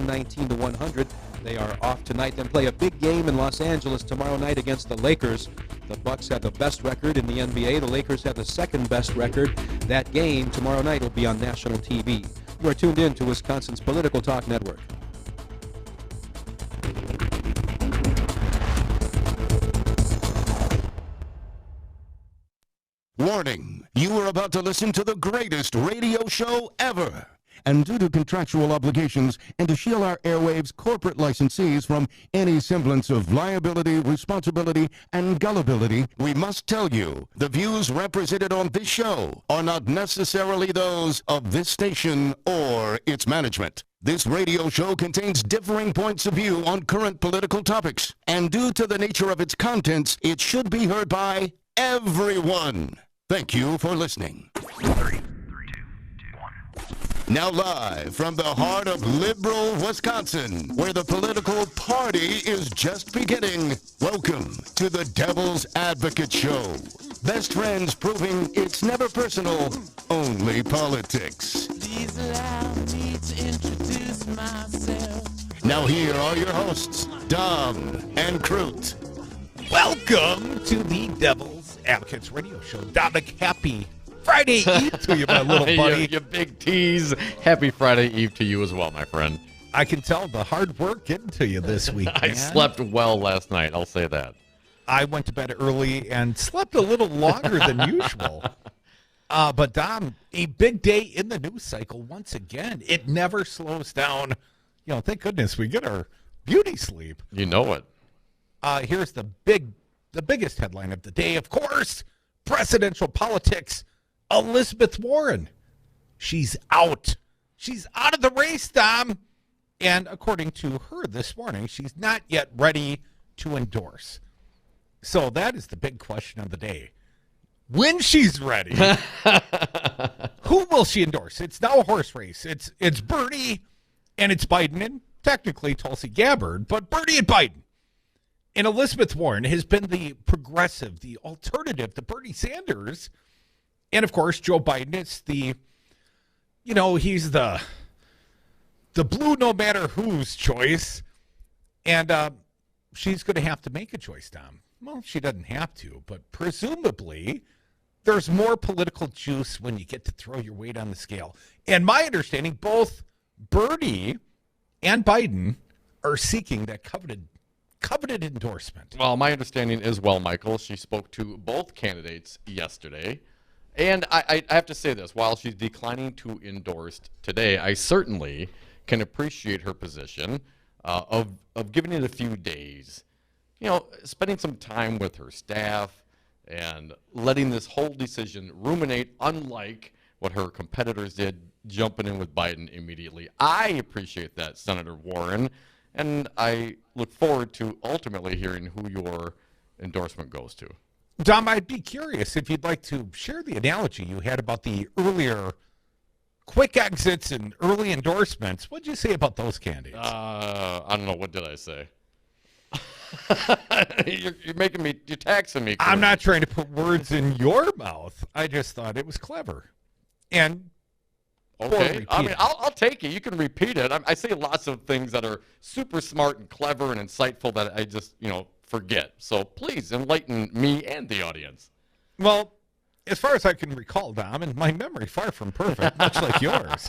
119 to 100. They are off tonight, then play a big game in Los Angeles tomorrow night against the Lakers. The Bucks have the best record in the NBA. The Lakers have the second best record. That game tomorrow night will be on national TV. You are tuned in to Wisconsin's Political Talk Network. Warning, you are about to listen to the greatest radio show ever. And due to contractual obligations and to shield our airwaves corporate licensees from any semblance of liability, responsibility, and gullibility, we must tell you the views represented on this show are not necessarily those of this station or its management. This radio show contains differing points of view on current political topics, and due to the nature of its contents, it should be heard by everyone. Thank you for listening. 3, 2, 1. Now live from the heart of liberal Wisconsin, where the political party is just beginning, welcome to the Devil's Advocate Show. Best friends proving it's never personal, only politics. Please allow me to introduce myself. Now here are your hosts, Dom and Crute. Welcome to the Devil's Advocates Radio Show. Dominic, happy Friday Eve to you, my little buddy. you big tease. Happy Friday Eve to you as well, my friend. I can tell the hard work getting to you this week, I man. slept well last night, I'll say that. I went to bed early and slept a little longer than usual. But, Dom, a big day in the news cycle once again. It never slows down. You know, thank goodness we get our beauty sleep. You know it. Here's the biggest headline of the day, of course, presidential politics. Elizabeth Warren, she's out. She's out of the race, Dom. And according to her this morning, she's not yet ready to endorse. So that is the big question of the day. When she's ready, who will she endorse? It's now a horse race. It's Bernie and it's Biden and technically Tulsi Gabbard, but Bernie and Biden. And Elizabeth Warren has been the progressive, the alternative to Bernie Sanders. And, of course, Joe Biden is he's the blue no matter whose choice. And she's going to have to make a choice, Tom. Well, she doesn't have to, but presumably there's more political juice when you get to throw your weight on the scale. And my understanding, both Bernie and Biden are seeking that coveted endorsement. Well, my understanding is, Michael, she spoke to both candidates yesterday. And I have to say this, while she's declining to endorse today, I certainly can appreciate her position of giving it a few days, spending some time with her staff and letting this whole decision ruminate, unlike what her competitors did, jumping in with Biden immediately. I appreciate that, Senator Warren, and I look forward to ultimately hearing who your endorsement goes to. Dom, I'd be curious if you'd like to share the analogy you had about the earlier quick exits and early endorsements. What did you say about those candidates? I don't know. What did I say? You're taxing me. Chris. I'm not trying to put words in your mouth. I just thought it was clever. And okay, I mean, I'll take it. You can repeat it. I say lots of things that are super smart and clever and insightful that I just, forget. So please enlighten me and the audience. Well, as far as I can recall, Dom, and my memory far from perfect, much like yours,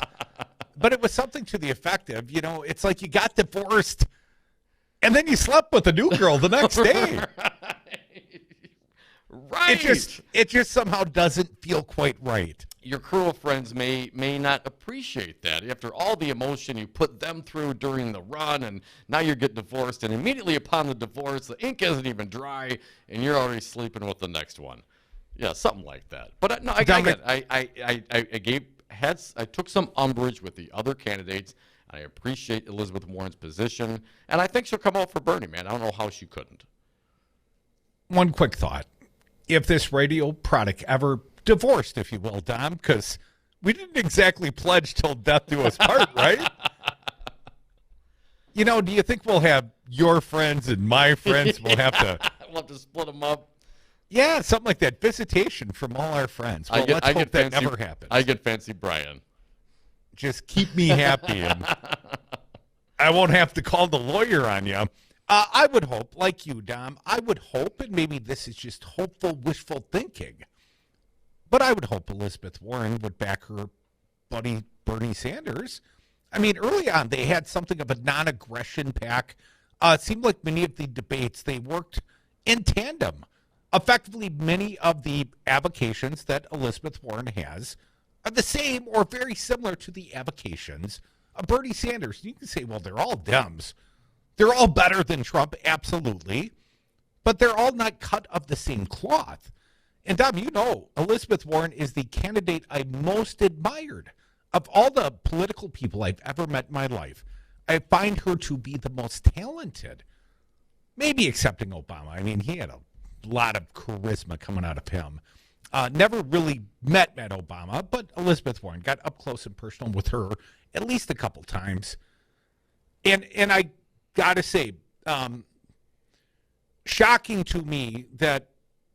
but it was something to the effect of, it's like you got divorced and then you slept with a new girl the next day. Right. It just somehow doesn't feel quite right. Your crew of friends may not appreciate that. After all the emotion you put them through during the run, and now you get divorced, and immediately upon the divorce, the ink isn't even dry, and you're already sleeping with the next one. Yeah, something like that. But no, I get it. I took some umbrage with the other candidates. I appreciate Elizabeth Warren's position, and I think she'll come out for Bernie, man. I don't know how she couldn't. One quick thought. If this radio product ever divorced, if you will, Dom, because we didn't exactly pledge till death do us part, right? Do you think we'll have your friends and my friends? We'll have to split them up. Yeah, something like that. Visitation from all our friends. Well, let's hope that never happens. I get fancy Brian. Just keep me happy. And I won't have to call the lawyer on you. I would hope, like you, Dom, I would hope, and maybe this is just hopeful, wishful thinking, but I would hope Elizabeth Warren would back her buddy Bernie Sanders. I mean, early on, they had something of a non-aggression pack. It seemed like many of the debates, they worked in tandem. Effectively, many of the avocations that Elizabeth Warren has are the same or very similar to the avocations of Bernie Sanders. You can say, well, they're all Dems. They're all better than Trump, absolutely. But they're all not cut of the same cloth. And Dom, you know, Elizabeth Warren is the candidate I most admired. Of all the political people I've ever met in my life, I find her to be the most talented. Maybe excepting Obama. I mean, he had a lot of charisma coming out of him. Never really met Obama, but Elizabeth Warren got up close and personal with her at least a couple times. And I got to say, shocking to me that,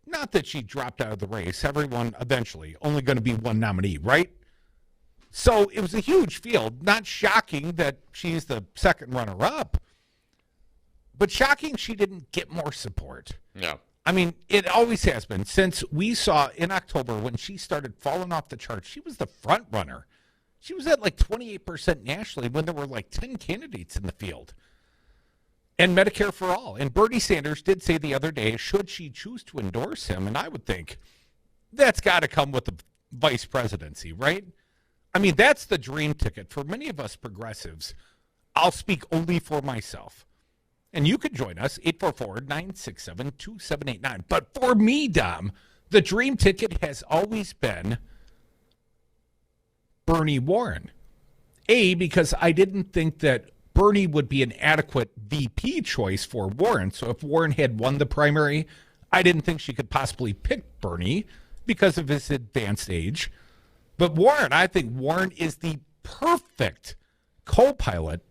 not that she dropped out of the race, everyone eventually, only going to be one nominee, right? So it was a huge field. Not shocking that she's the second runner-up, but shocking she didn't get more support. No. I mean, it always has been. Since we saw in October when she started falling off the charts, she was the front runner. She was at like 28% nationally when there were like 10 candidates in the field. And Medicare for all. And Bernie Sanders did say the other day, should she choose to endorse him, and I would think that's got to come with the vice presidency, right? I mean, that's the dream ticket for many of us progressives. I'll speak only for myself. And you can join us, 844-967-2789. But for me, Dom, the dream ticket has always been Bernie Warren. Because I didn't think that Bernie would be an adequate VP choice for Warren. So if Warren had won the primary, I didn't think she could possibly pick Bernie because of his advanced age. But Warren, I think Warren is the perfect co-pilot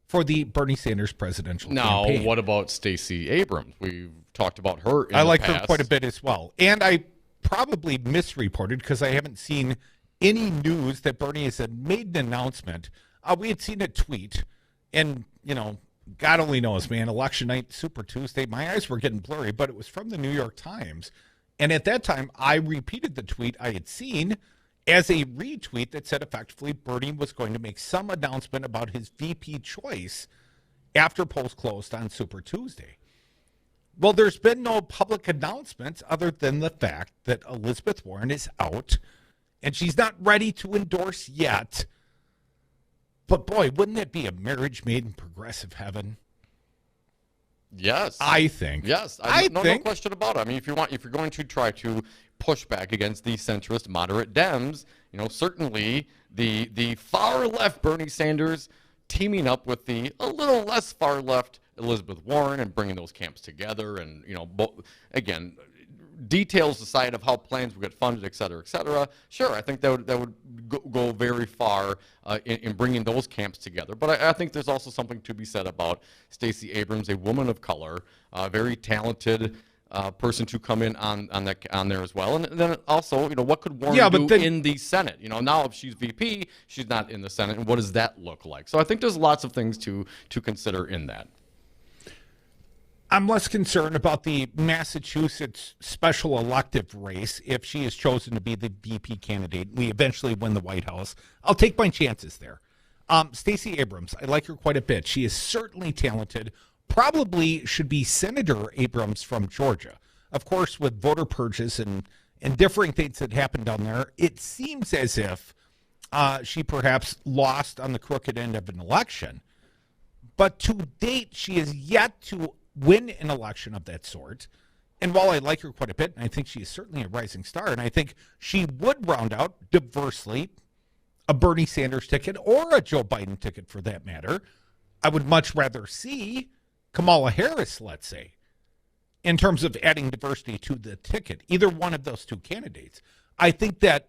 for the Bernie Sanders presidential campaign. Now, what about Stacey Abrams? We've talked about her in I the like past. her quite a bit as well. And I probably misreported because I haven't seen any news that Bernie has made an announcement. We had seen a tweet, and, you know, God only knows, man, election night, Super Tuesday, my eyes were getting blurry, but it was from the New York Times. And at that time, I repeated the tweet I had seen as a retweet that said effectively Bernie was going to make some announcement about his VP choice after polls closed on Super Tuesday. Well, there's been no public announcements other than the fact that Elizabeth Warren is out and she's not ready to endorse yet. But boy, wouldn't that be a marriage made in progressive heaven? Yes. I think. Yes. No question about it. I mean, if you're going to try to push back against the centrist, moderate Dems, you know, certainly the far left Bernie Sanders teaming up with the a little less far left Elizabeth Warren and bringing those camps together, and, you know, again, details aside of how plans would get funded, et cetera, sure, I think that would go very far in bringing those camps together. But I think there's also something to be said about Stacey Abrams, a woman of color, very talented person to come in on there as well. And then also, you know, what could Warren do in the Senate? You know, now if she's VP, she's not in the Senate, and what does that look like? So I think there's lots of things to consider in that. I'm less concerned about the Massachusetts special elective race if she is chosen to be the VP candidate. We eventually win the White House. I'll take my chances there. Stacey Abrams, I like her quite a bit. She is certainly talented. Probably should be Senator Abrams from Georgia. Of course, with voter purges and differing things that happened down there, it seems as if she perhaps lost on the crooked end of an election. But to date, she is yet to win an election of that sort. And while I like her quite a bit, and I think she is certainly a rising star, and I think she would round out diversely a Bernie Sanders ticket or a Joe Biden ticket for that matter, I would much rather see Kamala Harris, let's say, in terms of adding diversity to the ticket, either one of those two candidates. I think that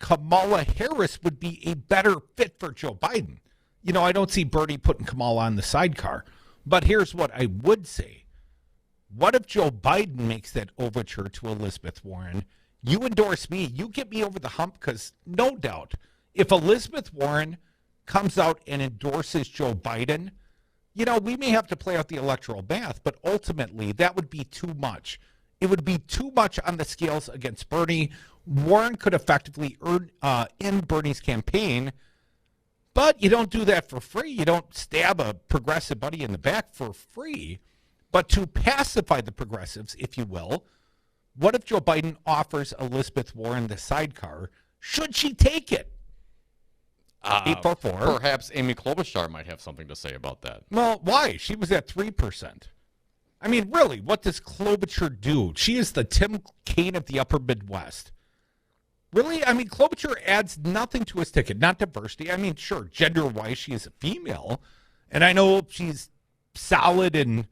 Kamala Harris would be a better fit for Joe Biden. You know, I don't see Bernie putting Kamala on the sidecar. But here's what I would say. What if Joe Biden makes that overture to Elizabeth Warren? You endorse me. You get me over the hump, because no doubt, if Elizabeth Warren comes out and endorses Joe Biden, we may have to play out the electoral math, but ultimately that would be too much. It would be too much on the scales against Bernie. Warren could effectively end Bernie's campaign, but you don't do that for free. You don't stab a progressive buddy in the back for free. But to pacify the progressives, if you will, what if Joe Biden offers Elizabeth Warren the sidecar? Should she take it? 844. Perhaps Amy Klobuchar might have something to say about that. Well, why? She was at 3%. I mean, really, what does Klobuchar do? She is the Tim Kaine of the upper Midwest. Really? I mean, Klobuchar adds nothing to his ticket, not diversity. I mean, sure, gender-wise, she is a female. And I know she's solid and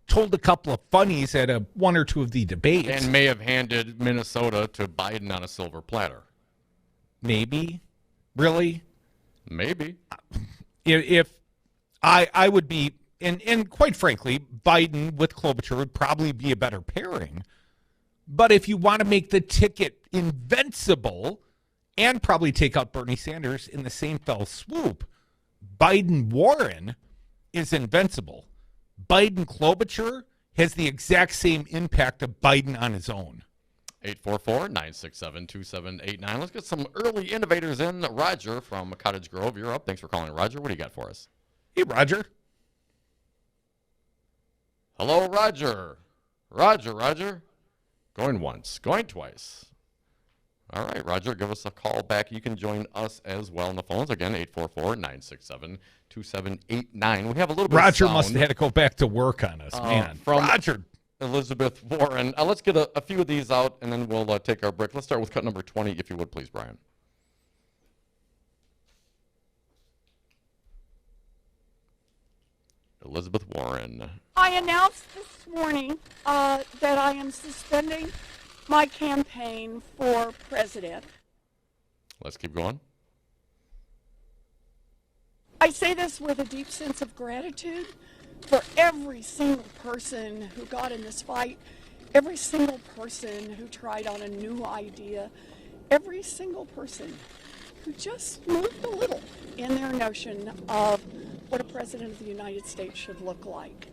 told a couple of funnies at one or two of the debates. And may have handed Minnesota to Biden on a silver platter. Maybe. Really? Maybe. If I would be, and quite frankly, Biden with Klobuchar would probably be a better pairing. But if you want to make the ticket invincible and probably take out Bernie Sanders in the same fell swoop, Biden-Warren is invincible. Biden-Klobuchar has the exact same impact of Biden on his own. 844-967-2789. Let's get some early innovators in. Roger from Cottage Grove, you're up. Thanks for calling, Roger. What do you got for us? Hey, Roger. Hello, Roger. Roger. Going once, going twice. All right, Roger, give us a call back. You can join us as well on the phones. Again, 844-967-2789. We have a little bit Roger of sound. must have had to go back to work on us, man. From Roger. Elizabeth Warren. Let's get a few of these out, and then we'll take our break. Let's start with cut number 20, if you would, please, Brian. Elizabeth Warren. I announced this morning that I am suspending my campaign for president. Let's keep going. I say this with a deep sense of gratitude for every single person who got in this fight, every single person who tried on a new idea, every single person who just moved a little in their notion of what a president of the United States should look like.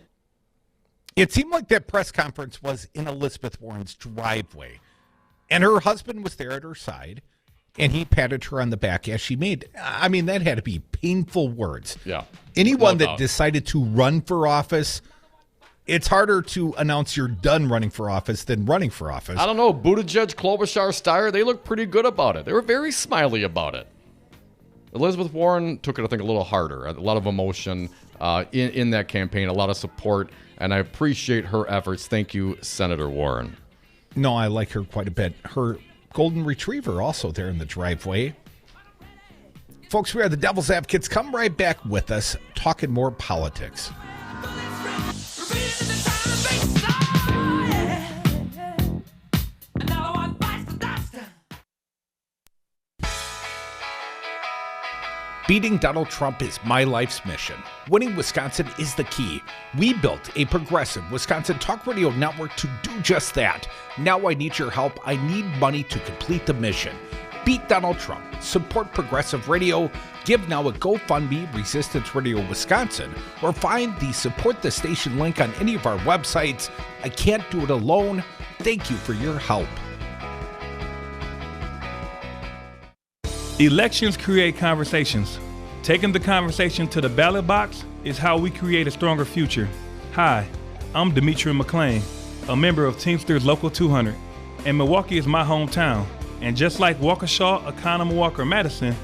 It seemed like that press conference was in Elizabeth Warren's driveway, and her husband was there at her side, and he patted her on the back as she made, I mean, that had to be painful words. Yeah. Anyone No that doubt. decided to run for office, it's harder to announce you're done running for office than running for office. I don't know, Buttigieg, Klobuchar, Steyer, they look pretty good about it. They were very smiley about it. Elizabeth Warren took it, I think, a little harder. A lot of emotion in that campaign, a lot of support, and I appreciate her efforts. Thank you, Senator Warren. No, I like her quite a bit. Her golden retriever also there in the driveway. Folks, we are the Devil's Advocates. Come right back with us, talking more politics. Beating Donald Trump is my life's mission. Winning Wisconsin is the key. We built a progressive Wisconsin talk radio network to do just that. Now I need your help. I need money to complete the mission. Beat Donald Trump. Support progressive radio. Give now at GoFundMe Resistance Radio Wisconsin, or find the Support the Station link on any of our websites. I can't do it alone. Thank you for your help. Elections create conversations. Taking the conversation to the ballot box is how we create a stronger future. Hi, I'm Demetri McClain, a member of Teamsters Local 200, and Milwaukee is my hometown. And just like Waukesha, Oconomowoc, Madison,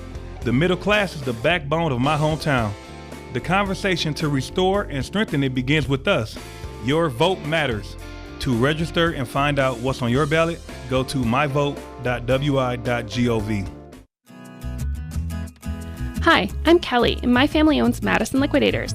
the middle class is the backbone of my hometown. The conversation to restore and strengthen it begins with us. Your vote matters. To register and find out what's on your ballot, go to myvote.wi.gov. Hi, I'm Kelly, and my family owns Madison Liquidators.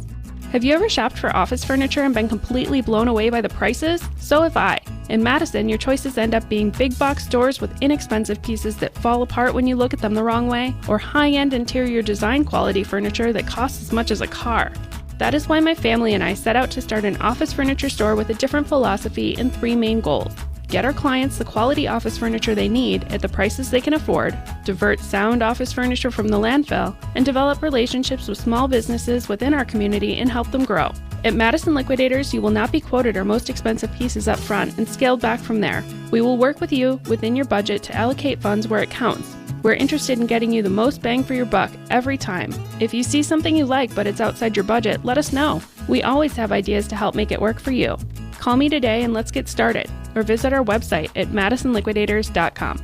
Have you ever shopped for office furniture and been completely blown away by the prices? So have I. In Madison, your choices end up being big box stores with inexpensive pieces that fall apart when you look at them the wrong way, or high-end interior design quality furniture that costs as much as a car. That is why my family and I set out to start an office furniture store with a different philosophy and 3 main goals: Get our clients the quality office furniture they need at the prices they can afford, divert sound office furniture from the landfill, and develop relationships with small businesses within our community and help them grow. At Madison Liquidators, you will not be quoted our most expensive pieces up front and scaled back from there. We will work with you within your budget to allocate funds where it counts. We're interested in getting you the most bang for your buck every time. If you see something you like but it's outside your budget, let us know. We always have ideas to help make it work for you. Call me today and let's get started, or visit our website at madisonliquidators.com.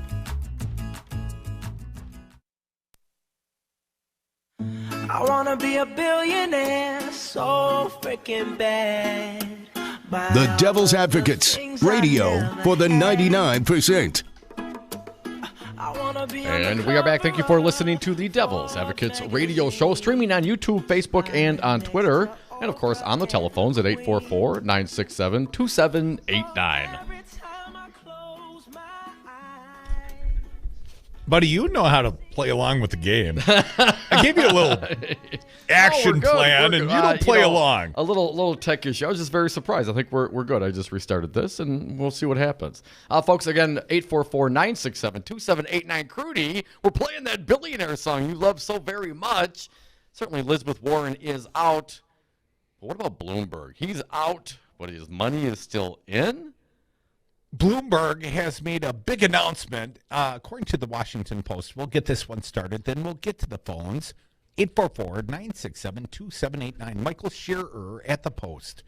I wanna be a billionaire so freaking bad. The Devil's Advocates, radio for the 99%. And we are back. Thank you for listening to the Devil's Advocates radio show, streaming on YouTube, Facebook, and on Twitter. And, of course, on the telephones at 844-967-2789. Buddy, you know how to play along with the game. I gave you a little action plan, and you don't play along. A little tech issue. I was just very surprised. I think we're good. I just restarted this, and we'll see what happens. Folks, again, 844-967-2789. Crudy, we're playing that billionaire song you love so very much. Certainly Elizabeth Warren is out. But what about Bloomberg? He's out, but his money is still in? Bloomberg has made a big announcement, according to the Washington Post. We'll get this one started, then we'll get to the phones. 844-967-2789. Michael Shearer at the Post.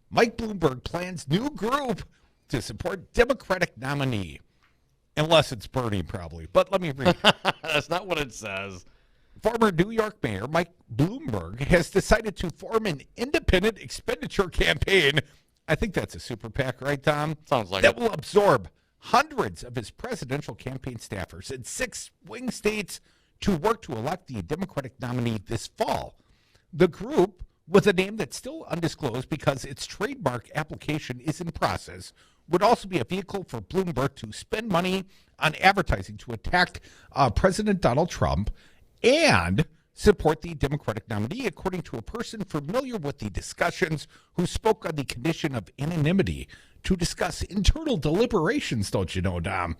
Mike Bloomberg plans new group to support Democratic nominee. Unless it's Bernie, probably. But let me read. That's not what it says. Former New York Mayor Mike Bloomberg has decided to form an independent expenditure campaign. I think that's a Super-PAC, right, Tom? Sounds like that will absorb hundreds of his presidential campaign staffers in 6 swing states to work to elect the Democratic nominee this fall. The group, with a name that's still undisclosed because its trademark application is in process, would also be a vehicle for Bloomberg to spend money on advertising to attack President Donald Trump and support the Democratic nominee, according to a person familiar with the discussions who spoke on the condition of anonymity to discuss internal deliberations, don't you know, Dom?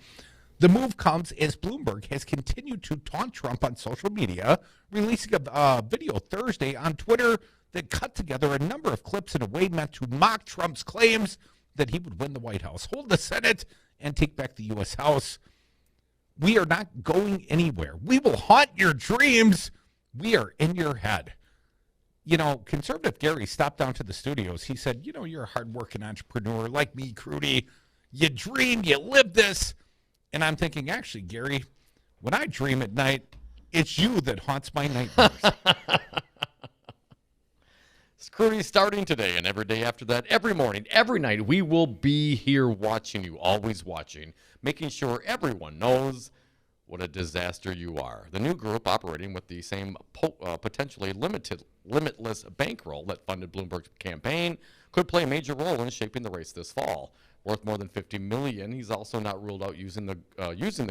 The move comes as Bloomberg has continued to taunt Trump on social media, releasing a video Thursday on Twitter that cut together a number of clips in a way meant to mock Trump's claims that he would win the White House, hold the Senate, and take back the U.S. House. We are not going anywhere. We will haunt your dreams. We are in your head. You know, conservative Gary stopped down to the studios. He said, you know, you're a hardworking entrepreneur like me, Crudy. You dream, you live this. And I'm thinking, actually, Gary, when I dream at night, it's you that haunts my nightmares. Crudy starting today and every day after that, every morning, every night, we will be here watching you, always watching, making sure everyone knows what a disaster you are. The new group, operating with the same potentially limitless bankroll that funded Bloomberg's campaign, could play a major role in shaping the race this fall. Worth more than $50 million, he's also not ruled out using the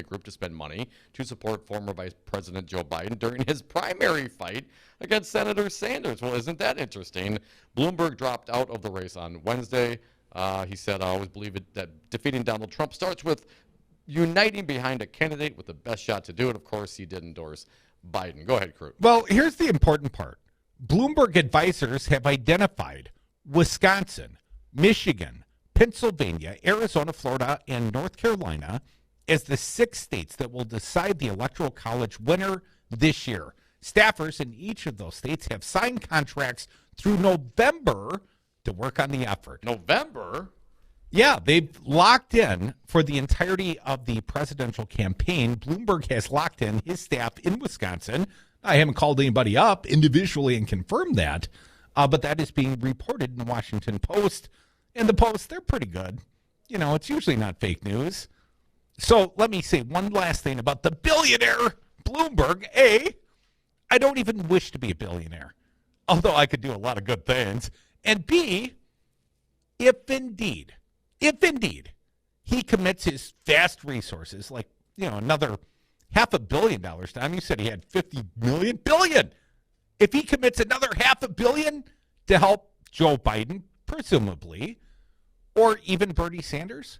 group to spend money to support former Vice President Joe Biden during his primary fight against Senator Sanders. Well, isn't that interesting? Bloomberg dropped out of the race on Wednesday. He said, I always believe that defeating Donald Trump starts with uniting behind a candidate with the best shot to do it. Of course, he did endorse Biden. Go ahead, Crew. Well, here's the important part. Bloomberg advisors have identified Wisconsin, Michigan, Pennsylvania, Arizona, Florida, and North Carolina as the 6 states that will decide the Electoral College winner this year. Staffers in each of those states have signed contracts through November to work on the effort. November? Yeah, they've locked in for the entirety of the presidential campaign. Bloomberg has locked in his staff in Wisconsin. I haven't called anybody up individually and confirmed that, but that is being reported in the Washington Post. And the Post, they're pretty good. You know, it's usually not fake news. So let me say one last thing about the billionaire Bloomberg. A, I don't even wish to be a billionaire, although I could do a lot of good things. And B, if indeed he commits his vast resources, like, you know, another $500 million, Tom, you said he had 50 million, billion. If he commits another $500 million to help Joe Biden, presumably, or even Bernie Sanders,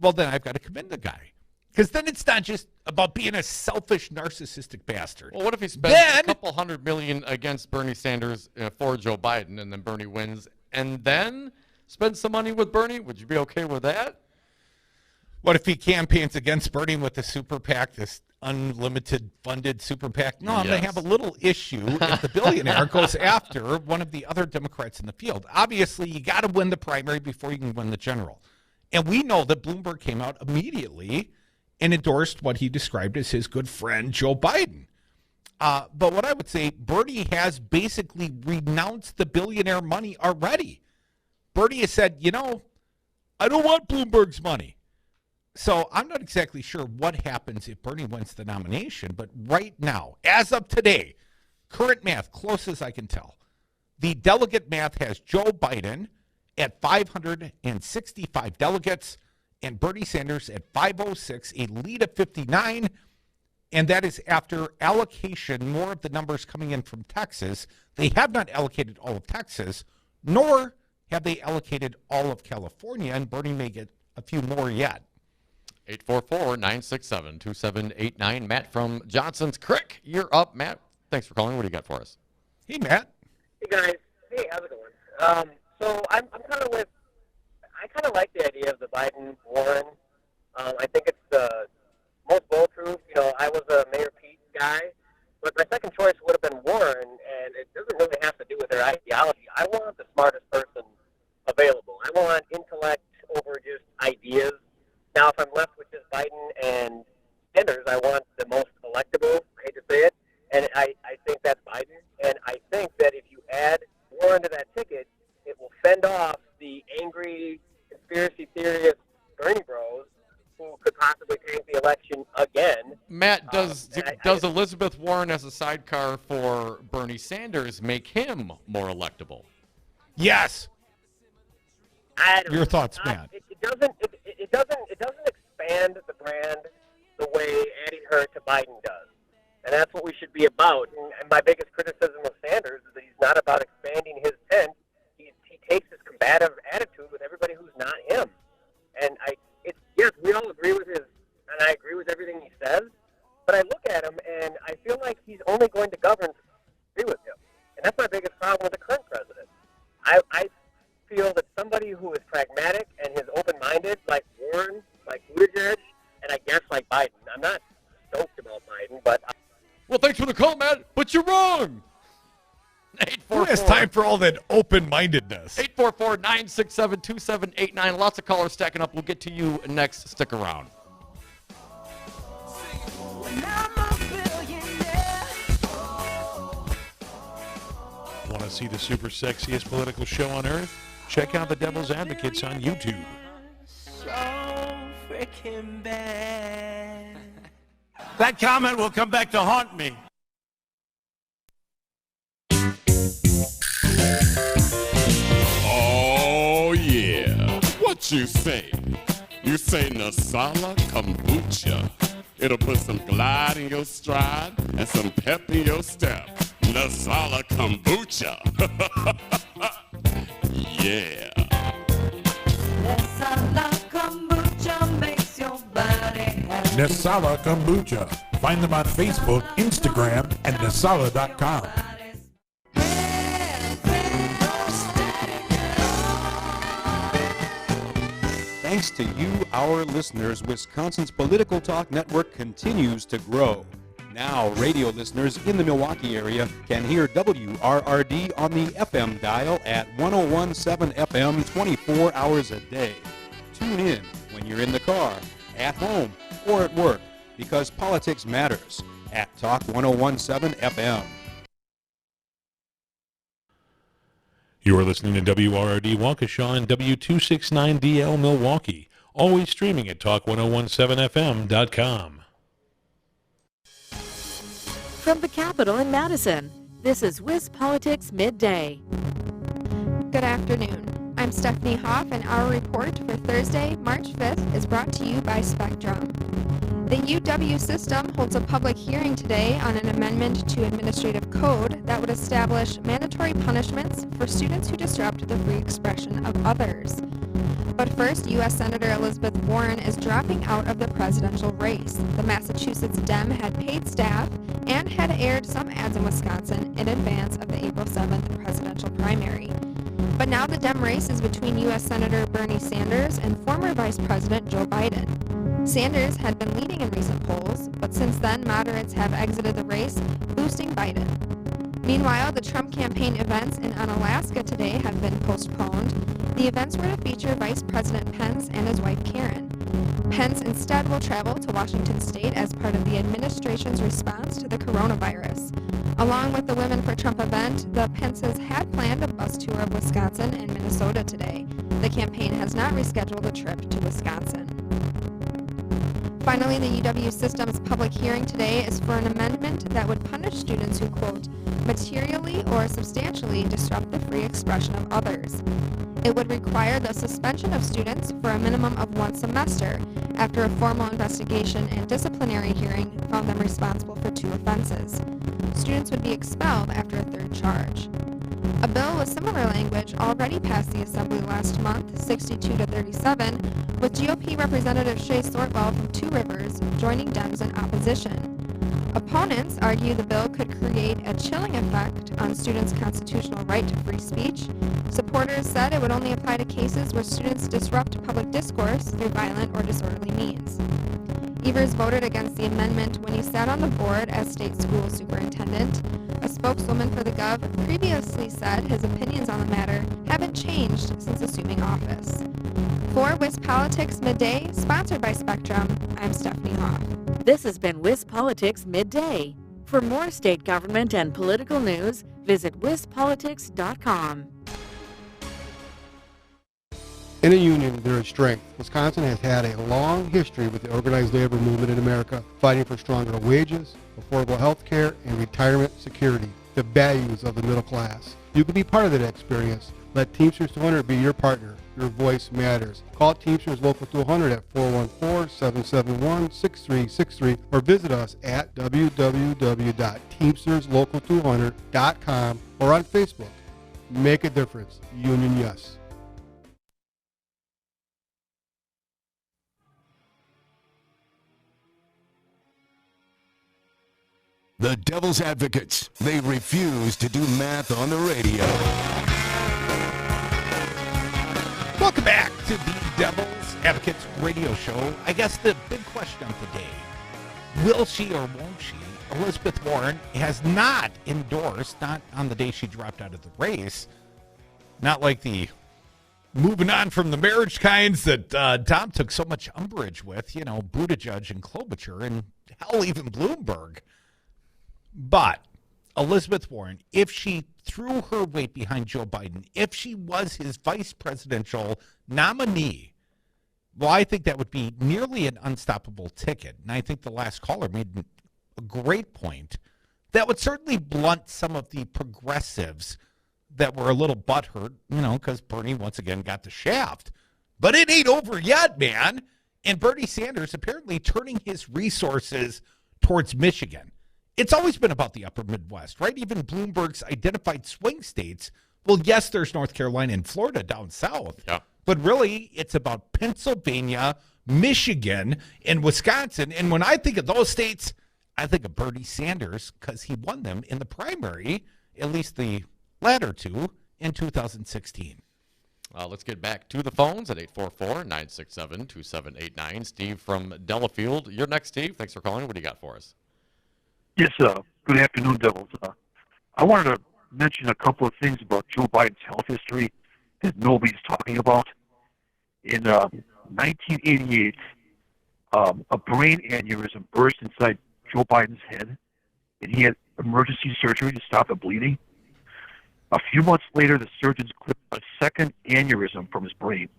well, then I've got to commend the guy. Because then it's not just about being a selfish, narcissistic bastard. Well, what if he spends a couple $100 million against Bernie Sanders for Joe Biden, and then Bernie wins, and then spend some money with Bernie? Would you be okay with that? What if he campaigns against Bernie with the Super-PAC, this unlimited funded Super-PAC? No, I'm going to have a little issue if the billionaire goes after one of the other Democrats in the field. Obviously, you got to win the primary before you can win the general. And we know that Bloomberg came out immediately and endorsed what he described as his good friend, Joe Biden. But what I would say, Bernie has basically renounced the billionaire money already. Bernie has said, you know, I don't want Bloomberg's money. So I'm not exactly sure what happens if Bernie wins the nomination, but right now, as of today, current math, close as I can tell, the delegate math has Joe Biden at 565 delegates and Bernie Sanders at 506, a lead of 59, and that is after allocation, more of the numbers coming in from Texas. They have not allocated all of Texas, nor have they allocated all of California, and Bernie may get a few more yet. 844-967-2789. Matt from Johnson's Creek, you're up. Matt, thanks for calling. What do you got for us? Hey, Matt. Hey, guys. Hey, how's it going? So I'm kind of with, I kind of like the idea of the Biden-Warren. I think it's the most bulletproof. You know, I was a Mayor Pete guy, but my second choice would have been Warren, and it doesn't really have to do with their ideology. I want the smartest person available. I want intellect over just ideas. Now, if I'm left with just Biden and Sanders, I want the most electable, I hate to say it, and I think that's Biden. And I think that if you add Warren to that ticket, it will fend off the angry conspiracy theorist Bernie bros who could possibly tank the election again. Matt, does Elizabeth Warren as a sidecar for Bernie Sanders make him more electable? Yes. Your thoughts, Matt? It doesn't expand the brand the way adding her to Biden does. And that's what we should be about. And my biggest criticism of Sanders is that he's not about expanding his tent. He takes this combative attitude with everybody who's not him. And yes, we all agree with his, and I agree with everything he says, but I look at him and I feel like he's only going to govern to agree with him. And that's my biggest problem with the current president. I feel that somebody who is pragmatic and is open-minded, like Warren, like Buttigieg, and I guess like Biden. I'm not stoked about Biden, but... Well, thanks for the call, Matt, but you're wrong. Who has time for all that open-mindedness? 844-967-2789. Lots of callers stacking up. We'll get to you next. Stick around. Want to see the super sexiest political show on earth? Check out The Devil's Advocates on YouTube. So freaking bad. That comment will come back to haunt me. Oh, yeah. What you say? You say Nasala Kombucha. It'll put some glide in your stride and some pep in your step. Nasala Kombucha. Yeah. Nasala Kombucha makes your body happy. Nasala Kombucha. Find them on Facebook, Instagram, and nasala.com. Thanks to you, our listeners, Wisconsin's political talk network continues to grow. Now, radio listeners in the Milwaukee area can hear WRRD on the FM dial at 101.7 FM 24 hours a day. Tune in when you're in the car, at home, or at work, because politics matters at Talk 101.7 FM. You are listening to WRRD Waukesha and W269DL Milwaukee, always streaming at Talk1017FM.com. From the Capitol in Madison, this is Wiz Politics Midday. Good afternoon. I'm Stephanie Hoff, and our report for Thursday, March 5th is brought to you by Spectrum. The UW system holds a public hearing today on an amendment to administrative code that would establish mandatory punishments for students who disrupt the free expression of others. But first, U.S. Senator Elizabeth Warren is dropping out of the presidential race. The Massachusetts Dem had paid staff and had aired some ads in Wisconsin in advance of the April 7th presidential primary. But now the Dem race is between U.S. Senator Bernie Sanders and former Vice President Joe Biden. Sanders had been leading in recent polls, but since then moderates have exited the race, boosting Biden. Meanwhile, the Trump campaign events in Unalaska today have been postponed. The events were to feature Vice President Pence and his wife Karen. Pence instead will travel to Washington State as part of the administration's response to the coronavirus. Along with the Women for Trump event, the Pences had planned a bus tour of Wisconsin and Minnesota today. The campaign has not rescheduled a trip to Wisconsin. Finally, the UW system's public hearing today is for an amendment that would punish students who, quote, materially or substantially disrupt the free expression of others. It would require the suspension of students for a minimum of 1 semester after a formal investigation and disciplinary hearing found them responsible for 2 offenses. Students would be expelled after a 3rd charge. A bill with similar language already passed the Assembly last month, 62 to 37, with GOP Representative Shay Sortwell from Two Rivers joining Dems in opposition. Opponents argue the bill could create a chilling effect on students' constitutional right to free speech. Supporters said it would only apply to cases where students disrupt public discourse through violent or disorderly means. Evers voted against the amendment when he sat on the board as state school superintendent. A spokeswoman for the Gov previously said his opinions on the matter haven't changed since assuming office. For WisPolitics Midday, sponsored by Spectrum, I'm Stephanie Hoff. This has been WisPolitics Midday. For more state government and political news, visit wispolitics.com. In a union, there is strength. Wisconsin has had a long history with the organized labor movement in America, fighting for stronger wages, affordable health care, and retirement security, the values of the middle class. You can be part of that experience. Let Teamsters 200 be your partner. Your voice matters. Call Teamsters Local 200 at 414-771-6363 or visit us at www.teamsterslocal200.com or on Facebook. Make a difference. Union yes. The Devil's Advocates. They refuse to do math on the radio. Welcome back to the Devil's Advocates radio show. I guess the big question of the day, will she or won't she? Elizabeth Warren has not endorsed, not on the day she dropped out of the race, not like the moving on from the marriage kinds that Tom took so much umbrage with, you know, Buttigieg and Klobuchar and hell, even Bloomberg. But Elizabeth Warren, if she threw her weight behind Joe Biden, if she was his vice presidential nominee, well, I think that would be nearly an unstoppable ticket. And I think the last caller made a great point. That would certainly blunt some of the progressives that were a little butthurt, you know, because Bernie once again got the shaft. But it ain't over yet, man. And Bernie Sanders apparently turning his resources towards Michigan. It's always been about the upper Midwest, right? Even Bloomberg's identified swing states. Well, yes, there's North Carolina and Florida down south. Yeah. But really, it's about Pennsylvania, Michigan, and Wisconsin. And when I think of those states, I think of Bernie Sanders because he won them in the primary, at least the latter two, in 2016. Let's get back to the phones at 844-967-2789. Steve from Delafield. You're next, Steve. Thanks for calling. What do you got for us? Yes, good afternoon, Devils. I wanted to mention a couple of things about Joe Biden's health history that nobody's talking about. In 1988, a brain aneurysm burst inside Joe Biden's head, and he had emergency surgery to stop the bleeding. A few months later, the surgeons clipped a second aneurysm from his brain.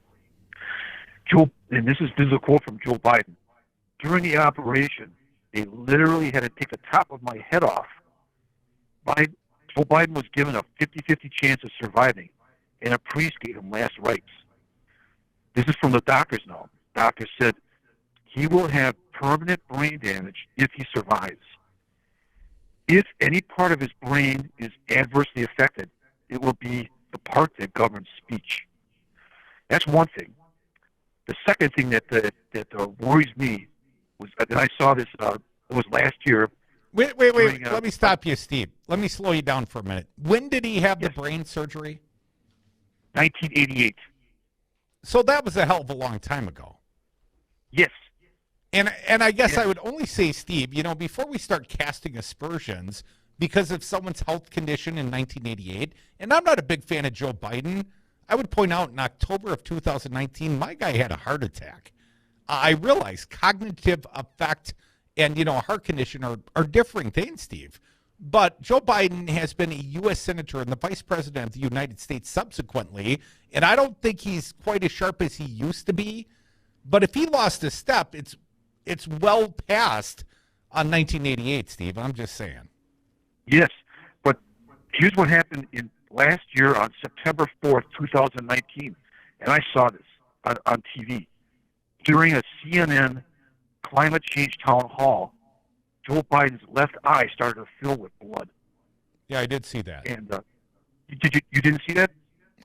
And this is a quote from Joe Biden. During the operation, they literally had to take the top of my head off. Joe Biden was given a 50-50 chance of surviving, and a priest gave him last rites. This is from the doctors now. Doctors said he will have permanent brain damage if he survives. If any part of his brain is adversely affected, it will be the part that governs speech. That's one thing. the second thing that worries me was that I saw this. It was last year. Wait. Let me stop you, Steve. Let me slow you down for a minute. When did he have the brain surgery? 1988. So that was a hell of a long time ago. Yes. And I guess I would only say, Steve, before we start casting aspersions because of someone's health condition in 1988, and I'm not a big fan of Joe Biden, I would point out in October of 2019, my guy had a heart attack. I realize cognitive effect and, a heart condition are differing things, Steve. But Joe Biden has been a U.S. Senator and the Vice President of the United States subsequently, and I don't think he's quite as sharp as he used to be. But if he lost a step, it's well past on 1988, Steve. I'm just saying. Yes, but here's what happened in last year on September 4th, 2019, and I saw this on TV. During a CNN climate change town hall, Joe Biden's left eye started to fill with blood. Yeah, I did see that. And you didn't see that?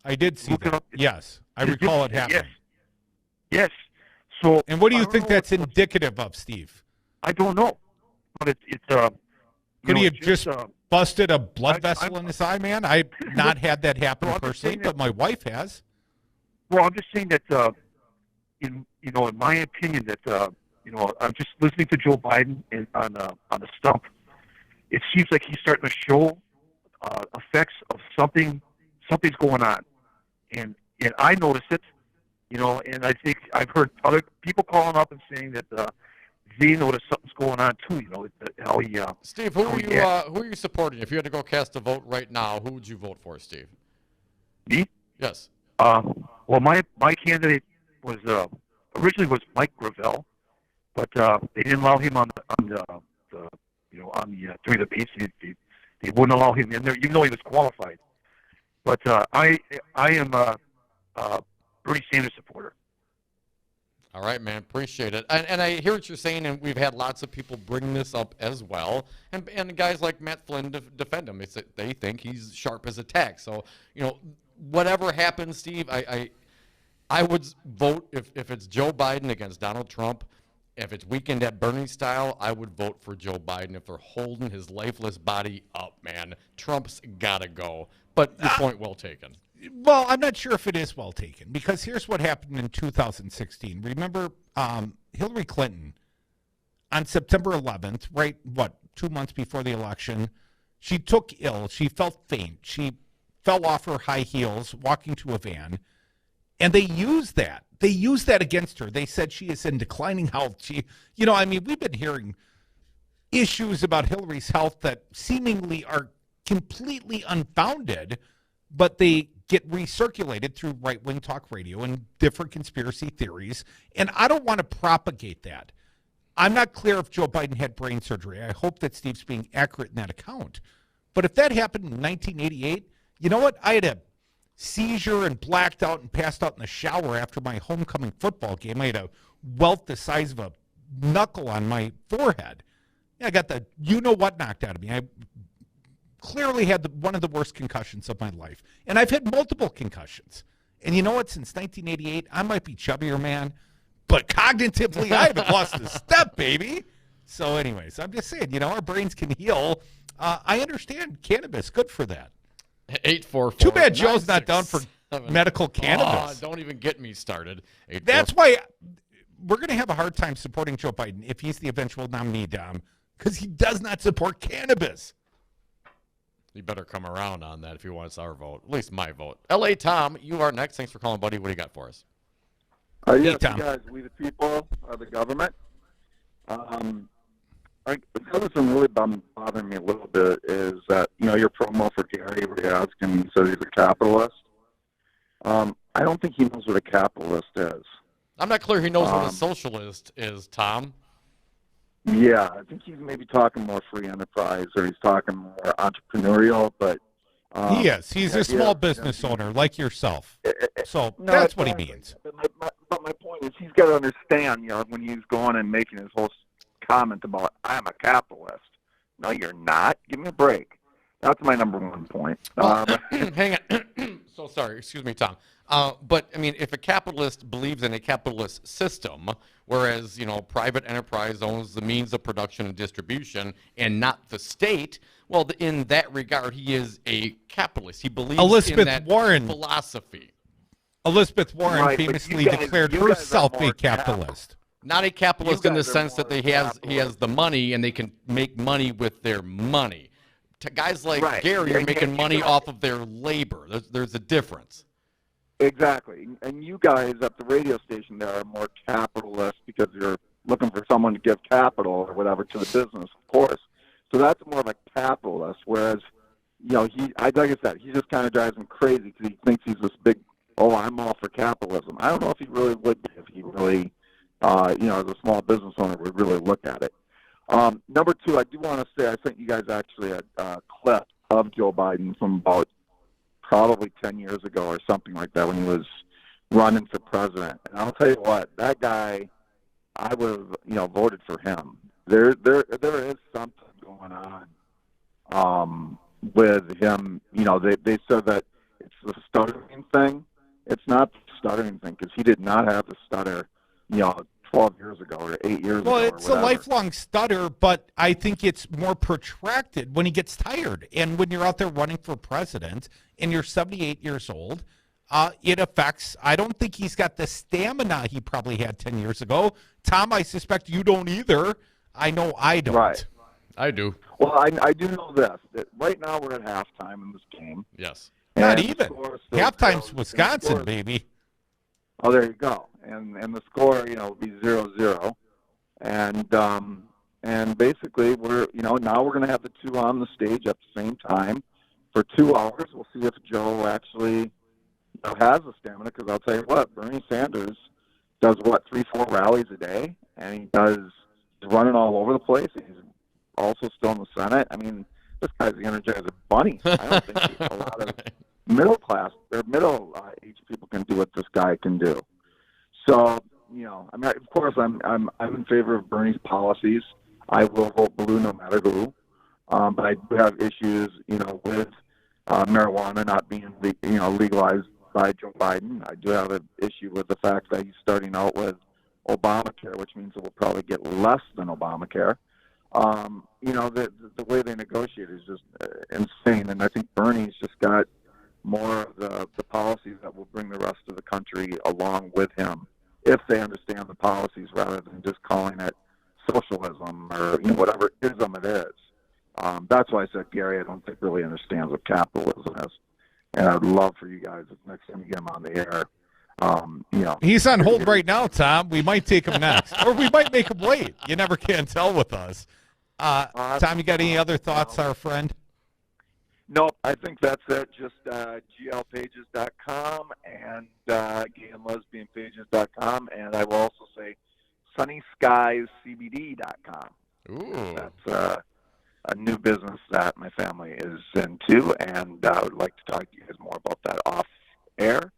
I did see that. Yes, I recall it happening. Yes. So, and what do you think that's indicative of, Steve? I don't know, but it's could he have just busted a blood vessel in his eye, man? I've not had that happen personally, but my wife has. Well, I'm just saying that, in my opinion, that I'm just listening to Joe Biden on the stump. It seems like he's starting to show effects of something's going on, and I notice it. And I think I've heard other people calling up and saying that they notice something's going on too. How he. Steve, who are you supporting? If you had to go cast a vote right now, who would you vote for, Steve? Me? Yes. Well, my candidate was originally was Mike Gravel, but they didn't allow him on the during the debates. They wouldn't allow him in there, even though he was qualified. But I am a Bernie Sanders supporter. All right, man. Appreciate it. And I hear what you're saying, and we've had lots of people bring this up as well. And guys like Matt Flynn defend him. They think he's sharp as a tack. So, whatever happens, Steve, I would vote if it's Joe Biden against Donald Trump. If it's weekend at Bernie style, I would vote for Joe Biden if they're holding his lifeless body up, man. Trump's got to go. But your point well taken. Well, I'm not sure if it is well taken, because here's what happened in 2016. Remember Hillary Clinton on September 11th, right, 2 months before the election, she took ill. She felt faint. She fell off her high heels walking to a van, and they used that. They used that against her. They said she is in declining health. We've been hearing issues about Hillary's health that seemingly are completely unfounded, but they get recirculated through right-wing talk radio and different conspiracy theories, and I don't want to propagate that. I'm not clear if Joe Biden had brain surgery. I hope that Steve's being accurate in that account. But if that happened in 1988, you know what? I had a seizure and blacked out and passed out in the shower after my homecoming football game. I had a welt the size of a knuckle on my forehead. I got the you-know-what knocked out of me. I clearly had one of the worst concussions of my life. And I've had multiple concussions. And you know what? Since 1988, I might be chubbier, man, but cognitively, I haven't lost a step, baby. So anyways, I'm just saying, our brains can heal. I understand cannabis. Good for that. 844. Too bad Joe's not down for medical cannabis. Don't even get me started. That's why we're going to have a hard time supporting Joe Biden if he's the eventual nominee, Dom, because he does not support cannabis. You better come around on that if he wants our vote, at least my vote. L.A. Tom, you are next. Thanks for calling, buddy. What do you got for us? Yes, guys, we the people are the government. Something that's really bothering me a little bit is that, your promo for Gary, where you ask him, he said he's a capitalist. I don't think he knows what a capitalist is. I'm not clear he knows what a socialist is, Tom. Yeah, I think he's maybe talking more free enterprise, or he's talking more entrepreneurial, but... he is. He's a small business owner like yourself. So that's what he means. But my point is he's got to understand, when he's going and making his whole comment about, I'm a capitalist. No, you're not. Give me a break. That's my number one point. Hang on. So sorry. Excuse me, Tom. But I mean, if a capitalist believes in a capitalist system, whereas private enterprise owns the means of production and distribution, and not the state, well, in that regard, he is a capitalist. He believes in that philosophy. Elizabeth Warren famously declared herself a capitalist. Not a capitalist in the sense that he has the money and they can make money with their money. Guys like Gary are making money off of their labor. There's a difference. Exactly. And you guys at the radio station there are more capitalist because you're looking for someone to give capital or whatever to the business, of course. So that's more of a capitalist, whereas, like I said, he just kind of drives him crazy because he thinks he's this big, I'm all for capitalism. I don't know if he really would be, if he really, as a small business owner, would really look at it. Number two, I do want to say I sent you guys actually a clip of Joe Biden from about probably 10 years ago or something like that when he was running for president. And I'll tell you what, that guy, I would have, voted for him. There is something going on with him. They said that it's the stuttering thing. It's not the stuttering thing because he did not have the stutter, 12 years ago or 8 years ago. Well, it's a lifelong stutter, but I think it's more protracted when he gets tired. And when you're out there running for president and you're 78 years old, it affects. I don't think he's got the stamina he probably had 10 years ago. Tom, I suspect you don't either. I know I don't. Right. I do. Well, I do know this. That right now we're at halftime in this game. Yes. Not even. Halftime's Wisconsin, baby. Oh, there you go. And the score, will be 0-0. And basically we're, now we're going to have the two on the stage at the same time for 2 hours. We'll see if Joe actually has the stamina, because I'll tell you what, Bernie Sanders does 3-4 rallies a day, and he's running all over the place. He's also still in the Senate. I mean, this guy's the Energizer Bunny. I don't think a lot of middle class or middle age people can do what this guy can do. So, I mean, of course, I'm in favor of Bernie's policies. I will vote blue no matter who. But I do have issues, with marijuana not being, legalized by Joe Biden. I do have an issue with the fact that he's starting out with Obamacare, which means it will probably get less than Obamacare. The way they negotiate is just insane. And I think Bernie's just got more of the policies that will bring the rest of the country along with him if they understand the policies rather than just calling it socialism or whatever ism it is. That's why I said Gary, I don't think really understands what capitalism is. And I'd love for you guys, next time you get him on the air, He's on hold right now, Tom. We might take him next. Or we might make him wait. You never can tell with us. Tom, you got any other thoughts, our friend? Nope, I think that's it. Just glpages.com and gayandlesbianpages.com, and I will also say sunnyskiescbd.com. Ooh. That's a new business that my family is into, and I would like to talk to you guys more about that off air.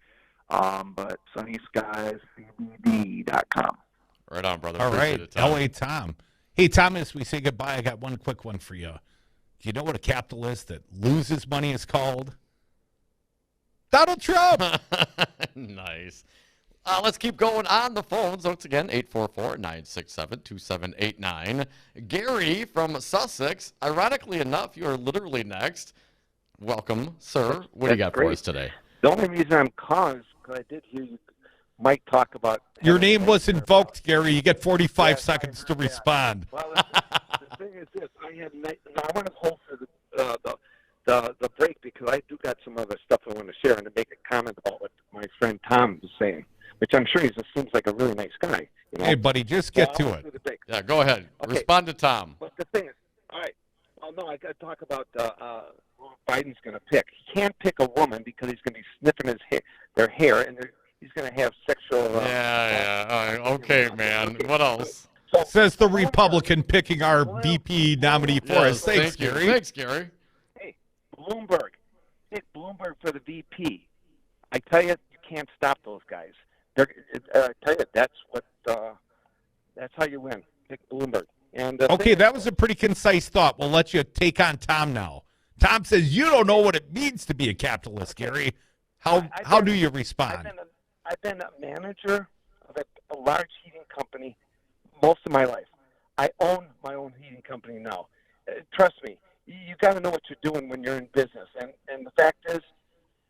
But sunnyskiescbd.com. Right on, brother. All Appreciate right, it, Tom. L.A. Tom. Hey, Tom, as we say goodbye, I got one quick one for you. Do you know what a capitalist that loses money is called? Donald Trump. Nice. Let's keep going on the phones. Once again, 844-967-2789. Gary from Sussex. Ironically enough, you are literally next. Welcome, sir. What do you got for us today? The only reason I'm calling is because I did hear you, Mike, talk about... Your name was invoked, Gary. You get 45 seconds to respond. Well, the thing is this. I want to hold for the break because I do got some other stuff I want to share and to make a comment about what my friend Tom was saying, which I'm sure he just seems like a really nice guy. Hey, buddy, just get to it. Yeah, go ahead. Okay. Respond to Tom. But the thing is, all right, well, no, I got to talk about who Biden's going to pick. He can't pick a woman because he's going to be sniffing their hair, and he's going to have sexual... All right. Okay, man. What else? Says the Republican picking our VP nominee for us. Thanks, Gary. Thanks, Gary. Hey, Bloomberg. Pick Bloomberg for the VP. I tell you, you can't stop those guys. I tell you, that's how you win. Pick Bloomberg. And okay, that was a pretty concise thought. We'll let you take on Tom now. Tom says you don't know what it means to be a capitalist, Gary. How do you respond? I've been a manager of a large heating company most of my life. I own my own heating company now. Trust me, you got to know what you're doing when you're in business. And the fact is,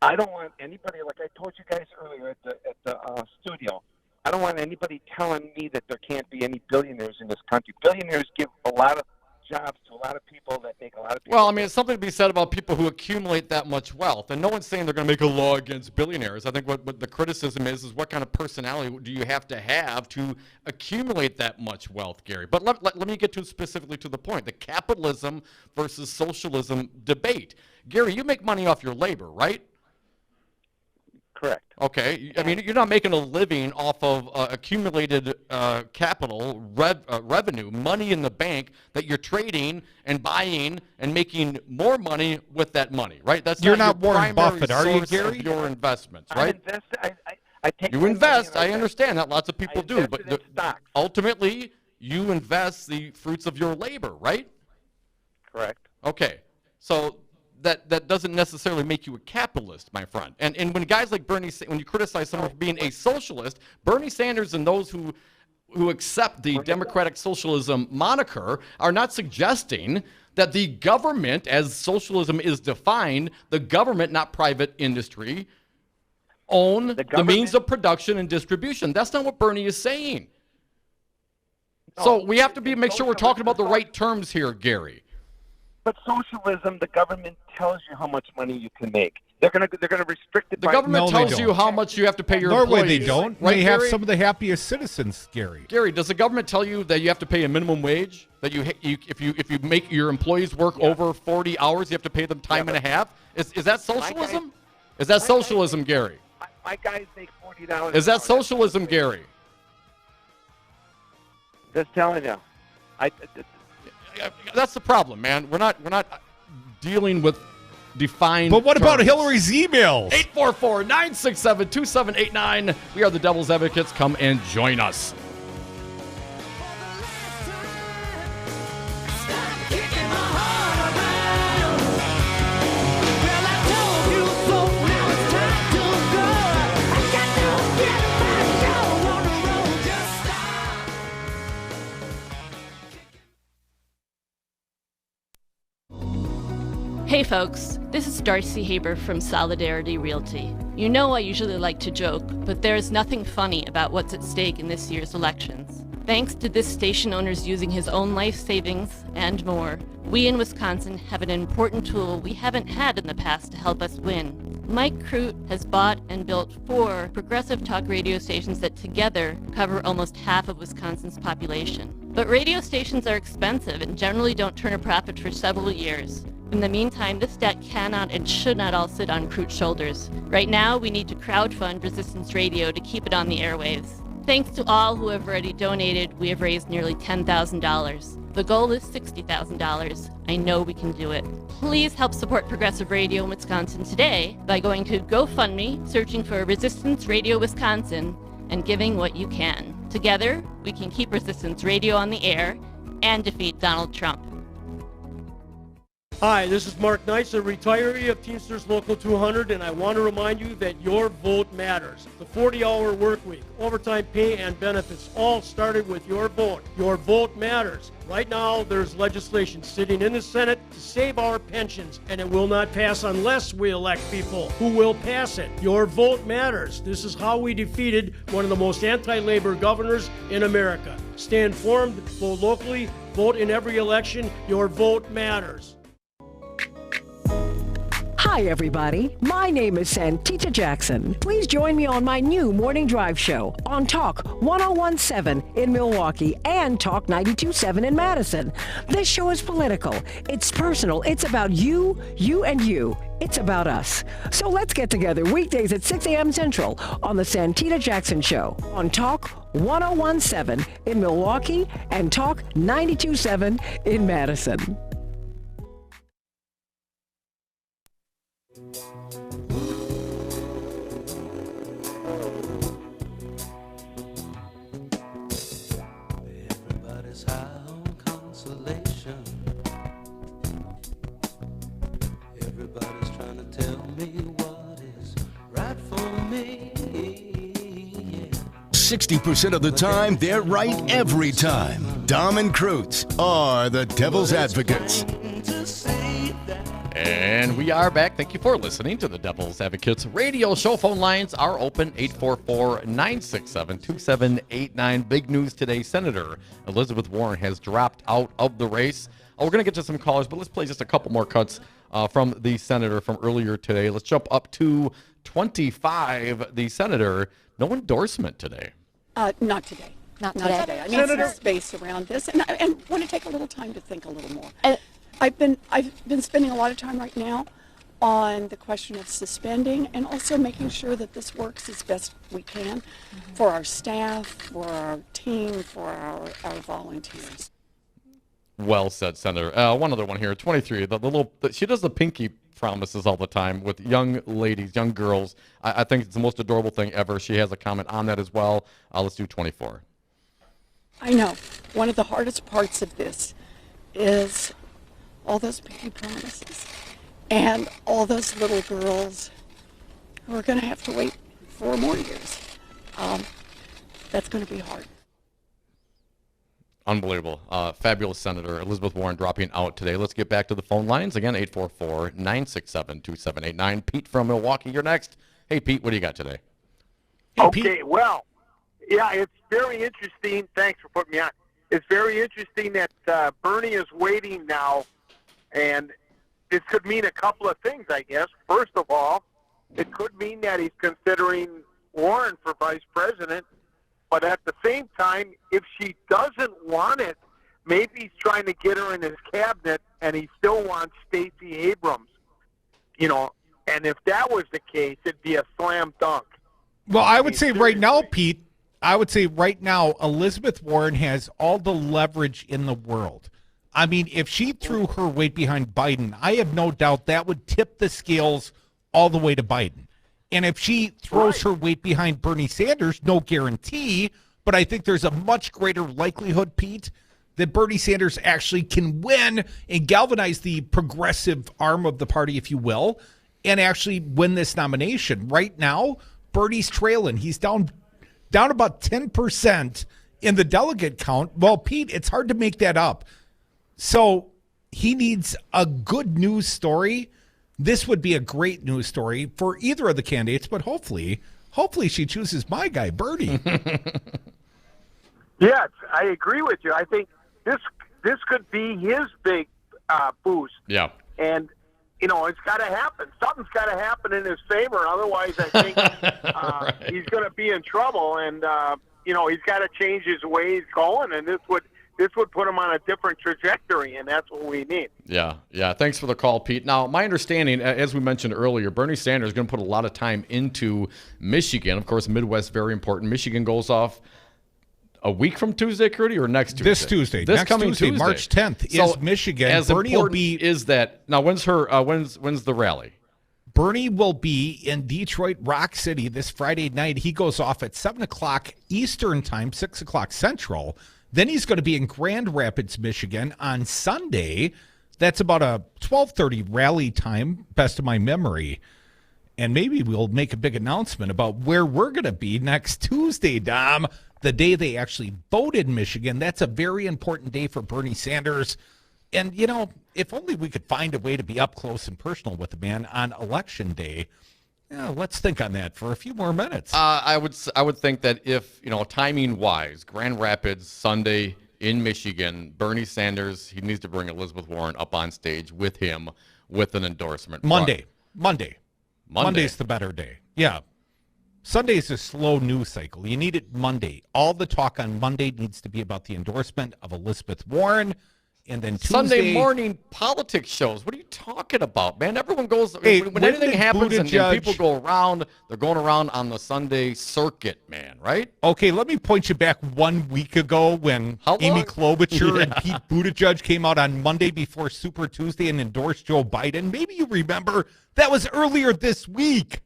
I don't want anybody, like I told you guys earlier at the studio, I don't want anybody telling me that there can't be any billionaires in this country. Billionaires give a lot of jobs to a lot of people that make a lot of people. Well, I mean, it's something to be said about people who accumulate that much wealth. And no one's saying they're going to make a law against billionaires. I think what the criticism is what kind of personality do you have to accumulate that much wealth, Gary? But let me get specifically to the point, the capitalism versus socialism debate. Gary, you make money off your labor, right? Correct. Okay. I mean, you're not making a living off of accumulated capital, revenue, money in the bank that you're trading and buying and making more money with that money, right? That's You're not not your Warren primary Buffett, are you, source Gary? of your investments, right? I take You my invest. money I and understand that. Lots of people do. invest But it in stocks. ultimately, you invest the fruits of your labor, right? Correct. Okay. So that doesn't necessarily make you a capitalist, my friend. And when guys like Bernie, when you criticize someone for being a socialist, Bernie Sanders and those who accept the democratic socialism moniker are not suggesting that the government, as socialism is defined, the government, not private industry, own the means of production and distribution. That's not what Bernie is saying. So we have to make sure we're talking about the right terms here, Gary. But socialism, the government tells you how much money you can make. They're gonna restrict it. The government tells you how much you have to pay your employees. Norway, they don't. Right, They have Gary? some of the happiest citizens, Gary. Gary, does the government tell you that you have to pay a minimum wage? That if you make your employees work over 40 hours, you have to pay them time and a half? Is that socialism? Is that socialism, Gary? My guys make $40. Is that socialism, Gary? Just telling you. That's the problem, man. We're not dealing with defined. But what about terms. Hillary's emails? 844-967-2789. We are the Devil's Advocates. Come and join us. Hey folks, this is Darcy Haber from Solidarity Realty. You know I usually like to joke, but there is nothing funny about what's at stake in this year's elections. Thanks to this station owner's using his own life savings and more, we in Wisconsin have an important tool we haven't had in the past to help us win. Mike Crute has bought and built 4 progressive talk radio stations that together cover almost half of Wisconsin's population. But radio stations are expensive and generally don't turn a profit for several years. In the meantime, this debt cannot and should not all sit on Crute's shoulders. Right now, we need to crowdfund Resistance Radio to keep it on the airwaves. Thanks to all who have already donated, we have raised nearly $10,000. The goal is $60,000. I know we can do it. Please help support Progressive Radio in Wisconsin today by going to GoFundMe, searching for Resistance Radio Wisconsin, and giving what you can. Together, we can keep Resistance Radio on the air and defeat Donald Trump. Hi, this is Mark Nice, a retiree of Teamsters Local 200, and I want to remind you that your vote matters. The 40-hour work week, overtime pay, and benefits all started with your vote. Your vote matters. Right now, there's legislation sitting in the Senate to save our pensions, and it will not pass unless we elect people who will pass it. Your vote matters. This is how we defeated one of the most anti-labor governors in America. Stay informed, vote locally, vote in every election. Your vote matters. Hi, everybody. My name is Santita Jackson. Please join me on my new morning drive show on Talk 1017 in Milwaukee and Talk 92.7 in Madison. This show is political. It's personal. It's about you, and you. It's about us. So let's get together weekdays at 6 a.m. Central on the Santita Jackson Show on Talk 1017 in Milwaukee and Talk 92.7 in Madison. Everybody's high on consolation. Everybody's trying to tell me what is right. 60% of the time, they're right every time. Dom and Krutz are the Devil's Advocates. And we are back. Thank you for listening to the Devil's Advocates radio show. Phone lines are open, 844-967-2789. Big news today. Senator Elizabeth Warren has dropped out of the race. We're going to get to some callers, but let's play just a couple more cuts from the senator from earlier today. Let's jump up to 25. The senator, no endorsement today. Not today. Not today. I need some space around this, and want to take a little time to think a little more. I've been spending a lot of time right now on the question of suspending and also making sure that this works as best we can for our staff, for our team, for our volunteers. Well said, Senator. One other one here, 23. She does the pinky promises all the time with young ladies, young girls. I think it's the most adorable thing ever. She has a comment on that as well. Let's do 24. I know. One of the hardest parts of this is all those pinky promises and all those little girls who are going to have to wait 4 more years. That's going to be hard. Unbelievable. Fabulous Senator Elizabeth Warren dropping out today. Let's get back to the phone lines. Again, 844-967-2789. Pete from Milwaukee, you're next. Hey, Pete, what do you got today? Hey, okay, Pete. Well, yeah, it's very interesting. Thanks for putting me on. It's very interesting that Bernie is waiting now, and this could mean a couple of things, I guess. First of all, it could mean that he's considering Warren for vice president. But at the same time, if she doesn't want it, maybe he's trying to get her in his cabinet, and he still wants Stacey Abrams. And if that was the case, it'd be a slam dunk. Well, I would say right now, Pete, Elizabeth Warren has all the leverage in the world. I mean, if she threw her weight behind Biden, I have no doubt that would tip the scales all the way to Biden. And if she throws her weight behind Bernie Sanders, no guarantee, but I think there's a much greater likelihood, Pete, that Bernie Sanders actually can win and galvanize the progressive arm of the party, if you will, and actually win this nomination. Right now, Bernie's trailing. He's down about 10% in the delegate count. Well, Pete, it's hard to make that up. So he needs a good news story. This would be a great news story for either of the candidates, but hopefully she chooses my guy, Bernie. Yes, I agree with you. I think this could be his big boost. Yeah. And, it's got to happen. Something's got to happen in his favor. Otherwise, I think he's going to be in trouble. And, he's got to change his ways going, and this would put him on a different trajectory, and that's what we need. Yeah. Thanks for the call, Pete. Now, my understanding, as we mentioned earlier, Bernie Sanders is going to put a lot of time into Michigan. Of course, Midwest, very important. Michigan goes off a week from Tuesday, Curdy, or next Tuesday? This Tuesday. This next coming Tuesday, March 10th is Michigan. As Bernie will be. Is that now? When's the rally? Bernie will be in Detroit Rock City this Friday night. He goes off at 7:00 Eastern time, 6:00 Central. Then he's going to be in Grand Rapids, Michigan on Sunday. That's about a 12:30 rally time, best of my memory. And maybe we'll make a big announcement about where we're going to be next Tuesday, Dom, the day they actually voted in Michigan. That's a very important day for Bernie Sanders. And, if only we could find a way to be up close and personal with the man on Election Day. Yeah, let's think on that for a few more minutes. I would think that if, timing wise, Grand Rapids, Sunday in Michigan, Bernie Sanders, he needs to bring Elizabeth Warren up on stage with him with an endorsement. Monday. Monday's the better day. Yeah. Sunday's a slow news cycle. You need it Monday. All the talk on Monday needs to be about the endorsement of Elizabeth Warren. And then Tuesday, Sunday morning politics shows. What are you talking about, man? Everyone goes when anything happens and people go around. They're going around on the Sunday circuit, man. Right? Okay, let me point you back 1 week ago when Amy Klobuchar and Pete Buttigieg came out on Monday before Super Tuesday and endorsed Joe Biden. Maybe you remember that was earlier this week.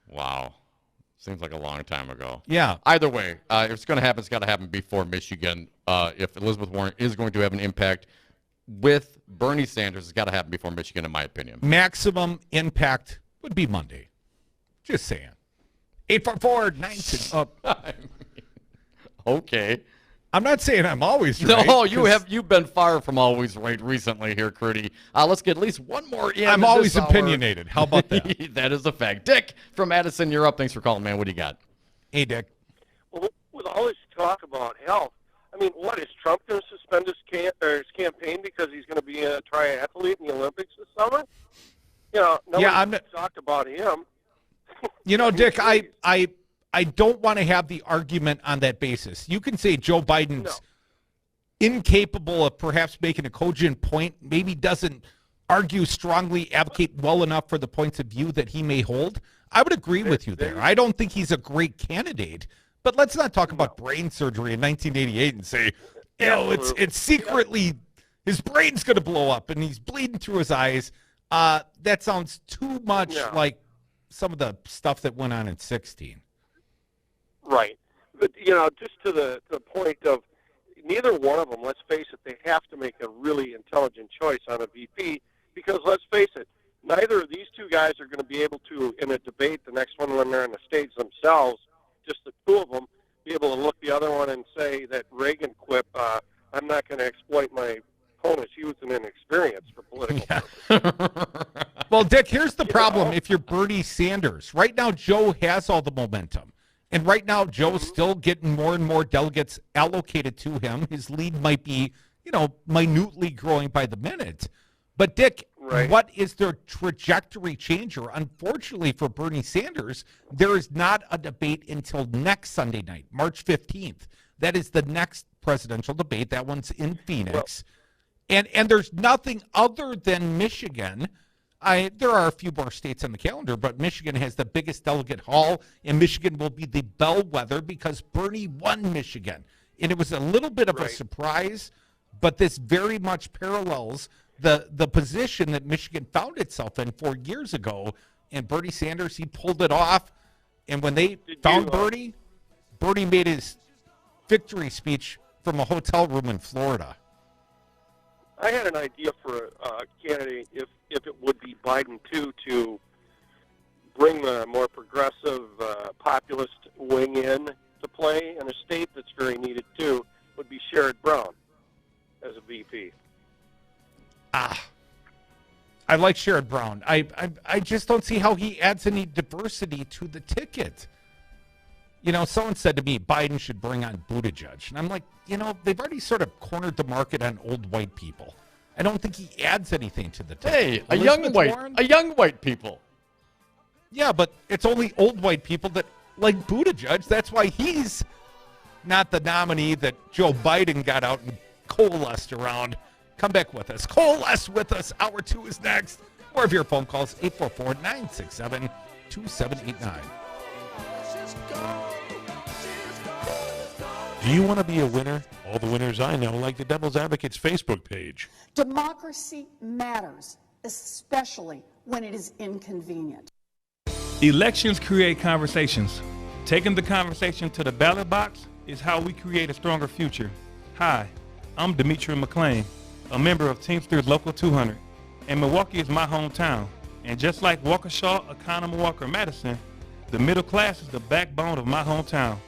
Wow. Seems like a long time ago. Yeah. Either way, if it's going to happen, it's got to happen before Michigan. If Elizabeth Warren is going to have an impact with Bernie Sanders, it's got to happen before Michigan, in my opinion. Maximum impact would be Monday. Just saying. 844-9. Okay. I'm not saying I'm always right. No, you've been far from always right recently here, Crudy. Let's get at least one more in. I'm always opinionated. How about that? That is a fact. Dick from Madison, you're up. Thanks for calling, man. What do you got? Hey, Dick. Well, with all this talk about health, I mean, what, is Trump going to suspend his campaign because he's going to be a triathlete in the Olympics this summer? You know, nobody's talked about him. You know, Dick, I don't want to have the argument on that basis. You can say Joe Biden's incapable of perhaps making a cogent point, maybe doesn't argue strongly, advocate well enough for the points of view that he may hold. I would agree with you there. I don't think he's a great candidate, but let's not talk about brain surgery in 1988 and say, you know, it's secretly his brain's going to blow up and he's bleeding through his eyes. That sounds too much like some of the stuff that went on in 2016. Right. But, you know, just to the point of neither one of them, let's face it, they have to make a really intelligent choice on a VP because, let's face it, neither of these two guys are going to be able to, in a debate, the next one when they're on the stage themselves, just the two of them, be able to look the other one and say that Reagan quip, I'm not going to exploit my opponent's youth and inexperience for political purposes. Well, Dick, here's the problem if you're Bernie Sanders. Right now, Joe has all the momentum. And right now, Joe's still getting more and more delegates allocated to him. His lead might be, you know, minutely growing by the minute. But, Dick, what is their trajectory changer? Unfortunately for Bernie Sanders, there is not a debate until next Sunday night, March 15th. That is the next presidential debate. That one's in Phoenix. And there's nothing other than Michigan. There are a few more states on the calendar, but Michigan has the biggest delegate haul, and Michigan will be the bellwether because Bernie won Michigan. And it was a little bit of a surprise, but this very much parallels the position that Michigan found itself in 4 years ago. And Bernie Sanders, he pulled it off. And when they found Bernie made his victory speech from a hotel room in Florida. I had an idea for a candidate, if it would be Biden, too, to bring a more progressive populist wing in to play in a state that's very needed, too, would be Sherrod Brown as a VP. I like Sherrod Brown. I just don't see how he adds any diversity to the ticket. You know, someone said to me, Biden should bring on Buttigieg. And I'm like, you know, they've already sort of cornered the market on old white people. I don't think he adds anything to the ticket. Hey, a young white people. Yeah, but it's only old white people that like Buttigieg. That's why he's not the nominee that Joe Biden got out and coalesced around. Come back with us. Coalesce with us. Hour 2 is next. More of your phone calls, 844-967-2789. Do you want to be a winner? All the winners I know like the Devil's Advocates Facebook page. Democracy matters, especially when it is inconvenient. Elections create conversations. Taking the conversation to the ballot box is how we create a stronger future. Hi, I'm Demetri McClain, a member of Teamsters Local 200, and Milwaukee is my hometown. And just like Waukesha, Oconomowoc, Madison, the middle class is the backbone of my hometown.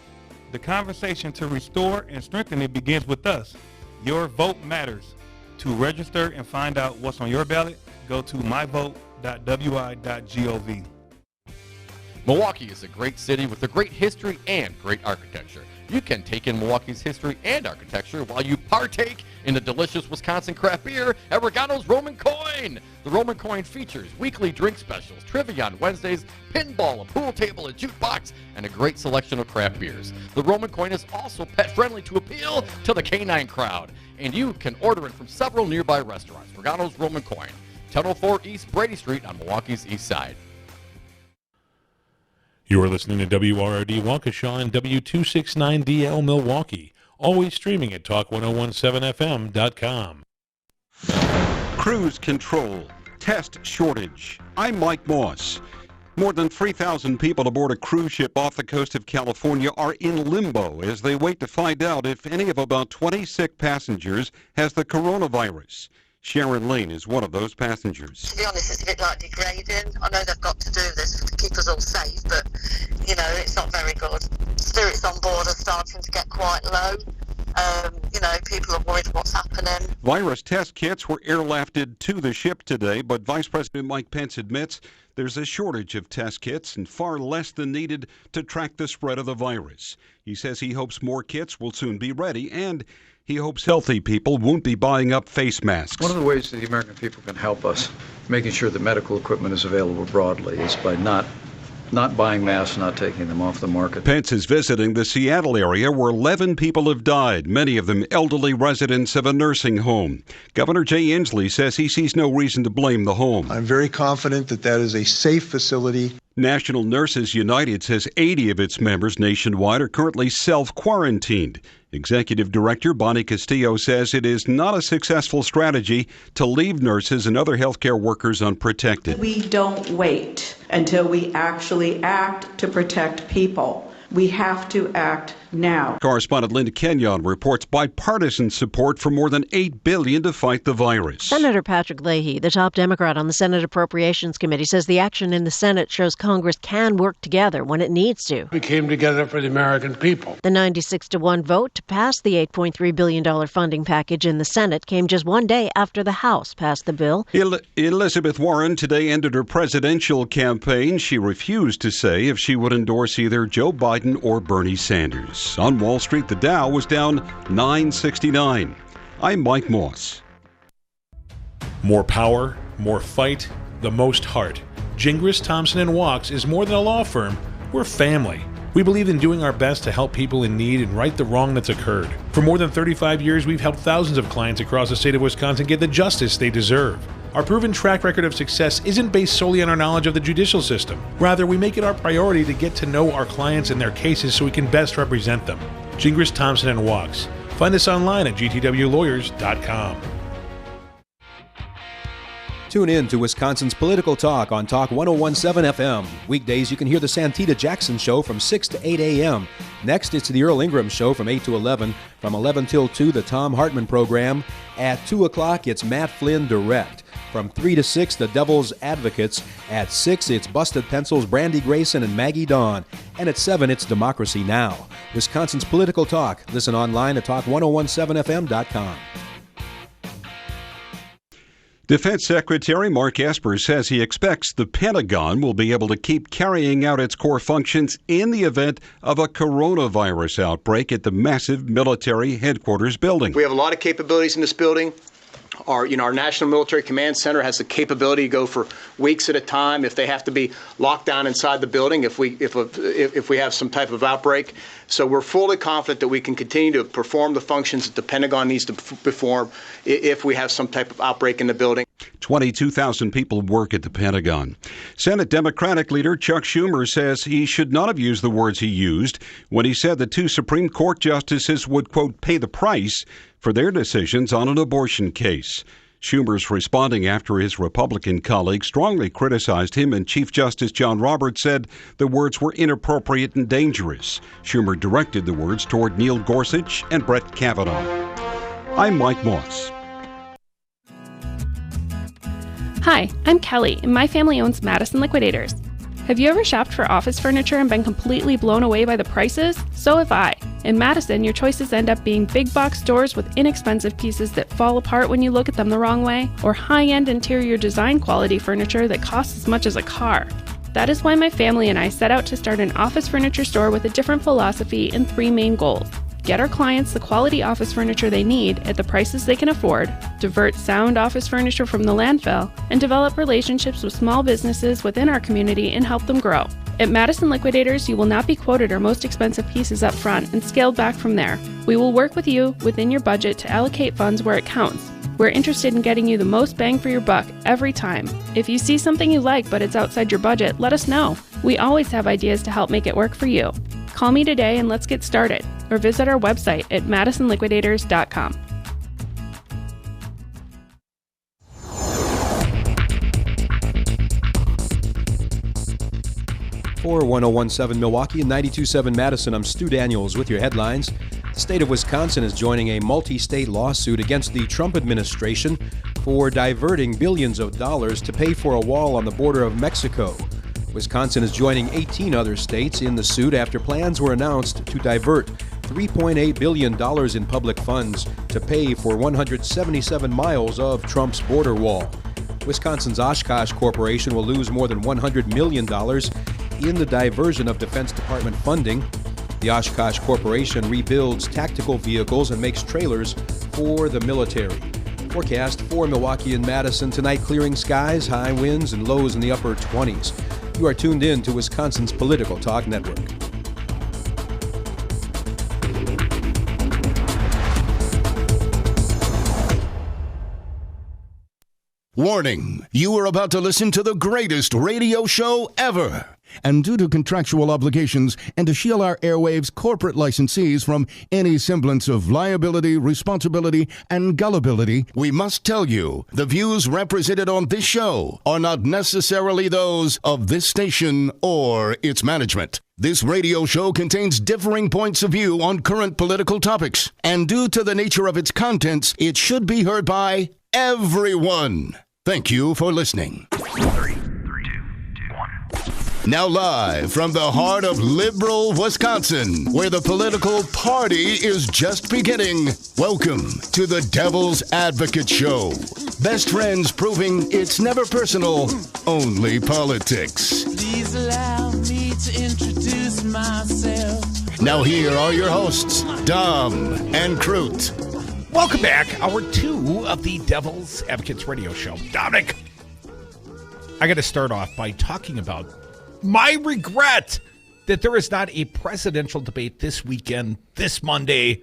The conversation to restore and strengthen it begins with us. Your vote matters. To register and find out what's on your ballot, go to myvote.wi.gov. Milwaukee is a great city with a great history and great architecture. You can take in Milwaukee's history and architecture while you partake in the delicious Wisconsin craft beer at Regano's Roman Coin. The Roman Coin features weekly drink specials, trivia on Wednesdays, pinball, a pool table, a jukebox, and a great selection of craft beers. The Roman Coin is also pet-friendly to appeal to the canine crowd, and you can order it from several nearby restaurants. Regano's Roman Coin, 1004 East Brady Street on Milwaukee's east side. You are listening to WRRD Waukesha and W269DL Milwaukee. Always streaming at Talk1017FM.com. Cruise control, test shortage. I'm Mike Moss. More than 3,000 people aboard a cruise ship off the coast of California are in limbo as they wait to find out if any of about 20 sick passengers has the coronavirus. Sharon Lane is one of those passengers. To be honest, it's a bit like degrading. I know they've got to do this to keep us all safe, but, you know, it's not very good. Spirits on board are starting to get quite low. People are worried what's happening. Virus test kits were airlifted to the ship today, but Vice President Mike Pence admits there's a shortage of test kits and far less than needed to track the spread of the virus. He says he hopes more kits will soon be ready, and he hopes healthy people won't be buying up face masks. One of the ways that the American people can help us making sure that medical equipment is available broadly is by not buying masks, not taking them off the market. Pence is visiting the Seattle area where 11 people have died, many of them elderly residents of a nursing home. Governor Jay Inslee says he sees no reason to blame the home. I'm very confident that that is a safe facility. National Nurses United says 80 of its members nationwide are currently self-quarantined. Executive Director Bonnie Castillo says it is not a successful strategy to leave nurses and other healthcare workers unprotected. We don't wait until we actually act to protect people. We have to act now. Correspondent Linda Kenyon reports bipartisan support for more than $8 billion to fight the virus. Senator Patrick Leahy, the top Democrat on the Senate Appropriations Committee, says the action in the Senate shows Congress can work together when it needs to. We came together for the American people. The 96-1 vote to pass the $8.3 billion funding package in the Senate came just one day after the House passed the bill. Elizabeth Warren today ended her presidential campaign. She refused to say if she would endorse either Joe Biden or Bernie Sanders. On Wall Street, the Dow was down 969. I'm Mike Moss. More power, more fight, the most heart. Gingras, Thompson & Walks is more than a law firm. We're family. We believe in doing our best to help people in need and right the wrong that's occurred. For more than 35 years, we've helped thousands of clients across the state of Wisconsin get the justice they deserve. Our proven track record of success isn't based solely on our knowledge of the judicial system. Rather, we make it our priority to get to know our clients and their cases so we can best represent them. Gingras, Thompson & Walks. Find us online at gtwlawyers.com. Tune in to Wisconsin's Political Talk on Talk 1017 FM. Weekdays, you can hear the Santita Jackson Show from 6 to 8 a.m. Next, it's the Earl Ingram Show from 8 to 11. From 11 till 2, the Tom Hartman Program. At 2 o'clock, it's Matt Flynn Direct. From 3 to 6, the Devil's Advocates. At 6, it's Busted Pencils, Brandy Grayson, and Maggie Daun. And at 7, it's Democracy Now! Wisconsin's Political Talk. Listen online at talk1017fm.com. Defense Secretary Mark Esper says he expects the Pentagon will be able to keep carrying out its core functions in the event of a coronavirus outbreak at the massive military headquarters building. We have a lot of capabilities in this building. Our National Military Command Center has the capability to go for weeks at a time if they have to be locked down inside the building if we have some type of outbreak. So we're fully confident that we can continue to perform the functions that the Pentagon needs to perform if we have some type of outbreak in the building. 22,000 people work at the Pentagon. Senate Democratic leader Chuck Schumer says he should not have used the words he used when he said the two Supreme Court justices would, quote, pay the price for their decisions on an abortion case. Schumer's responding after his Republican colleague strongly criticized him, and Chief Justice John Roberts said the words were inappropriate and dangerous. Schumer directed the words toward Neil Gorsuch and Brett Kavanaugh. I'm Mike Moss. Hi, I'm Kelly, and my family owns Madison Liquidators. Have you ever shopped for office furniture and been completely blown away by the prices? So have I. In Madison, your choices end up being big box stores with inexpensive pieces that fall apart when you look at them the wrong way, or high-end interior design quality furniture that costs as much as a car. That is why my family and I set out to start an office furniture store with a different philosophy and three main goals. Get our clients the quality office furniture they need at the prices they can afford, divert sound office furniture from the landfill, and develop relationships with small businesses within our community and help them grow. At Madison Liquidators, you will not be quoted our most expensive pieces up front and scaled back from there. We will work with you within your budget to allocate funds where it counts. We're interested in getting you the most bang for your buck every time. If you see something you like but it's outside your budget, let us know. We always have ideas to help make it work for you. Call me today and let's get started, or visit our website at madisonliquidators.com. For 1017 Milwaukee and 92.7 Madison, I'm Stu Daniels with your headlines. The state of Wisconsin is joining a multi-state lawsuit against the Trump administration for diverting billions of dollars to pay for a wall on the border of Mexico. Wisconsin is joining 18 other states in the suit after plans were announced to divert $3.8 billion in public funds to pay for 177 miles of Trump's border wall. Wisconsin's Oshkosh Corporation will lose more than $100 million in the diversion of Defense Department funding. The Oshkosh Corporation rebuilds tactical vehicles and makes trailers for the military. Forecast for Milwaukee and Madison tonight: clearing skies, high winds, and lows in the upper 20s. You are tuned in to Wisconsin's Political Talk Network. Warning, you are about to listen to the greatest radio show ever. And due to contractual obligations and to shield our airwaves' corporate licensees from any semblance of liability, responsibility, and gullibility, we must tell you the views represented on this show are not necessarily those of this station or its management. This radio show contains differing points of view on current political topics, and due to the nature of its contents, it should be heard by everyone. Thank you for listening. 3, 2, 1. Now live from the heart of liberal Wisconsin, where the political party is just beginning, welcome to the Devil's Advocate Show. Best friends proving it's never personal, only politics. Please allow me to introduce myself. Now here are your hosts, Dom and Crute. Welcome back. Hour 2 of the Devil's Advocates Radio Show. Dominic, I got to start off by talking about my regret that there is not a presidential debate this weekend, this Monday.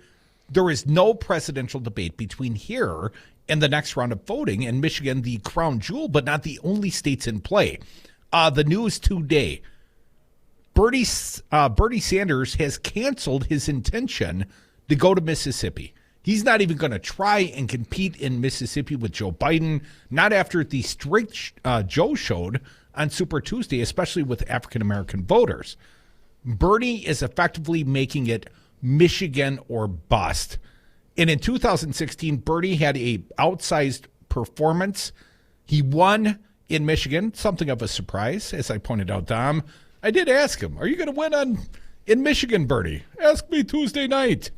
There is no presidential debate between here and the next round of voting in Michigan, the crown jewel, but not the only states in play. The news today, Bernie Sanders has canceled his intention to go to Mississippi. He's not even going to try and compete in Mississippi with Joe Biden, not after the straight Joe showed on Super Tuesday, especially with African-American voters. Bernie is effectively making it Michigan or bust. And in 2016, Bernie had a outsized performance. He won in Michigan, something of a surprise, as I pointed out, Dom. I did ask him, are you going to win in Michigan, Bernie? Ask me Tuesday night.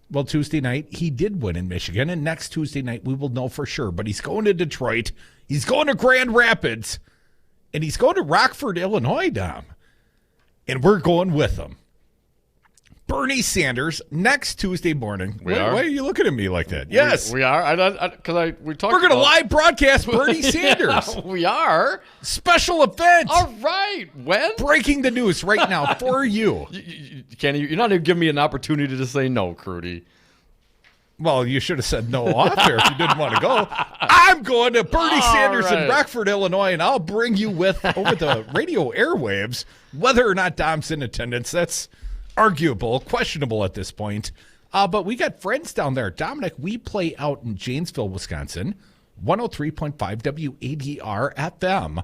Well, Tuesday night, he did win in Michigan, and next Tuesday night, we will know for sure. But he's going to Detroit, he's going to Grand Rapids, and he's going to Rockford, Illinois, Dom. And we're going with him. Bernie Sanders, next Tuesday morning. Why are you looking at me like that? Yes. We are. We're going to live broadcast Bernie Sanders. We are. Special event. All right. When? Breaking the news right now for you. You're not even giving me an opportunity to say no, Crudy. Well, you should have said no off there if you didn't want to go. I'm going to Bernie Sanders in Rockford, Illinois, and I'll bring you with over the radio airwaves. Whether or not Dom's in attendance, that's arguable, questionable at this point. But we got friends down there. Dominic, we play out in Janesville, Wisconsin, 103.5 WADR FM.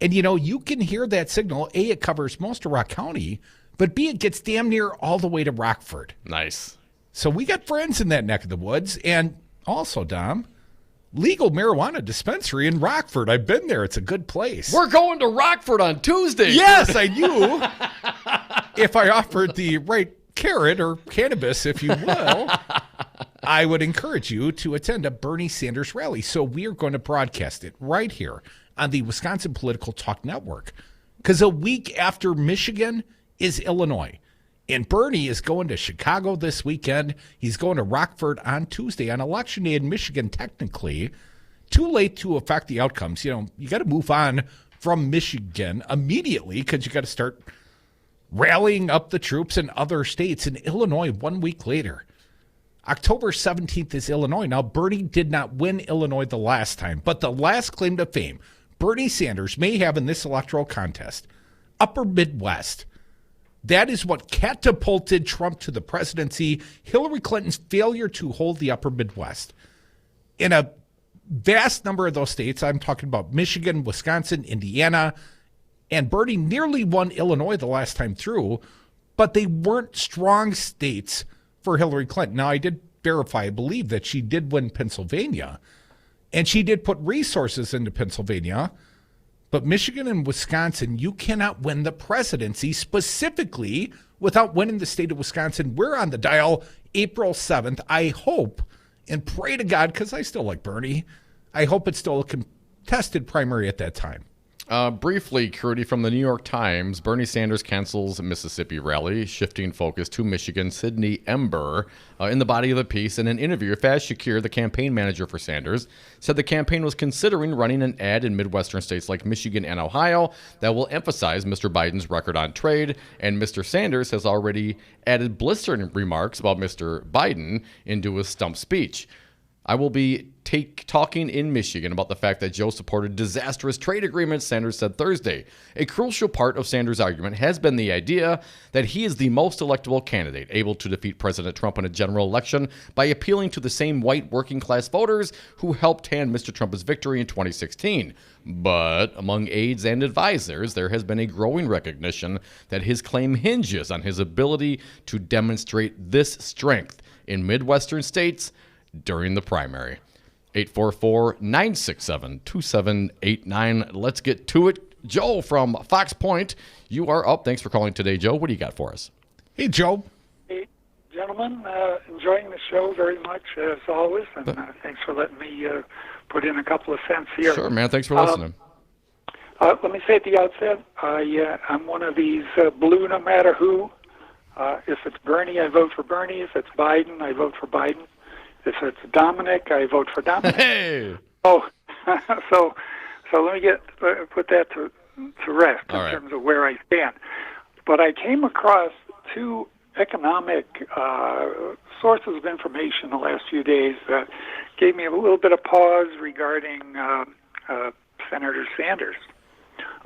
And, you can hear that signal. A, it covers most of Rock County, but B, it gets damn near all the way to Rockford. Nice. So we got friends in that neck of the woods. And also, Dom, legal marijuana dispensary in Rockford. I've been there. It's a good place. We're going to Rockford on Tuesday. Yes, I knew. If I offered the right carrot or cannabis, if you will, I would encourage you to attend a Bernie Sanders rally. So we are going to broadcast it right here on the Wisconsin Political Talk Network. Because a week after Michigan is Illinois. And Bernie is going to Chicago this weekend. He's going to Rockford on Tuesday on Election Day in Michigan, technically. Too late to affect the outcomes. You got to move on from Michigan immediately because you got to start rallying up the troops in other states. In Illinois 1 week later. October 17th is Illinois. Now, Bernie did not win Illinois the last time, but the last claim to fame Bernie Sanders may have in this electoral contest, Upper Midwest. That is what catapulted Trump to the presidency. Hillary Clinton's failure to hold the Upper Midwest. In a vast number of those states, I'm talking about Michigan, Wisconsin, Indiana, and Bernie nearly won Illinois the last time through, but they weren't strong states for Hillary Clinton. Now, I did verify, I believe that she did win Pennsylvania, and she did put resources into Pennsylvania. But Michigan and Wisconsin, you cannot win the presidency, specifically without winning the state of Wisconsin. We're on the dial April 7th. I hope and pray to God, because I still like Bernie, I hope it's still a contested primary at that time. Briefly, Curdy, from the New York Times, Bernie Sanders cancels Mississippi rally, shifting focus to Michigan. Sidney Ember, in the body of the piece, in an interview, Faz Shakir, the campaign manager for Sanders, said the campaign was considering running an ad in Midwestern states like Michigan and Ohio that will emphasize Mr. Biden's record on trade, and Mr. Sanders has already added blistering remarks about Mr. Biden into his stump speech. I will be talking in Michigan about the fact that Joe supported disastrous trade agreements, Sanders said Thursday. A crucial part of Sanders' argument has been the idea that he is the most electable candidate, able to defeat President Trump in a general election by appealing to the same white working-class voters who helped hand Mr. Trump his victory in 2016. But among aides and advisors, there has been a growing recognition that his claim hinges on his ability to demonstrate this strength in Midwestern states during the primary. 844-967-2789. Let's get to it. Joe from Fox Point, you are up. Thanks for calling today, Joe. What do you got for us? Hey, Joe. Hey, gentlemen. Enjoying the show very much, as always, and thanks for letting me put in a couple of cents here. Sure, man. Thanks for listening. Let me say at the outset, I'm one of these blue no matter who. If it's Bernie, I vote for Bernie. If it's Biden, I vote for Biden. If it's Dominic, I vote for Dominic. Hey! Oh, so let me put that to rest in terms of where I stand. But I came across two economic sources of information the last few days that gave me a little bit of pause regarding Senator Sanders.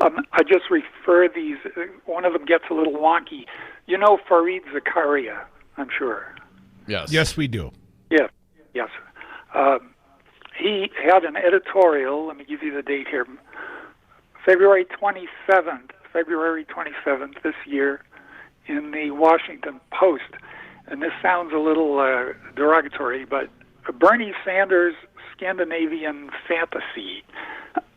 I just refer these. One of them gets a little wonky. You know Fareed Zakaria, I'm sure. Yes. Yes, we do. Yes. Yes. He had an editorial, let me give you the date here, February 27th this year in the Washington Post. And this sounds a little derogatory, but Bernie Sanders' Scandinavian fantasy.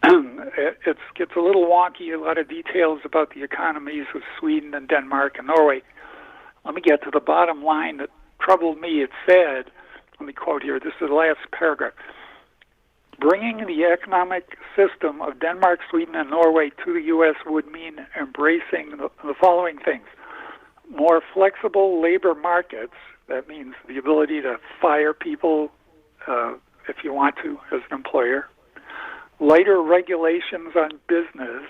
It gets a little wonky, a lot of details about the economies of Sweden and Denmark and Norway. Let me get to the bottom line that troubled me. It said, let me quote here, this is the last paragraph. Bringing the economic system of Denmark, Sweden, and Norway to the U.S. would mean embracing the following things. More flexible labor markets, that means the ability to fire people if you want to as an employer. Lighter regulations on business,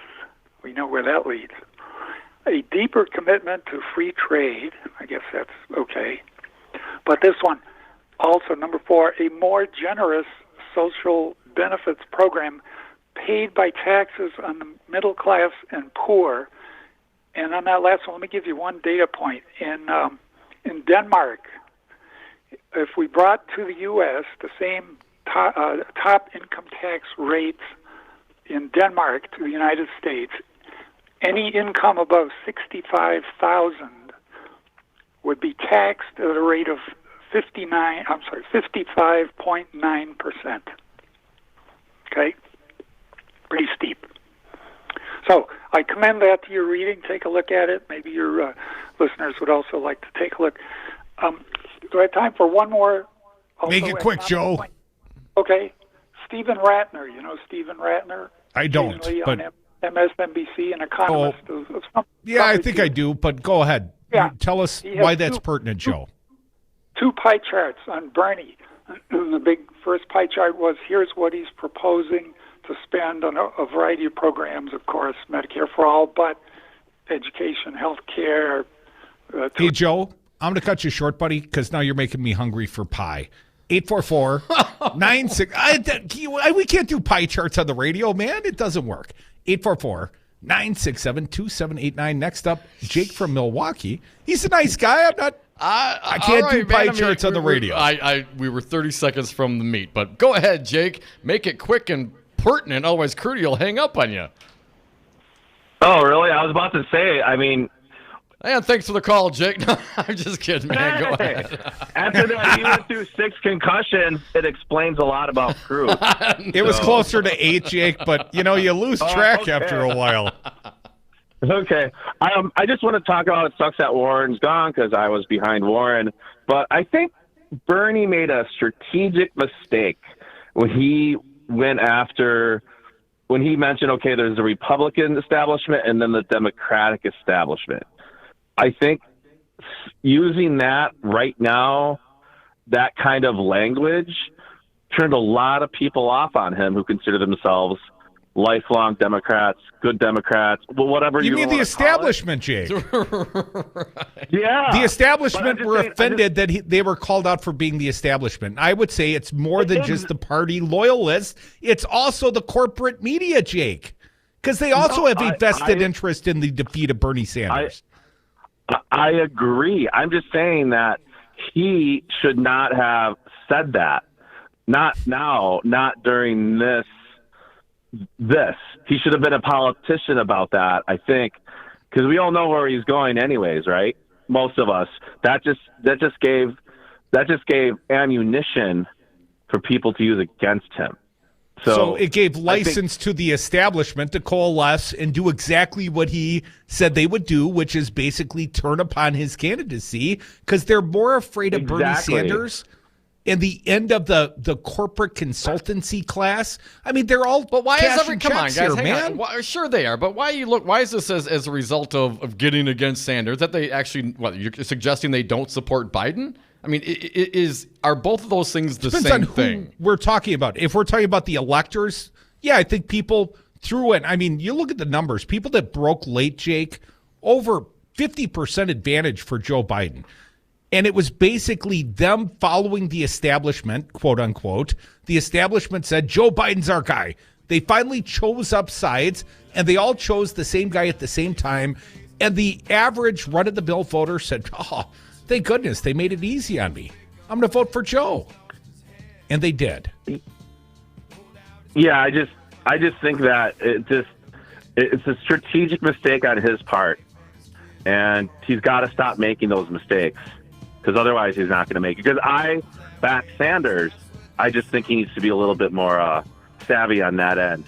we know where that leads. A deeper commitment to free trade, I guess that's okay. But this one, also, number 4, a more generous social benefits program paid by taxes on the middle class and poor. And on that last one, let me give you one data point. In Denmark, if we brought to the U.S. the same top income tax rates in Denmark to the United States, any income above $65,000 would be taxed at a rate of 55.9%. Okay? Pretty steep. So I commend that to your reading. Take a look at it. Maybe your listeners would also like to take a look. Do I have time for one more? Make it quick, Joe. Point? Okay. Stephen Ratner. You know Stephen Ratner? I don't. But on MSNBC, an economist. Yeah, I think I do, but go ahead. Yeah. Tell us why that's pertinent, Joe. Two pie charts on Bernie. The big first pie chart was here's what he's proposing to spend on a variety of programs, of course, Medicare for all, but education, health care. Hey, Joe, I'm going to cut you short, buddy, because now you're making me hungry for pie. 844-96... We can't do pie charts on the radio, man. It doesn't work. 844-967-2789. Next up, Jake from Milwaukee. He's a nice guy. I can't do pie charts on the radio. We were 30 seconds from the meet, but go ahead, Jake. Make it quick and pertinent, otherwise Crudy will hang up on you. Oh, really? I was about to say, I mean... And thanks for the call, Jake. No, I'm just kidding, man. Go ahead. After that, he went through 6 concussions. It explains a lot about Cruz. It was closer to 8, Jake, but, you lose track after a while. Okay. I just want to talk about it sucks that Warren's gone because I was behind Warren. But I think Bernie made a strategic mistake when he mentioned, okay, there's the Republican establishment and then the Democratic establishment. I think using that right now, that kind of language, turned a lot of people off on him who consider themselves lifelong Democrats, good Democrats, well, whatever you mean the establishment, Jake? Yeah. The establishment were offended that they were called out for being the establishment. I would say it's more than just the party loyalists. It's also the corporate media, Jake, because they also have a vested interest in the defeat of Bernie Sanders. I agree. I'm just saying that he should not have said that. Not now, not during this. He should have been a politician about that, I think, because we all know where he's going anyways, right? Most of us. That just gave ammunition for people to use against him. So it gave license to the establishment to coalesce and do exactly what he said they would do, which is basically turn upon his candidacy, because they're more afraid of Bernie Sanders and the end of the corporate consultancy class. I mean, they're all But why is cashing come on, checks guys, here, hang man. on. Why, sure they are, but why is this as a result of getting against Sanders? That they actually, you're suggesting they don't support Biden? I mean, are both of those things the Depends same on thing? who we're talking about. If we're talking about the electors, yeah, I think people threw it. I mean, you look at the numbers. People that broke late, Jake, over 50% advantage for Joe Biden. And it was basically them following the establishment, quote unquote. The establishment said, Joe Biden's our guy. They finally chose up sides, and they all chose the same guy at the same time. And the average run-of-the-mill voter said, oh, thank goodness they made it easy on me. I'm going to vote for Joe. And they did. Yeah, I just think that it's a strategic mistake on his part. And he's got to stop making those mistakes, because otherwise he's not going to make it. Because I back Sanders, I just think he needs to be a little bit more savvy on that end.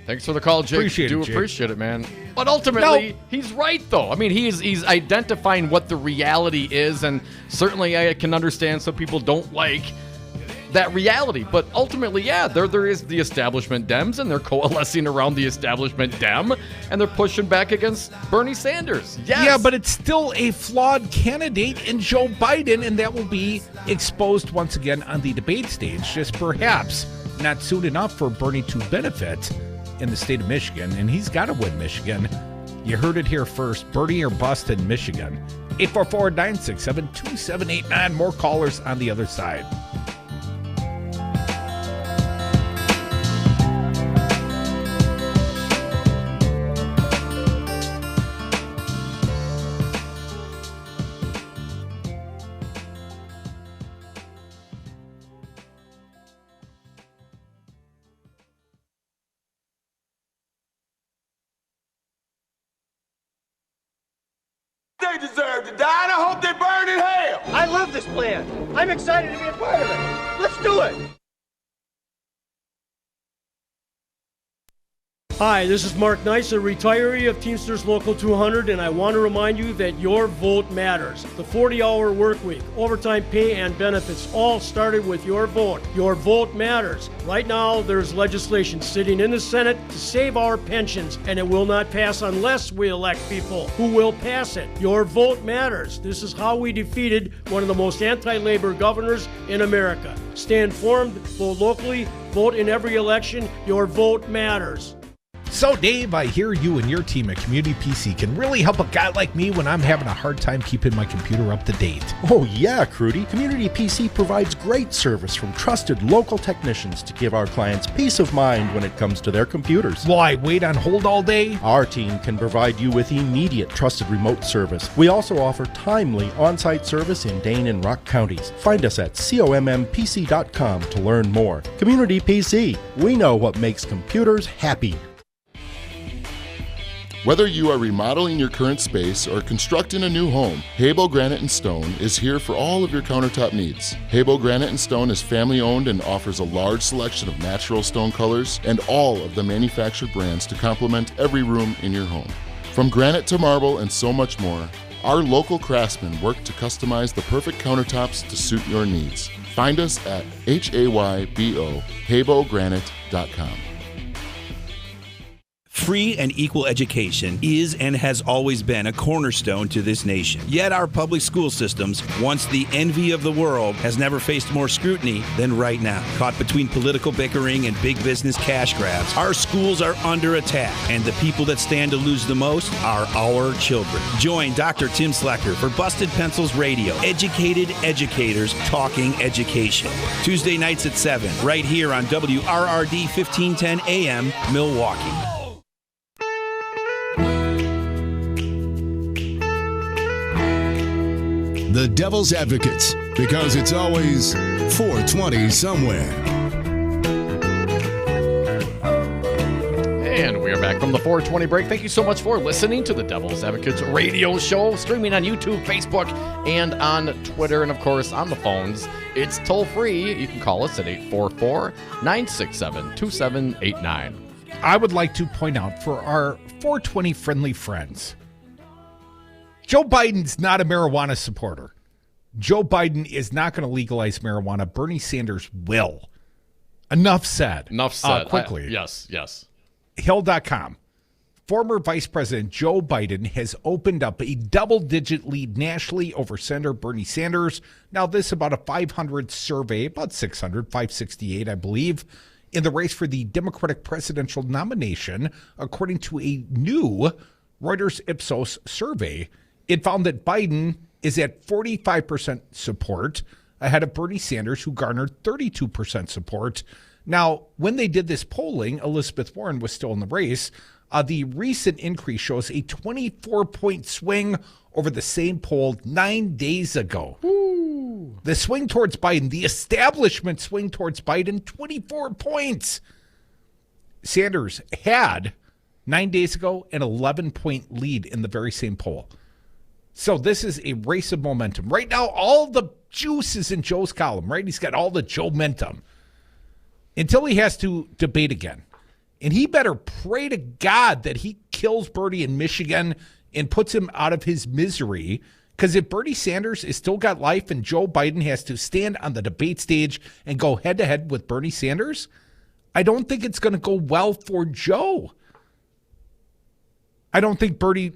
Thanks for the call, Jake. Appreciate it, man. But ultimately, he's right, though. I mean, he's identifying what the reality is, and certainly I can understand some people don't like that reality. But ultimately, yeah, there is the establishment Dems, and they're coalescing around the establishment Dem, and they're pushing back against Bernie Sanders. Yes. Yeah, but it's still a flawed candidate in Joe Biden, and that will be exposed once again on the debate stage, just perhaps not soon enough for Bernie to benefit in the state of Michigan, and he's got to win Michigan. You heard it here first. Bernie or bust in Michigan. 844-967-2789. More callers on the other side. They deserve to die, and I hope they burn in hell. I love this plan. I'm excited to be a part of it. Let's do it. Hi, this is Mark Nice, a retiree of Teamsters Local 200, and I want to remind you that your vote matters. The 40-hour work week, overtime pay, and benefits all started with your vote. Your vote matters. Right now, there's legislation sitting in the Senate to save our pensions, and it will not pass unless we elect people who will pass it. Your vote matters. This is how we defeated one of the most anti-labor governors in America. Stay informed, vote locally, vote in every election. Your vote matters. So, Dave, I hear you and your team at Community PC can really help a guy like me when I'm having a hard time keeping my computer up to date. Oh, yeah, Crudy. Community PC provides great service from trusted local technicians to give our clients peace of mind when it comes to their computers. Will I wait on hold all day? Our team can provide you with immediate trusted remote service. We also offer timely on-site service in Dane and Rock counties. Find us at commpc.com to learn more. Community PC. We know what makes computers happy. Whether you are remodeling your current space or constructing a new home, Habo Granite & Stone is here for all of your countertop needs. Habo Granite & Stone is family-owned and offers a large selection of natural stone colors and all of the manufactured brands to complement every room in your home. From granite to marble and so much more, our local craftsmen work to customize the perfect countertops to suit your needs. Find us at HAYBO, Free and equal education is and has always been a cornerstone to this nation. Yet our public school systems, once the envy of the world, has never faced more scrutiny than right now. Caught between political bickering and big business cash grabs, our schools are under attack, and the people that stand to lose the most are our children. Join Dr. Tim Slecker for Busted Pencils Radio, educated educators talking education. Tuesday nights at 7, right here on WRRD 1510 AM, Milwaukee. The Devil's Advocates, because it's always 420 somewhere. And we are back from the 420 break. Thank you so much for listening to the Devil's Advocates radio show, streaming on YouTube, Facebook, and on Twitter, and of course on the phones. It's toll free. You can call us at 844-967-2789. I would like to point out for our 420 friendly friends, Joe Biden's not a marijuana supporter. Joe Biden is not going to legalize marijuana. Bernie Sanders will. Enough said. Enough said. Quickly. Yes. Hill.com. Former Vice President Joe Biden has opened up a double-digit lead nationally over Senator Bernie Sanders. Now, this about a 500 survey, about 600, 568, I believe, in the race for the Democratic presidential nomination, according to a new Reuters Ipsos survey. It found that Biden is at 45% support ahead of Bernie Sanders, who garnered 32% support. Now, when they did this polling, Elizabeth Warren was still in the race. The recent increase shows a 24-point swing over the same poll 9 days ago. Ooh. The swing towards Biden, the establishment swing towards Biden, 24 points. Sanders had 9 days ago an 11-point lead in the very same poll. So this is a race of momentum. Right now, all the juice is in Joe's column, right? He's got all the Joe-mentum until he has to debate again. And he better pray to God that he kills Bernie in Michigan and puts him out of his misery. Because if Bernie Sanders is still got life and Joe Biden has to stand on the debate stage and go head-to-head with Bernie Sanders, I don't think it's going to go well for Joe. I don't think Bernie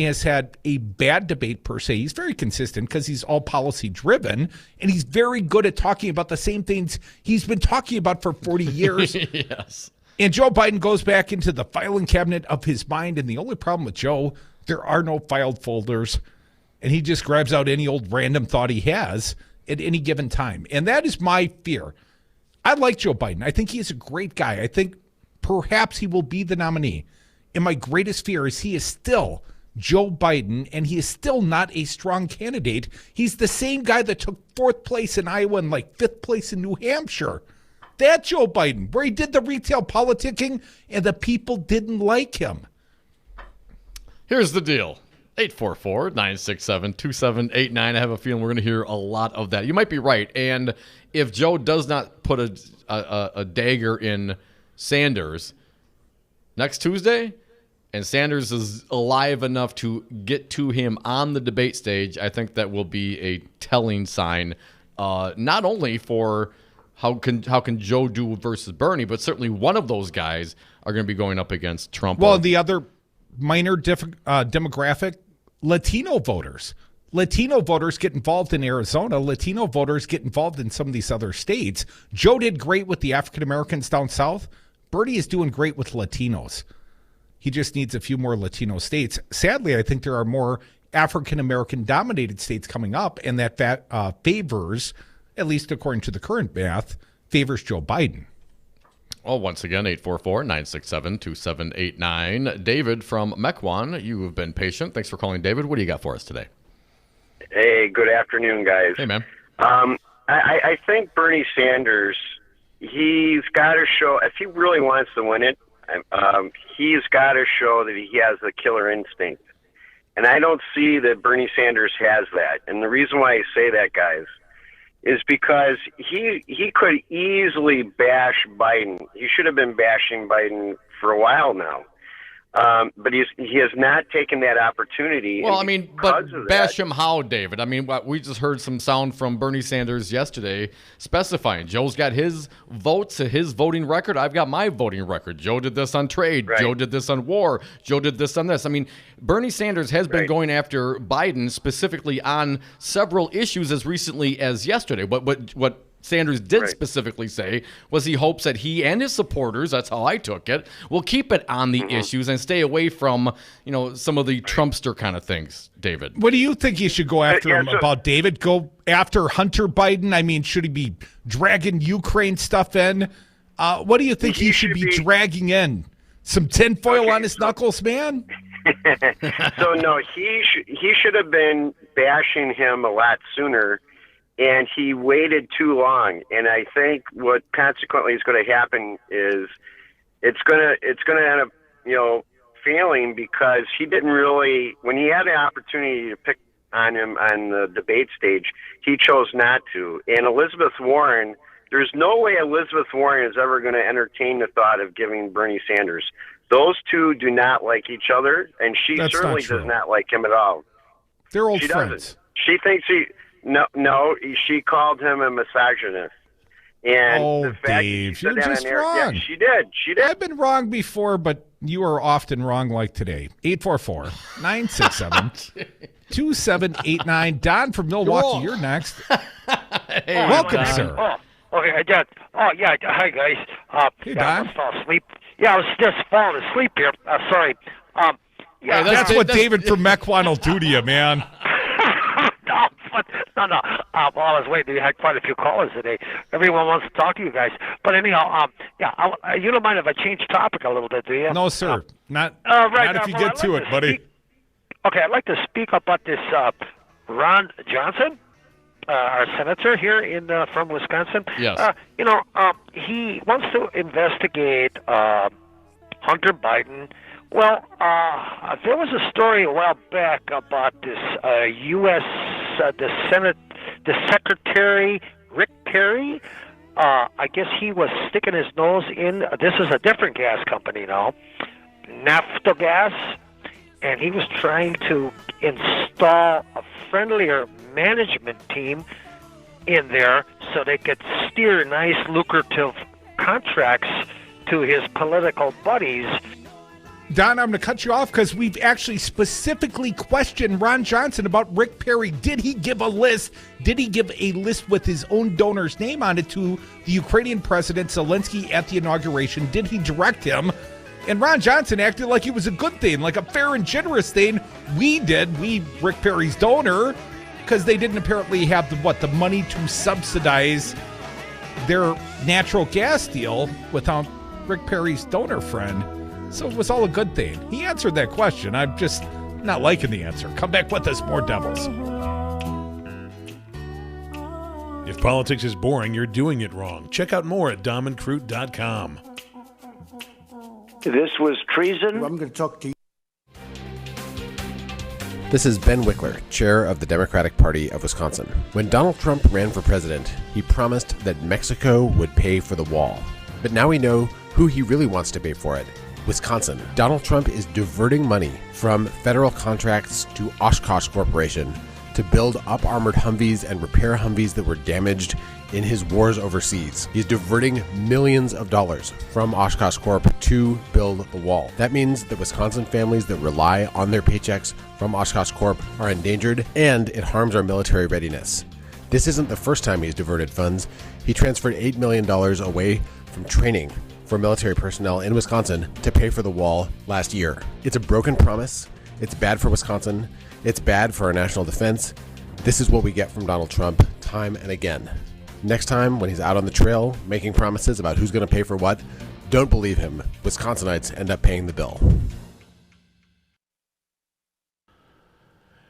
has had a bad debate per se. He's very consistent because he's all policy driven, and he's very good at talking about the same things he's been talking about for 40 years. Yes. And Joe Biden goes back into the filing cabinet of his mind, and the only problem with Joe, there are no filed folders, and he just grabs out any old random thought he has at any given time. And that is my fear. I like Joe Biden. I think he is a great guy. I think perhaps he will be the nominee. And my greatest fear is he is still Joe Biden, and he is still not a strong candidate. He's the same guy that took 4th place in Iowa and like 5th place in New Hampshire. That Joe Biden, where he did the retail politicking and the people didn't like him. Here's the deal. 844-967-2789. I have a feeling we're going to hear a lot of that. You might be right. And if Joe does not put a dagger in Sanders next Tuesday, and Sanders is alive enough to get to him on the debate stage, I think that will be a telling sign, not only for how can Joe do versus Bernie, but certainly one of those guys are going to be going up against Trump. Well, the other minor demographic, Latino voters. Latino voters get involved in Arizona. Latino voters get involved in some of these other states. Joe did great with the African Americans down south. Bernie is doing great with Latinos. He just needs a few more Latino states. Sadly, I think there are more African-American dominated states coming up, and that favors, at least according to the current math, favors Joe Biden. Well, once again, 844-967-2789. David from Mequon, you have been patient. Thanks for calling, David. What do you got for us today? Hey, good afternoon, guys. Hey, man. I think Bernie Sanders, he's got to show, if he really wants to win it, he's got to show that he has the killer instinct. And I don't see that Bernie Sanders has that. And the reason why I say that, guys, is because he could easily bash Biden. He should have been bashing Biden for a while now. But he has not taken that opportunity. Well, I mean, but bash him how, David? I mean, we just heard some sound from Bernie Sanders yesterday specifying Joe's got his votes, his voting record. I've got my voting record. Joe did this on trade. Right. Joe did this on war. Joe did this on this. I mean, Bernie Sanders has been going after Biden specifically on several issues as recently as yesterday. What Sanders did specifically say was he hopes that he and his supporters, that's how I took it, will keep it on the issues and stay away from, some of the Trumpster kind of things, David. What do you think he should go after him about, David? Go after Hunter Biden? I mean, should he be dragging Ukraine stuff in? What do you think he should be dragging in? Some tinfoil on his knuckles, man? So, no, he should have been bashing him a lot sooner. And he waited too long, and I think what consequently is going to happen is it's going to end up failing because he didn't really, when he had the opportunity to pick on him on the debate stage, he chose not to. And Elizabeth Warren, there's no way Elizabeth Warren is ever going to entertain the thought of giving Bernie Sanders. Those two do not like each other, and she certainly does not like him at all. They're old friends. She thinks No, she called him a misogynist. And the fact Dave, you're just wrong. Yeah, she did. I've been wrong before, but you are often wrong like today. 844-967-2789. Don from Milwaukee, you're next. Welcome, sir. Okay, I did. Yeah, hi, guys. Hey, Don. I almost fell asleep. Yeah, I was just falling asleep here. Sorry. Yeah, that's what David from Mequon will do to you, man. No. While I was waiting, we had quite a few callers today. Everyone wants to talk to you guys. But anyhow, you don't mind if I change topic a little bit, do you? No, sir. Not if you get to it, buddy. Okay, I'd like to speak about this Ron Johnson, our senator here from Wisconsin. Yes. He wants to investigate Hunter Biden. Well, there was a story a while back about this U.S. The Secretary Rick Perry. I guess he was sticking his nose in. This is a different gas company now, Naftogaz, and he was trying to install a friendlier management team in there so they could steer nice, lucrative contracts to his political buddies. Don, I'm going to cut you off because we've actually specifically questioned Ron Johnson about Rick Perry. Did he give a list? Did he give a list with his own donor's name on it to the Ukrainian president Zelensky at the inauguration? Did he direct him? And Ron Johnson acted like it was a good thing, like a fair and generous thing. We, Rick Perry's donor, because they didn't apparently have the money to subsidize their natural gas deal without Rick Perry's donor friend. So it was all a good thing. He answered that question. I'm just not liking the answer. Come back with us, more Devils. If politics is boring, you're doing it wrong. Check out more at domandcroot.com. This was treason. I'm going to talk to you. This is Ben Wickler, chair of the Democratic Party of Wisconsin. When Donald Trump ran for president, he promised that Mexico would pay for the wall. But now we know who he really wants to pay for it. Wisconsin. Donald Trump is diverting money from federal contracts to Oshkosh Corporation to build up-armored Humvees and repair Humvees that were damaged in his wars overseas. He's diverting millions of dollars from Oshkosh Corp to build the wall. That means that Wisconsin families that rely on their paychecks from Oshkosh Corp are endangered, and it harms our military readiness. This isn't the first time he's diverted funds. He transferred $8 million away from training for military personnel in Wisconsin to pay for the wall last year. It's a broken promise. It's bad for Wisconsin. It's bad for our national defense. This is what we get from Donald Trump time and again. Next time, when he's out on the trail making promises about who's going to pay for what, don't believe him. Wisconsinites end up paying the bill.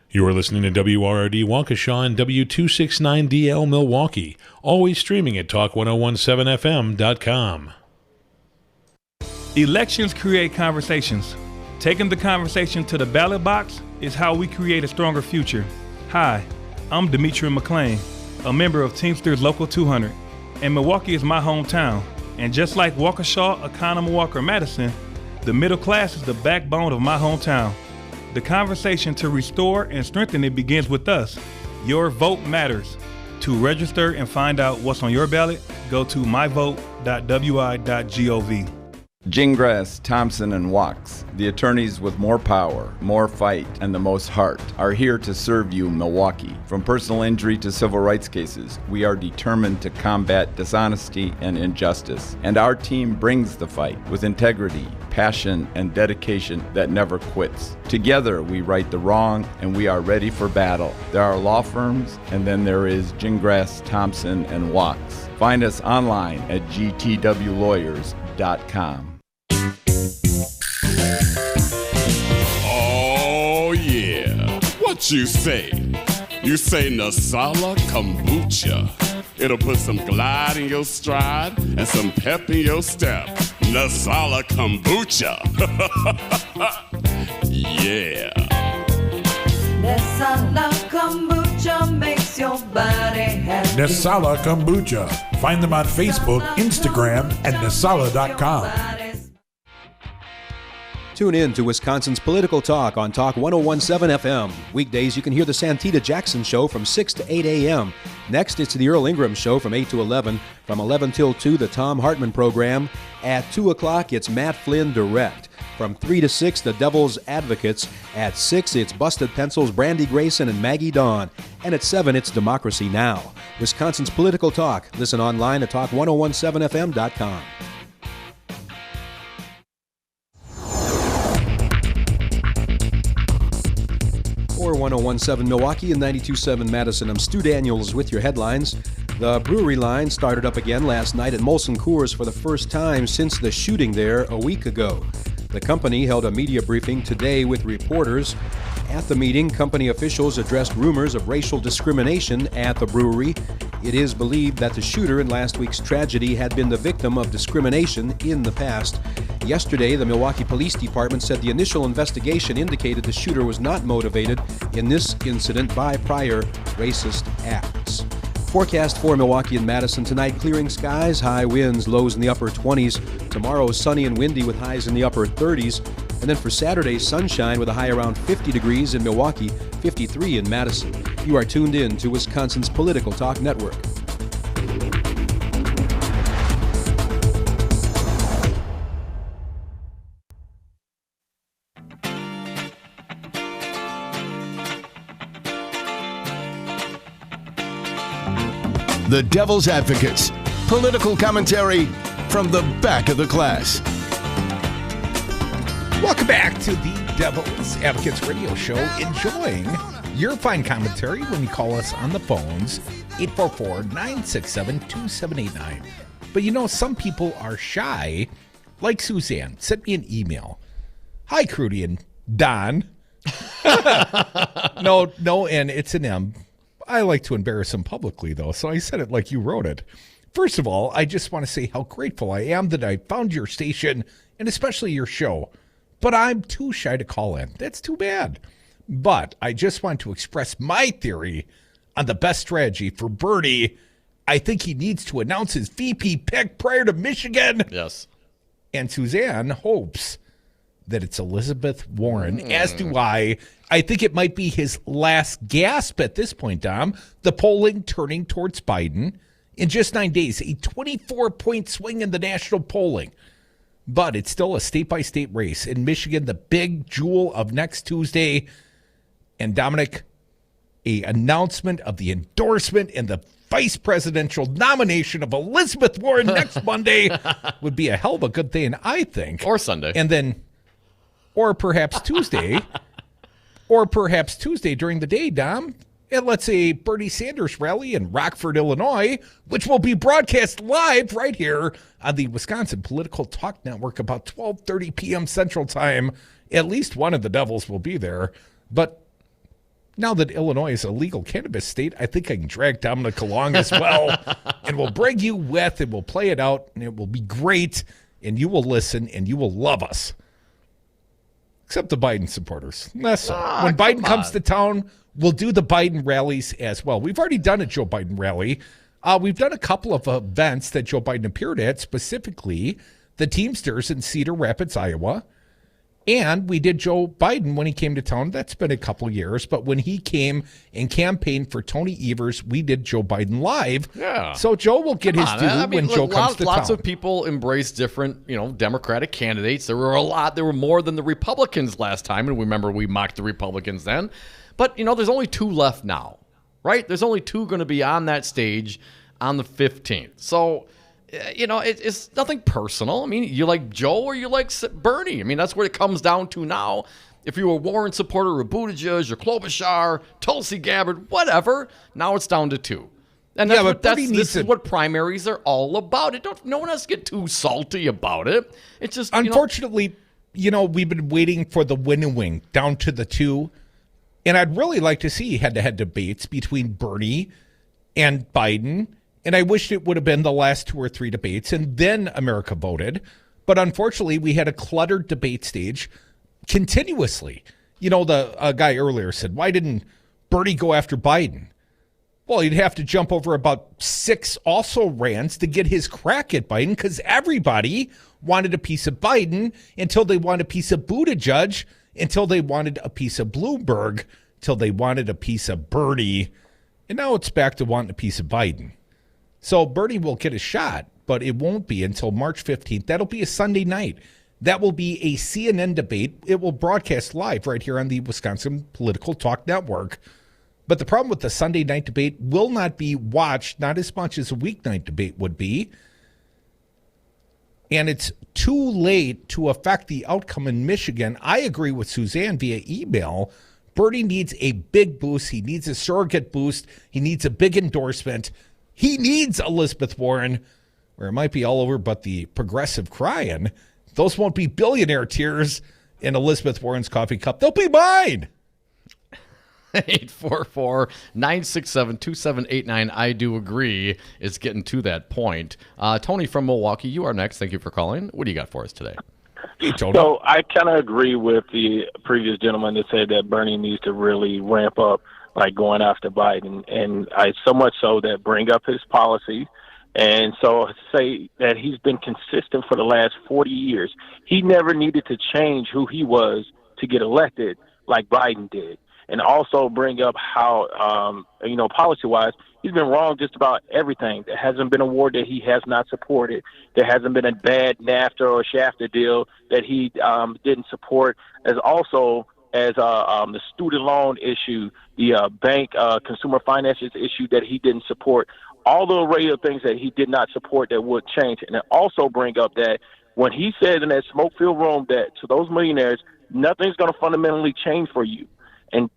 You are listening to WRRD Waukesha and W269DL Milwaukee, always streaming at talk1017fm.com. Elections create conversations. Taking the conversation to the ballot box is how we create a stronger future. Hi, I'm Demetri McClain, a member of Teamsters Local 200, and Milwaukee is my hometown. And just like Waukesha, Oconomowoc, or Madison, The middle class is the backbone of my hometown. The conversation to restore and strengthen it begins with us. Your vote matters. To register and find out what's on your ballot, go to myvote.wi.gov. Gingras, Thompson, and Wachs, the attorneys with more power, more fight, and the most heart, are here to serve you, Milwaukee. From personal injury to civil rights cases, we are determined to combat dishonesty and injustice. And our team brings the fight with integrity, passion, and dedication that never quits. Together, we right the wrong, and we are ready for battle. There are law firms, and then there is Gingras, Thompson, and Wachs. Find us online at gtwlawyers.com. Oh, yeah. What you say? You say Nasala Kombucha. It'll put some glide in your stride and some pep in your step. Nasala Kombucha. Yeah. Nasala Kombucha makes your body happy. Nasala Kombucha. Find them on Facebook, Instagram, and nasala.com. Tune in to Wisconsin's Political Talk on Talk 101.7 FM. Weekdays, you can hear the Santita Jackson Show from 6 to 8 a.m. Next, it's the Earl Ingram Show from 8 to 11. From 11 till 2, the Tom Hartman Program. At 2 o'clock, it's Matt Flynn Direct. From 3 to 6, the Devil's Advocates. At 6, it's Busted Pencils, Brandy Grayson, and Maggie Daun. And at 7, it's Democracy Now! Wisconsin's Political Talk. Listen online at talk1017fm.com. Or 101.7 Milwaukee and 92.7 Madison. I'm Stu Daniels with your headlines. The brewery line started up again last night at Molson Coors for the first time since the shooting there a week ago. The company held a media briefing today with reporters. At the meeting, company officials addressed rumors of racial discrimination at the brewery. It is believed that the shooter in last week's tragedy had been the victim of discrimination in the past. Yesterday, the Milwaukee Police Department said the initial investigation indicated the shooter was not motivated in this incident by prior racist acts. Forecast for Milwaukee and Madison tonight: clearing skies, high winds, lows in the upper 20s. Tomorrow, sunny and windy with highs in the upper 30s. And then for Saturday, sunshine with a high around 50 degrees in Milwaukee, 53 in Madison. You are tuned in to Wisconsin's Political Talk Network. The Devil's Advocates. Political commentary from the back of the class. Welcome back to the Devil's Advocates radio show. Enjoying your fine commentary when you call us on the phones, 844-967-2789. But you know, some people are shy, like Suzanne. Sent me an email. Hi, Crudy and Don. No, and it's an M. I like to embarrass him publicly, though, so I said it like you wrote it. First of all, I just want to say how grateful I am that I found your station, and especially your show. But I'm too shy to call in. That's too bad. But I just want to express my theory on the best strategy for Bernie. I think he needs to announce his VP pick prior to Michigan. Yes. And Suzanne hopes that it's Elizabeth Warren, as do I. I think it might be his last gasp at this point, Dom. The polling turning towards Biden. In just 9 days, a 24-point swing in the national polling. But it's still a state-by-state race. In Michigan, the big jewel of next Tuesday. And Dominic, a announcement of the endorsement and the vice presidential nomination of Elizabeth Warren next Monday would be a hell of a good thing, I think. Or Sunday. And then, or perhaps Tuesday, during the day, Dom, at, let's say, Bernie Sanders rally in Rockford, Illinois, which will be broadcast live right here on the Wisconsin Political Talk Network about 12:30 p.m. Central Time. At least one of the Devils will be there. But now that Illinois is a legal cannabis state, I think I can drag Dominic along as well. And we'll bring you with, and we'll play it out, and it will be great. And you will listen, and you will love us. Except the Biden supporters. When Biden comes to town, we'll do the Biden rallies as well. We've already done a Joe Biden rally. We've done a couple of events that Joe Biden appeared at, specifically the Teamsters in Cedar Rapids, Iowa, And we did Joe Biden when he came to town. That's been a couple years. But when he came and campaigned for Tony Evers, we did Joe Biden live. Yeah. So Joe will get his due when Joe comes to town. Lots of people embrace different, Democratic candidates. There were more than the Republicans last time. And remember, we mocked the Republicans then. But, there's only 2 left now, right? There's only 2 going to be on that stage on the 15th. So, it's nothing personal. I mean, you like Joe or you like Bernie. I mean, that's what it comes down to now. If you're a Warren supporter or Buttigieg or Klobuchar, Tulsi Gabbard, whatever, now it's down to 2. And this is what primaries are all about. No one has to get too salty about it. It's just, unfortunately, we've been waiting for the winnowing down to the 2. And I'd really like to see head-to-head debates between Bernie and Biden. And I wished it would have been the last 2 or 3 debates, and then America voted. But unfortunately, we had a cluttered debate stage continuously. A guy earlier said, why didn't Bernie go after Biden? Well, you'd have to jump over about 6 also rants to get his crack at Biden, because everybody wanted a piece of Biden until they wanted a piece of Buttigieg, until they wanted a piece of Bloomberg, until they wanted a piece of Bernie. And now it's back to wanting a piece of Biden. So Bernie will get a shot, but it won't be until March 15th. That'll be a Sunday night. That will be a CNN debate. It will broadcast live right here on the Wisconsin Political Talk Network. But the problem with the Sunday night debate will not be watched, not as much as a weeknight debate would be. And it's too late to affect the outcome in Michigan. I agree with Suzanne via email. Bernie needs a big boost. He needs a surrogate boost. He needs a big endorsement. He needs Elizabeth Warren, or it might be all over but the progressive crying. Those won't be billionaire tears in Elizabeth Warren's coffee cup. They'll be mine. 844-967-2789. I do agree. It's getting to that point. Tony from Milwaukee, you are next. Thank you for calling. What do you got for us today? So I kind of agree with the previous gentleman that said that Bernie needs to really ramp up, like going after Biden, and so much so that bring up his policies. And so say that he's been consistent for the last 40 years. He never needed to change who he was to get elected like Biden did. And also bring up how, policy-wise, he's been wrong just about everything. There hasn't been a war that he has not supported. There hasn't been a bad NAFTA or Shafter deal that he didn't support. As the student loan issue, the bank consumer finances issue that he didn't support, all the array of things that he did not support that would change. And it also bring up that when he said in that smoke-filled room that to those millionaires, nothing's going to fundamentally change for you. And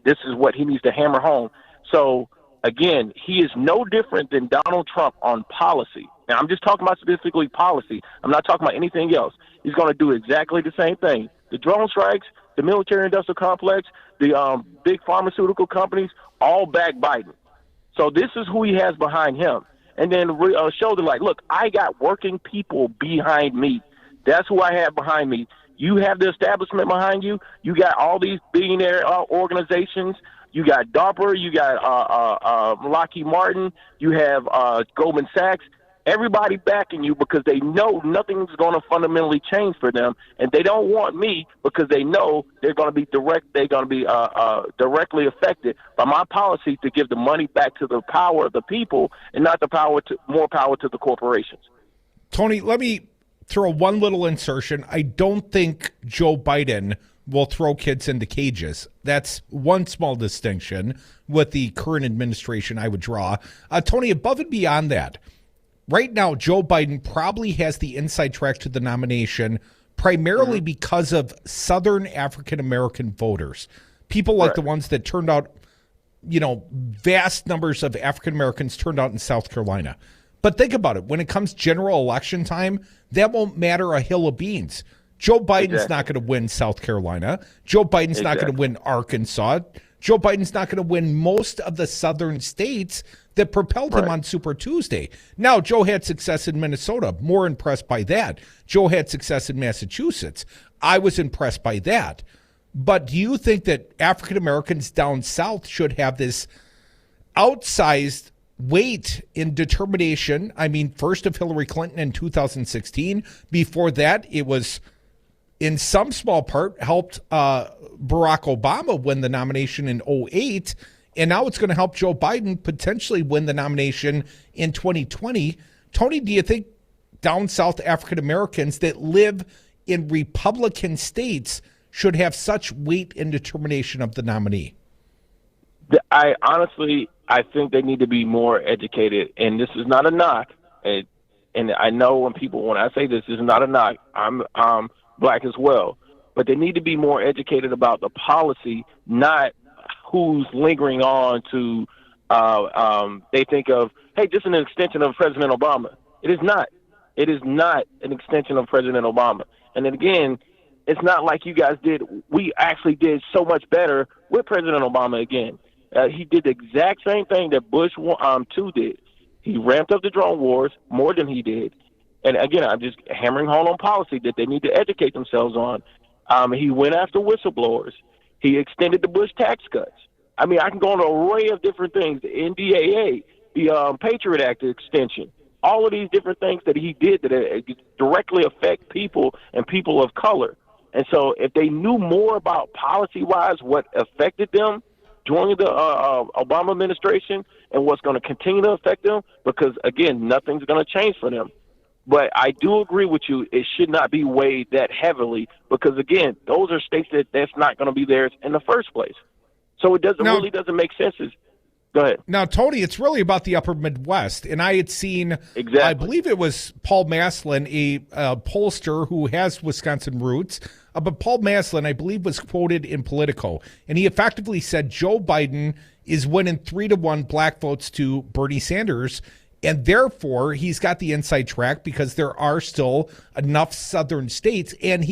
this is what he needs to hammer home. So, again, he is no different than Donald Trump on policy. Now, I'm just talking about specifically policy. I'm not talking about anything else. He's going to do exactly the same thing. The drone strikes, the military-industrial complex, the big pharmaceutical companies, all back Biden. So this is who he has behind him. And then show them, like, look, I got working people behind me. That's who I have behind me. You have the establishment behind you. You got all these billionaire organizations. You got DARPA. You got Lockheed Martin. You have Goldman Sachs. Everybody backing you because they know nothing's going to fundamentally change for them, and they don't want me because they know they're going to be directly affected by my policy to give the money back to the power of the people and not more power to the corporations. Tony, let me throw one little insertion. I don't think Joe Biden will throw kids into cages. That's one small distinction with the current administration I would draw. Tony, above and beyond that, right now, Joe Biden probably has the inside track to the nomination primarily because of Southern African-American voters. People like the ones that turned out, vast numbers of African-Americans turned out in South Carolina. But think about it. When it comes general election time, that won't matter a hill of beans. Joe Biden's not going to win South Carolina. Joe Biden's not going to win Arkansas. Joe Biden's not going to win most of the southern states that propelled him on Super Tuesday. Now, Joe had success in Minnesota. More impressed by that. Joe had success in Massachusetts. I was impressed by that. But do you think that African Americans down south should have this outsized weight in determination? I mean, first of Hillary Clinton in 2016. Before that, it was in some small part, helped Barack Obama win the nomination in 2008, and now it's going to help Joe Biden potentially win the nomination in 2020. Tony, do you think down south African Americans that live in Republican states should have such weight in determination of the nominee? I think they need to be more educated, and this is not a knock. And I know when I say this is not a knock, I'm black as well, but they need to be more educated about the policy, not who's lingering on to. They think of, hey, just an extension of President Obama. It is not. It is not an extension of President Obama. And then again, it's not like you guys did. We actually did so much better with President Obama again. He did the exact same thing that Bush 2 did. He ramped up the drone wars more than he did. And again, I'm just hammering home on policy that they need to educate themselves on. He went after whistleblowers. He extended the Bush tax cuts. I mean, I can go on an array of different things, the NDAA, the Patriot Act extension, all of these different things that he did that directly affect people and people of color. And so if they knew more about policy-wise what affected them during the Obama administration and what's going to continue to affect them, because, again, nothing's going to change for them. But I do agree with you, it should not be weighed that heavily because, again, those are states that's not going to be theirs in the first place. So it really doesn't make sense. Go ahead. Now, Tony, it's really about the upper Midwest. And I had seen, exactly. I believe it was Paul Maslin, a pollster who has Wisconsin roots. But Paul Maslin, I believe, was quoted in Politico. And he effectively said Joe Biden is winning 3-1 black votes to Bernie Sanders. And therefore, he's got the inside track because there are still enough southern states. And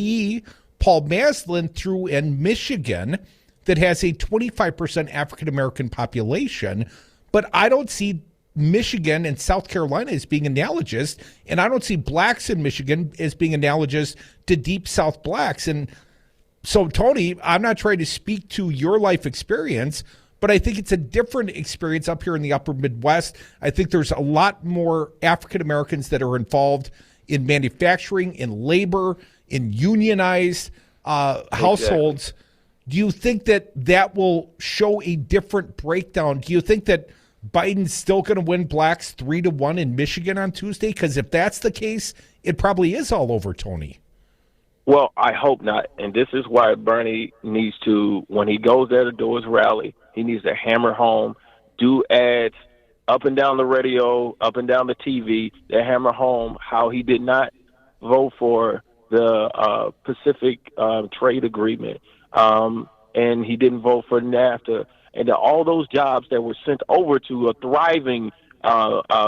Paul Maslin, threw in Michigan that has a 25% African-American population. But I don't see Michigan and South Carolina as being analogous, and I don't see blacks in Michigan as being analogous to deep South blacks. And so, Tony, I'm not trying to speak to your life experience, but I think it's a different experience up here in the upper Midwest. I think there's a lot more African Americans that are involved in manufacturing, in labor, in unionized households. Exactly. Do you think that will show a different breakdown? Do you think that Biden's still going to win blacks 3-1 in Michigan on Tuesday? Because if that's the case, it probably is all over, Tony. Well, I hope not. And this is why Bernie needs to, when he goes there to do his rally, he needs to hammer home, do ads up and down the radio, up and down the TV, to hammer home how he did not vote for the Pacific trade agreement. And he didn't vote for NAFTA. And all those jobs that were sent over to a thriving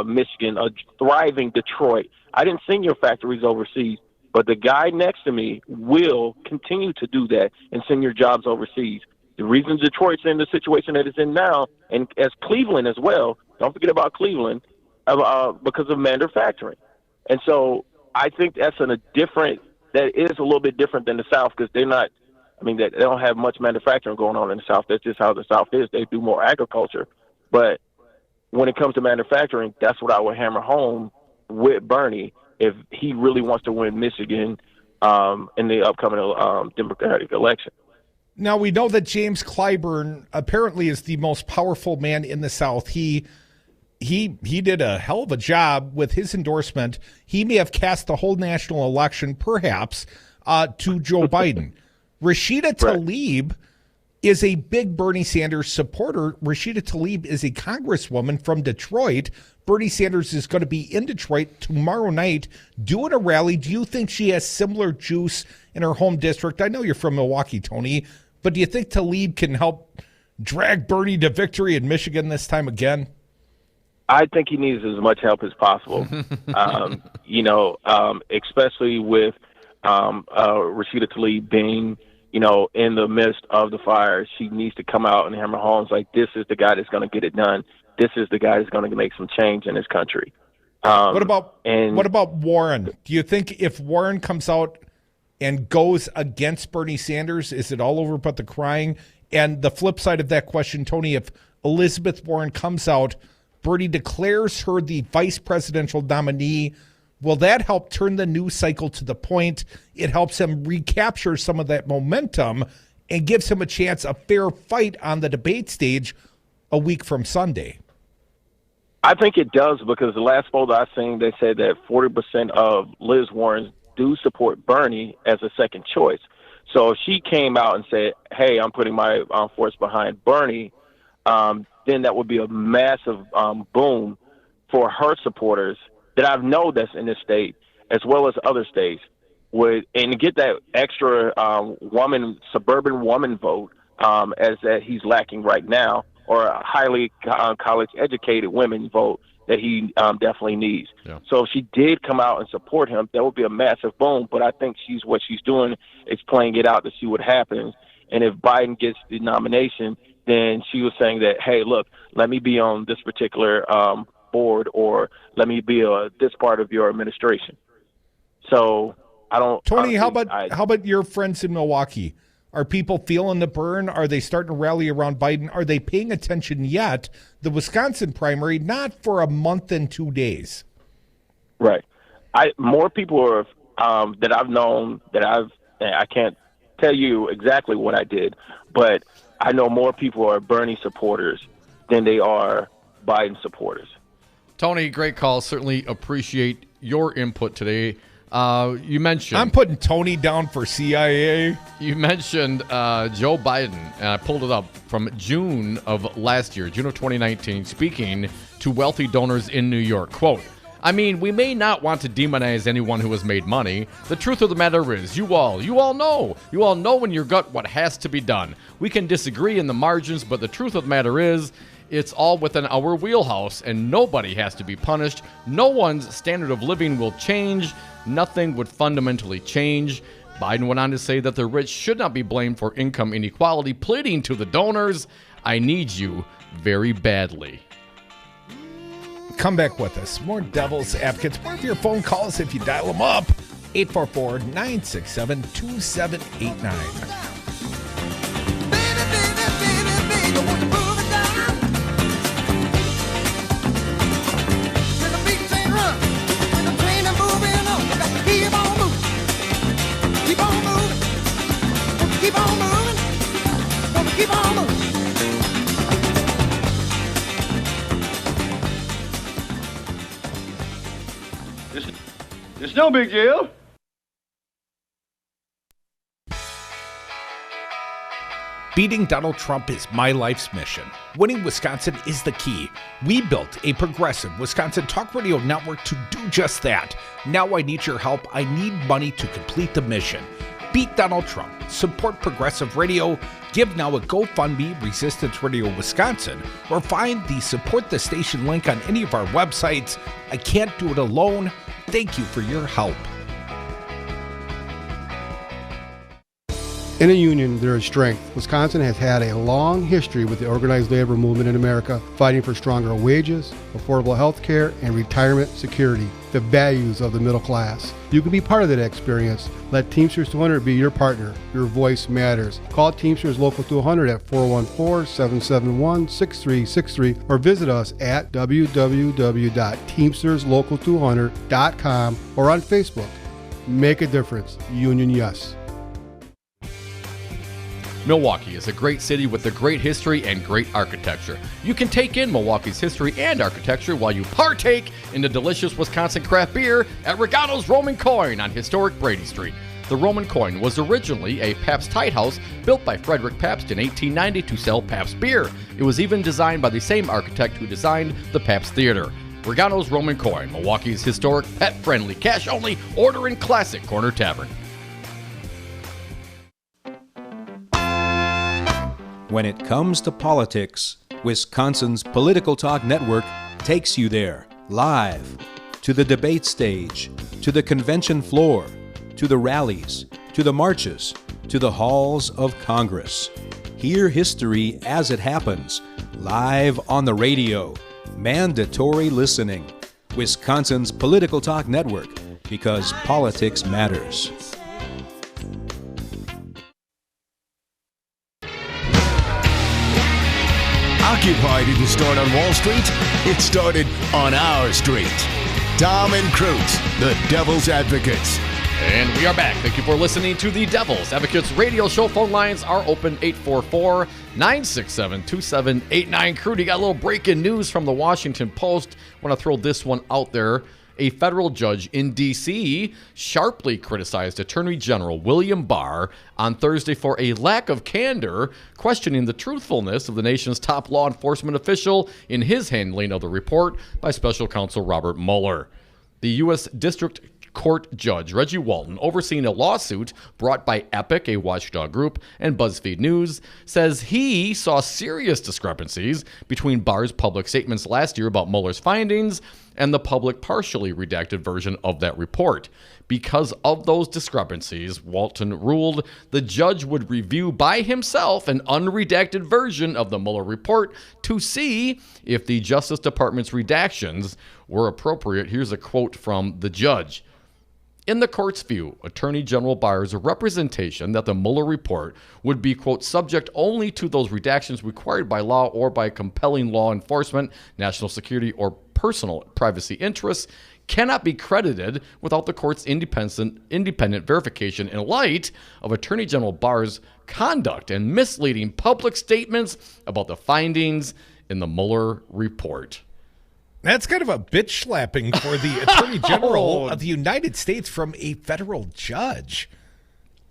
Michigan, a thriving Detroit. I didn't send your factories overseas, but the guy next to me will continue to do that and send your jobs overseas. The reason Detroit's in the situation that it's in now, and as Cleveland as well, don't forget about Cleveland, because of manufacturing. And so I think that is a little bit different than the South because they're not, they don't have much manufacturing going on in the South. That's just how the South is. They do more agriculture. But when it comes to manufacturing, that's what I would hammer home with Bernie if he really wants to win Michigan in the upcoming Democratic election. Now, we know that James Clyburn apparently is the most powerful man in the South. He did a hell of a job with his endorsement. He may have cast the whole national election, perhaps, to Joe Biden. Rashida Tlaib is a big Bernie Sanders supporter. Rashida Tlaib is a congresswoman from Detroit. Bernie Sanders is going to be in Detroit tomorrow night doing a rally. Do you think she has similar juice in her home district? I know you're from Milwaukee, Tony, but do you think Tlaib can help drag Bernie to victory in Michigan this time again? I think he needs as much help as possible, especially with Rashida Tlaib being, in the midst of the fire. She needs to come out and hammer home like, this is the guy that's going to get it done. This is the guy that's going to make some change in this country. What about Warren? Do you think if Warren comes out and goes against Bernie Sanders, is it all over but the crying? And the flip side of that question, Tony, if Elizabeth Warren comes out, Bernie declares her the vice presidential nominee, Will that help turn the news cycle to the point it helps him recapture some of that momentum and gives him a chance, a fair fight on the debate stage a week from Sunday? I think it does, because the last poll that I seen, they said that 40% of Liz Warren do support Bernie as a second choice. So if she came out and said, hey, I'm putting my force behind Bernie, then that would be a massive boom for her supporters that I know that's in this state, as well as other states, and get that extra suburban woman vote as that he's lacking right now, or a highly college-educated women vote that he definitely needs. Yeah. So if she did come out and support him, that would be a massive boom. But I think what she's doing is playing it out to see what happens. And if Biden gets the nomination, then she was saying that, hey, look, let me be on this particular board, or let me be this part of your administration. So I don't. Tony, how about your friends in Milwaukee? Are people feeling the burn? Are they starting to rally around Biden? Are they paying attention yet? The Wisconsin primary, not for a month and 2 days. Right. More people are that I've known I can't tell you exactly what I did, but I know more people are Bernie supporters than they are Biden supporters. Tony, great call. Certainly appreciate your input today. You mentioned... I'm putting Tony down for CIA. You mentioned Joe Biden, and I pulled it up from June of last year, June of 2019, speaking to wealthy donors in New York. Quote, I mean, we may not want to demonize anyone who has made money. The truth of the matter is, you all know in your gut what has to be done. We can disagree in the margins, but the truth of the matter is, it's all within our wheelhouse, and nobody has to be punished. No one's standard of living will change. Nothing would fundamentally change. Biden went on to say that the rich should not be blamed for income inequality, pleading to the donors, I need you very badly. Come back with us. More Devil's Advocates. More of your phone calls if you dial them up. 844-967-2789. It's no big deal. Beating Donald Trump is my life's mission. Winning Wisconsin is the key. We built a progressive Wisconsin talk radio network to do just that. Now I need your help. I need money to complete the mission. Beat Donald Trump. Support progressive radio. Give now at GoFundMe Resistance Radio Wisconsin, or find the Support the Station link on any of our websites. I can't do it alone. Thank you for your help. In a union, there is strength. Wisconsin has had a long history with the organized labor movement in America, fighting for stronger wages, affordable health care, and retirement security, the values of the middle class. You can be part of that experience. Let Teamsters 200 be your partner. Your voice matters. Call Teamsters Local 200 at 414-771-6363 or visit us at www.teamsterslocal200.com or on Facebook. Make a difference. Union yes. Milwaukee is a great city with a great history and great architecture. You can take in Milwaukee's history and architecture while you partake in the delicious Wisconsin craft beer at Regano's Roman Coin on historic Brady Street. The Roman Coin was originally a Pabst Tight House built by Frederick Pabst in 1890 to sell Pabst beer. It was even designed by the same architect who designed the Pabst Theater. Regano's Roman Coin, Milwaukee's historic, pet-friendly, cash-only, order-in classic corner tavern. When it comes to politics, Wisconsin's Political Talk Network takes you there, live, to the debate stage, to the convention floor, to the rallies, to the marches, to the halls of Congress. Hear history as it happens, live on the radio. Mandatory listening. Wisconsin's Political Talk Network, because politics matters. Occupy didn't start on Wall Street, it started on our street. Dom and Krutz, the Devil's Advocates. And we are back. Thank you for listening to the Devil's Advocates radio show. Phone lines are open 844-967-2789. Crudy, got a little breaking news from the Washington Post. Want to throw this one out there. A federal judge in D.C. sharply criticized Attorney General William Barr on Thursday for a lack of candor, questioning the truthfulness of the nation's top law enforcement official in his handling of the report by Special Counsel Robert Mueller. The U.S. District Court Judge Reggie Walton, overseeing a lawsuit brought by Epic, a watchdog group, and BuzzFeed News, says he saw serious discrepancies between Barr's public statements last year about Mueller's findings and the public partially redacted version of that report. Because of those discrepancies, Walton ruled the judge would review by himself an unredacted version of the Mueller report to see if the Justice Department's redactions were appropriate. Here's a quote from the judge. In the court's view, Attorney General Barr's representation that the Mueller report would be, quote, subject only to those redactions required by law or by compelling law enforcement, national security, or personal privacy interests cannot be credited without the court's independent verification in light of Attorney General Barr's conduct and misleading public statements about the findings in the Mueller report. That's kind of a bitch slapping for the Attorney General of the United States from a federal judge.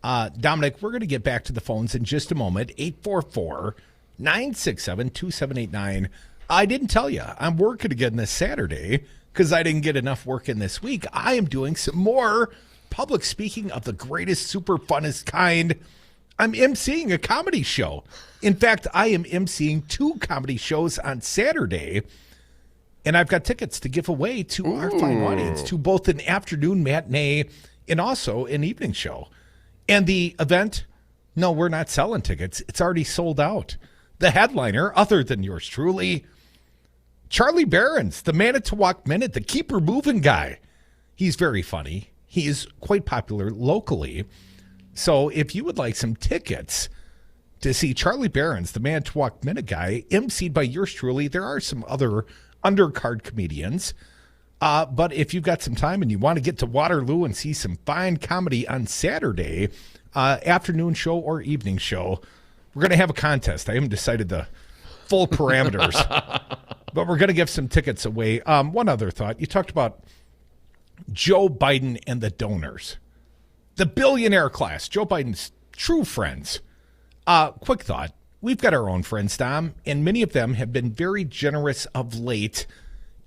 Dominic, we're going to get back to the phones in just a moment. 844-967-2789. I didn't tell you, I'm working again this Saturday because I didn't get enough work in this week. I am doing some more public speaking of the greatest, super funnest kind. I'm emceeing a comedy show. In fact, I am emceeing 2 comedy shows on Saturday. And I've got tickets to give away to our fine audience, to both an afternoon matinee and also an evening show. And the event, no, we're not selling tickets. It's already sold out. The headliner, other than yours truly, Charlie Barron's, the Manitowoc Minute, the keeper moving guy. He's very funny. He is quite popular locally. So if you would like some tickets to see Charlie Barron's, the Manitowoc Minute guy, emceed by yours truly, there are some other undercard comedians. But if you've got some time and you want to get to Waterloo and see some fine comedy on Saturday, afternoon show or evening show, we're going to have a contest. I haven't decided the full parameters, but we're going to give some tickets away. One other thought. You talked about Joe Biden and the donors. The billionaire class, Joe Biden's true friends. Quick thought. We've got our own friends, Dom, and many of them have been very generous of late,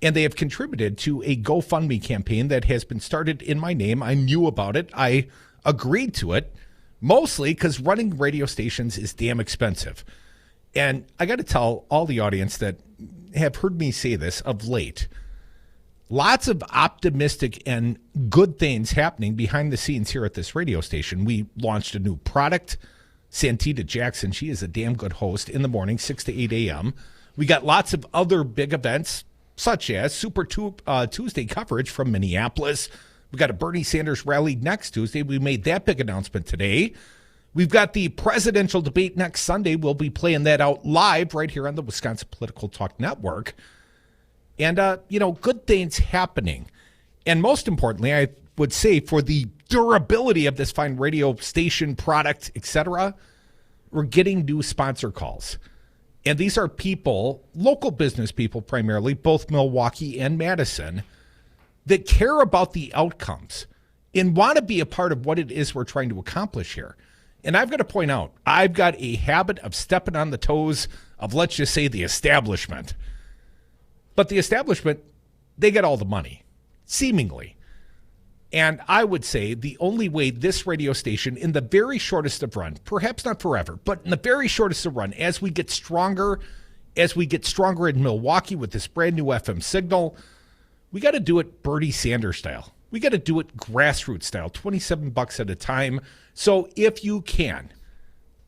and they have contributed to a GoFundMe campaign that has been started in my name. I knew about it. I agreed to it, mostly because running radio stations is damn expensive. And I got to tell all the audience that have heard me say this of late, lots of optimistic and good things happening behind the scenes here at this radio station. We launched a new product. Santita Jackson, she is a damn good host in the morning, 6 to 8 a.m. We got lots of other big events, such as Super Tuesday coverage from Minneapolis. We got a Bernie Sanders rally next Tuesday. We made that big announcement today. We've got the presidential debate next Sunday. We'll be playing that out live right here on the Wisconsin Political Talk Network. And, good things happening. And most importantly, I would say for the durability of this fine radio station product, etc., we're getting new sponsor calls. And these are people, local business people primarily, both Milwaukee and Madison, that care about the outcomes and want to be a part of what it is we're trying to accomplish here. And I've got to point out, I've got a habit of stepping on the toes of, let's just say, the establishment. But the establishment, they get all the money, seemingly. And I would say the only way this radio station, in the very shortest of run, perhaps not forever, but in the very shortest of run, as we get stronger in Milwaukee with this brand new FM signal, we got to do it Bernie Sanders style. We got to do it grassroots style, $27 at a time. So if you can,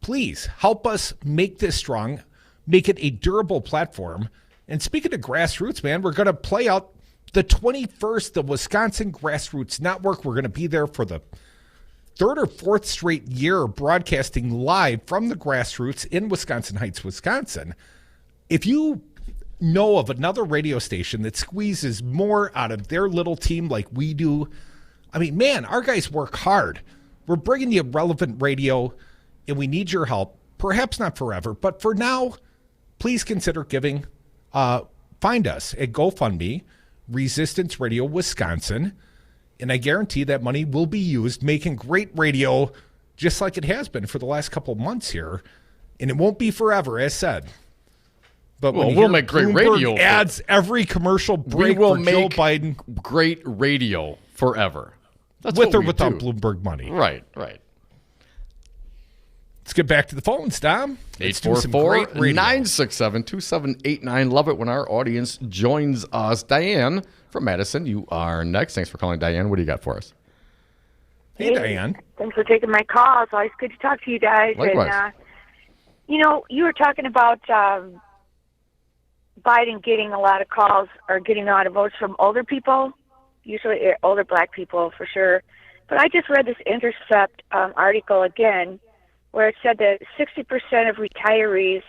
please help us make this strong, make it a durable platform. And speaking of grassroots, man, we're going to play out the 21st, the Wisconsin Grassroots Network. We're going to be there for the 3rd or 4th straight year broadcasting live from the grassroots in Wisconsin Heights, Wisconsin. If you know of another radio station that squeezes more out of their little team like we do. I mean, man, our guys work hard. We're bringing you relevant radio, and we need your help. Perhaps not forever, but for now, please consider giving. Find us at GoFundMe, Resistance Radio Wisconsin, and I guarantee that money will be used making great radio just like it has been for the last couple of months here, and it won't be forever, as said. But we'll make great radio. Ads every commercial break for Joe Biden. Great radio forever. That's With what or we without do. Bloomberg money. Right. Let's get back to the phones, Dom. 844-967-2789. Love it when our audience joins us. Diane from Madison, you are next. Thanks for calling, Diane. What do you got for us? Hey, Diane. Thanks for taking my call. It's always good to talk to you guys. Likewise. And, you were talking about Biden getting a lot of calls or getting a lot of votes from older people, usually older black people for sure. But I just read this Intercept article again where it said that 60% of retirees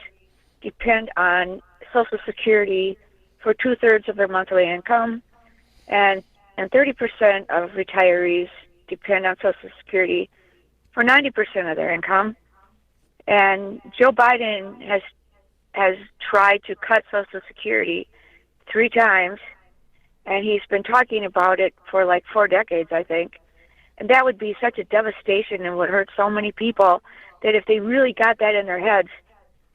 depend on Social Security for 2/3 of their monthly income, and 30% of retirees depend on Social Security for 90% of their income. And Joe Biden has tried to cut Social Security 3 times, and he's been talking about it for like 4 decades, I think. And that would be such a devastation and would hurt so many people that if they really got that in their heads,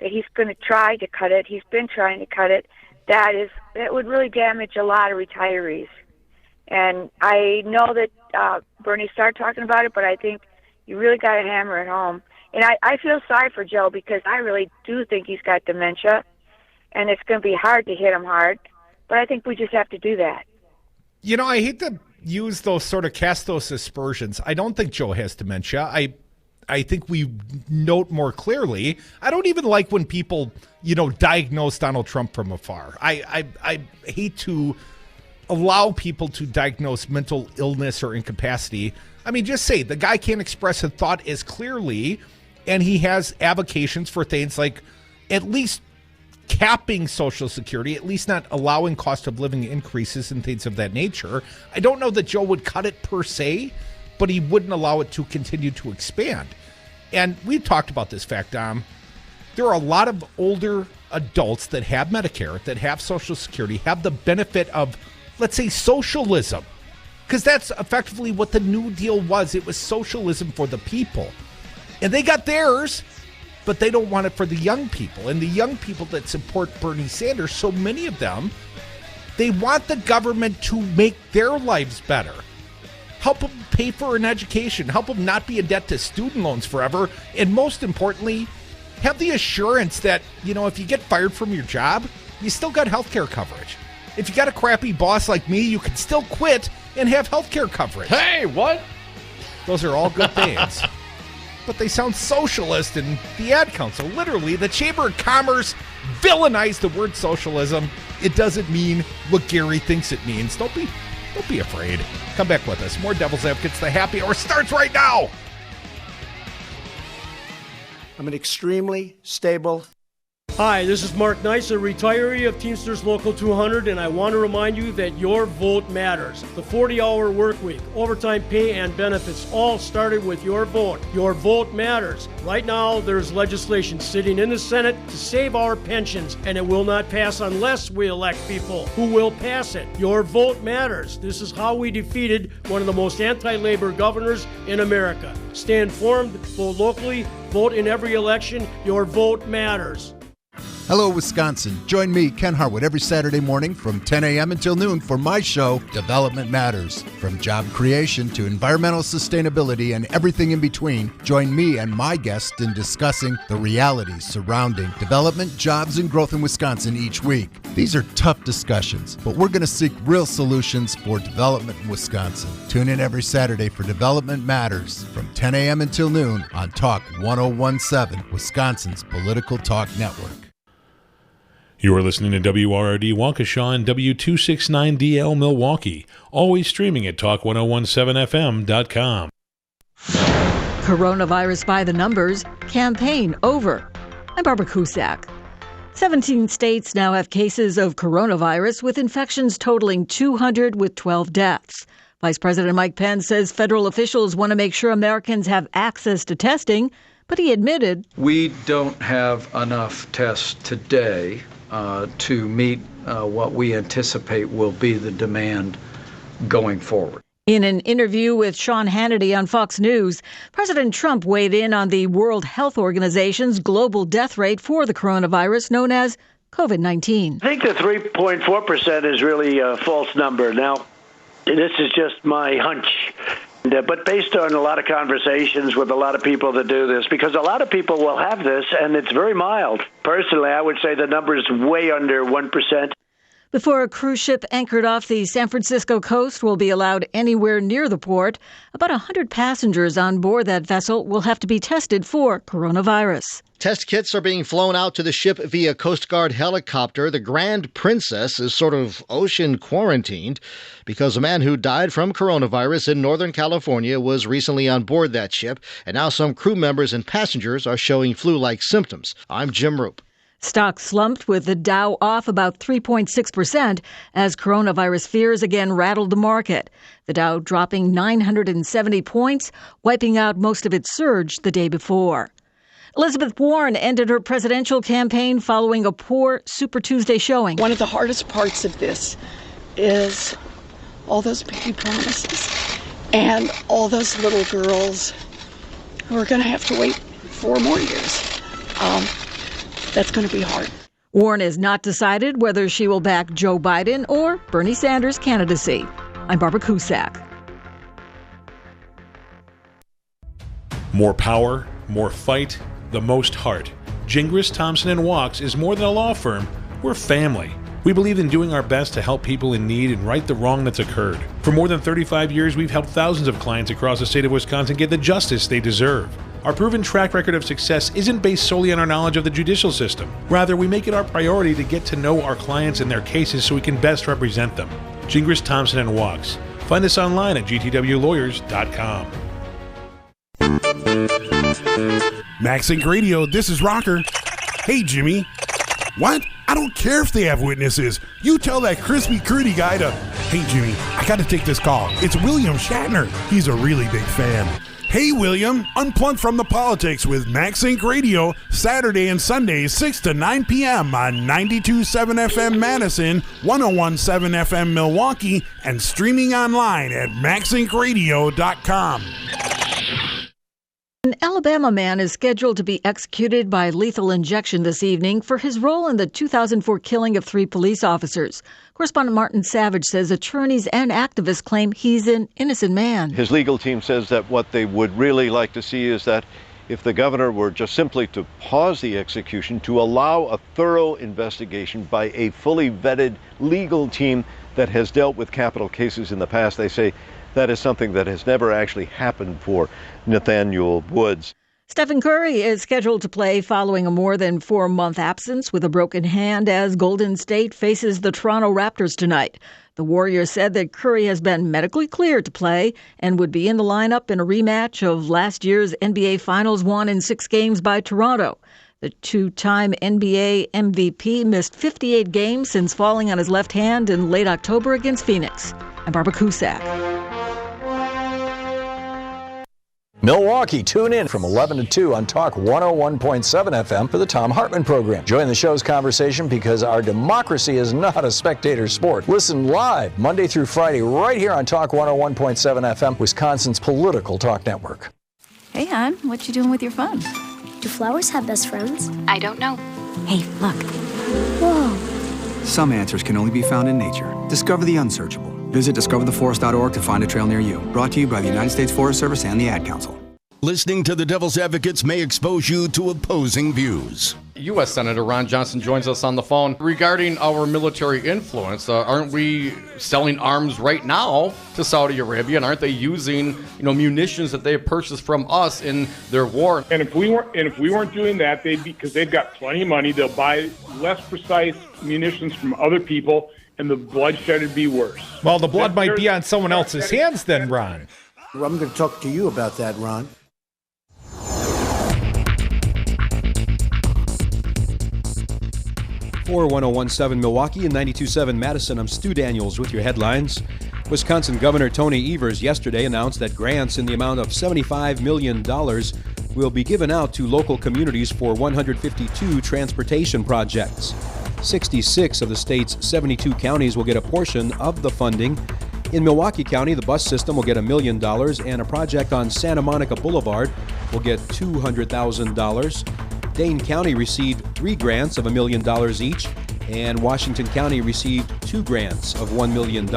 that he's going to try to cut it, he's been trying to cut it, that would really damage a lot of retirees. And I know that Bernie started talking about it, but I think you really got to hammer it home. And I feel sorry for Joe because I really do think he's got dementia, and it's going to be hard to hit him hard. But I think we just have to do that. I hate to use those sort of cast those aspersions. I don't think Joe has dementia. I think we note more clearly. I don't even like when people, diagnose Donald Trump from afar. I hate to allow people to diagnose mental illness or incapacity. I mean, just say the guy can't express a thought as clearly, and he has avocations for things like at least capping Social Security, at least not allowing cost of living increases and things of that nature. I don't know that Joe would cut it per se, but he wouldn't allow it to continue to expand. And we've talked about this fact, Dom. There are a lot of older adults that have Medicare, that have Social Security, have the benefit of, let's say, socialism. Because that's effectively what the New Deal was. It was socialism for the people. And they got theirs, but they don't want it for the young people. And the young people that support Bernie Sanders, so many of them, they want the government to make their lives better. Help them pay for an education. Help them not be in debt to student loans forever. And most importantly, have the assurance that, if you get fired from your job, you still got health care coverage. If you got a crappy boss like me, you can still quit and have health care coverage. Hey, what? Those are all good things. But they sound socialist in the ad council. Literally, the Chamber of Commerce villainized the word socialism. It doesn't mean what Gary thinks it means. Don't be afraid. Come back with us. More Devil's Advocates. The Happy Hour starts right now. I'm an extremely stable. Hi, this is Mark Nice, a retiree of Teamsters Local 200, and I want to remind you that your vote matters. The 40-hour work week, overtime pay, and benefits all started with your vote. Your vote matters. Right now, there's legislation sitting in the Senate to save our pensions, and it will not pass unless we elect people who will pass it. Your vote matters. This is how we defeated one of the most anti-labor governors in America. Stay informed, vote locally, vote in every election. Your vote matters. Hello, Wisconsin. Join me, Ken Harwood, every Saturday morning from 10 a.m. until noon for my show, Development Matters. From job creation to environmental sustainability and everything in between, join me and my guests in discussing the realities surrounding development, jobs, and growth in Wisconsin each week. These are tough discussions, but we're going to seek real solutions for development in Wisconsin. Tune in every Saturday for Development Matters from 10 a.m. until noon on Talk 1017, Wisconsin's political talk network. You are listening to WRRD Waukesha and W269DL Milwaukee, always streaming at Talk1017FM.com. Coronavirus by the numbers, campaign over. I'm Barbara Cusack. 17 states now have cases of coronavirus, with infections totaling 200 with 12 deaths. Vice President Mike Pence says federal officials want to make sure Americans have access to testing, but he admitted, we don't have enough tests today to meet what we anticipate will be the demand going forward. In an interview with Sean Hannity on Fox News, President Trump weighed in on the World Health Organization's global death rate for the coronavirus, known as COVID-19. I think the 3.4% is really a false number. Now, this is just my hunch. But based on a lot of conversations with a lot of people that do this, because a lot of people will have this, and it's very mild. Personally, I would say the number is way under 1%. Before a cruise ship anchored off the San Francisco coast will be allowed anywhere near the port, about 100 passengers on board that vessel will have to be tested for coronavirus. Test kits are being flown out to the ship via Coast Guard helicopter. The Grand Princess is sort of ocean quarantined because a man who died from coronavirus in Northern California was recently on board that ship, and now some crew members and passengers are showing flu-like symptoms. I'm Jim Roop. Stocks slumped, with the Dow off about 3.6% as coronavirus fears again rattled the market. The Dow dropping 970 points, wiping out most of its surge the day before. Elizabeth Warren ended her presidential campaign following a poor Super Tuesday showing. One of the hardest parts of this is all those big promises and all those little girls who are going to have to wait 4 more years. That's going to be hard. Warren has not decided whether she will back Joe Biden or Bernie Sanders' candidacy. I'm Barbara Cusack. More power, more fight, the most heart. Gingras, Thompson & Walks is more than a law firm. We're family. We believe in doing our best to help people in need and right the wrong that's occurred. For more than 35 years, we've helped thousands of clients across the state of Wisconsin get the justice they deserve. Our proven track record of success isn't based solely on our knowledge of the judicial system. Rather, we make it our priority to get to know our clients and their cases so we can best represent them. Gingras, Thompson & Walks. Find us online at gtwlawyers.com. MaxInc Radio, this is Rocker. Hey, Jimmy. What? I don't care if they have witnesses. You tell that crispy curdy guy to, hey, Jimmy, I got to take this call. It's William Shatner. He's a really big fan. Hey, William, unplug from the politics with MaxInc Radio, Saturday and Sundays, 6 to 9 p.m. on 92.7 FM Madison, 101.7 FM Milwaukee, and streaming online at maxincradio.com. An Alabama man is scheduled to be executed by lethal injection this evening for his role in the 2004 killing of 3 police officers. Correspondent Martin Savage says attorneys and activists claim he's an innocent man. His legal team says that what they would really like to see is that if the governor were just simply to pause the execution, to allow a thorough investigation by a fully vetted legal team that has dealt with capital cases in the past. They say that is something that has never actually happened for Nathaniel Woods. Stephen Curry is scheduled to play following a more than 4-month absence with a broken hand as Golden State faces the Toronto Raptors tonight. The Warriors said that Curry has been medically cleared to play and would be in the lineup in a rematch of last year's NBA Finals won in 6 games by Toronto. The 2-time NBA MVP missed 58 games since falling on his left hand in late October against Phoenix. I'm Barbara Cusack. Milwaukee, tune in from 11 to 2 on Talk 101.7 FM for the Tom Hartman program. Join the show's conversation because our democracy is not a spectator sport. Listen live Monday through Friday right here on Talk 101.7 FM, Wisconsin's political talk network. Hey, hon, what you doing with your phone? Do flowers have best friends? I don't know. Hey, look. Whoa. Some answers can only be found in nature. Discover the unsearchable. Visit discovertheforest.org to find a trail near you. Brought to you by the United States Forest Service and the Ad Council. Listening to the Devil's Advocates may expose you to opposing views. U.S. Senator Ron Johnson joins us on the phone regarding our military influence. Aren't we selling arms right now to Saudi Arabia, and aren't they using, munitions that they have purchased from us in their war? And if we weren't doing that, because they've got plenty of money, they'll buy less precise munitions from other people, and the bloodshed would be worse. Well, the blood might be on someone else's hands then, Ron. Well, I'm going to talk to you about that, Ron. for 1017 Milwaukee and 92.7 Madison, I'm Stu Daniels with your headlines. Wisconsin Governor Tony Evers yesterday announced that grants in the amount of $75 million will be given out to local communities for 152 transportation projects. 66 of the state's 72 counties will get a portion of the funding. In Milwaukee County, the bus system will get $1 million, and a project on Santa Monica Boulevard will get $200,000. Dane County received 3 grants of $1 million each, and Washington County received 2 grants of $1 million.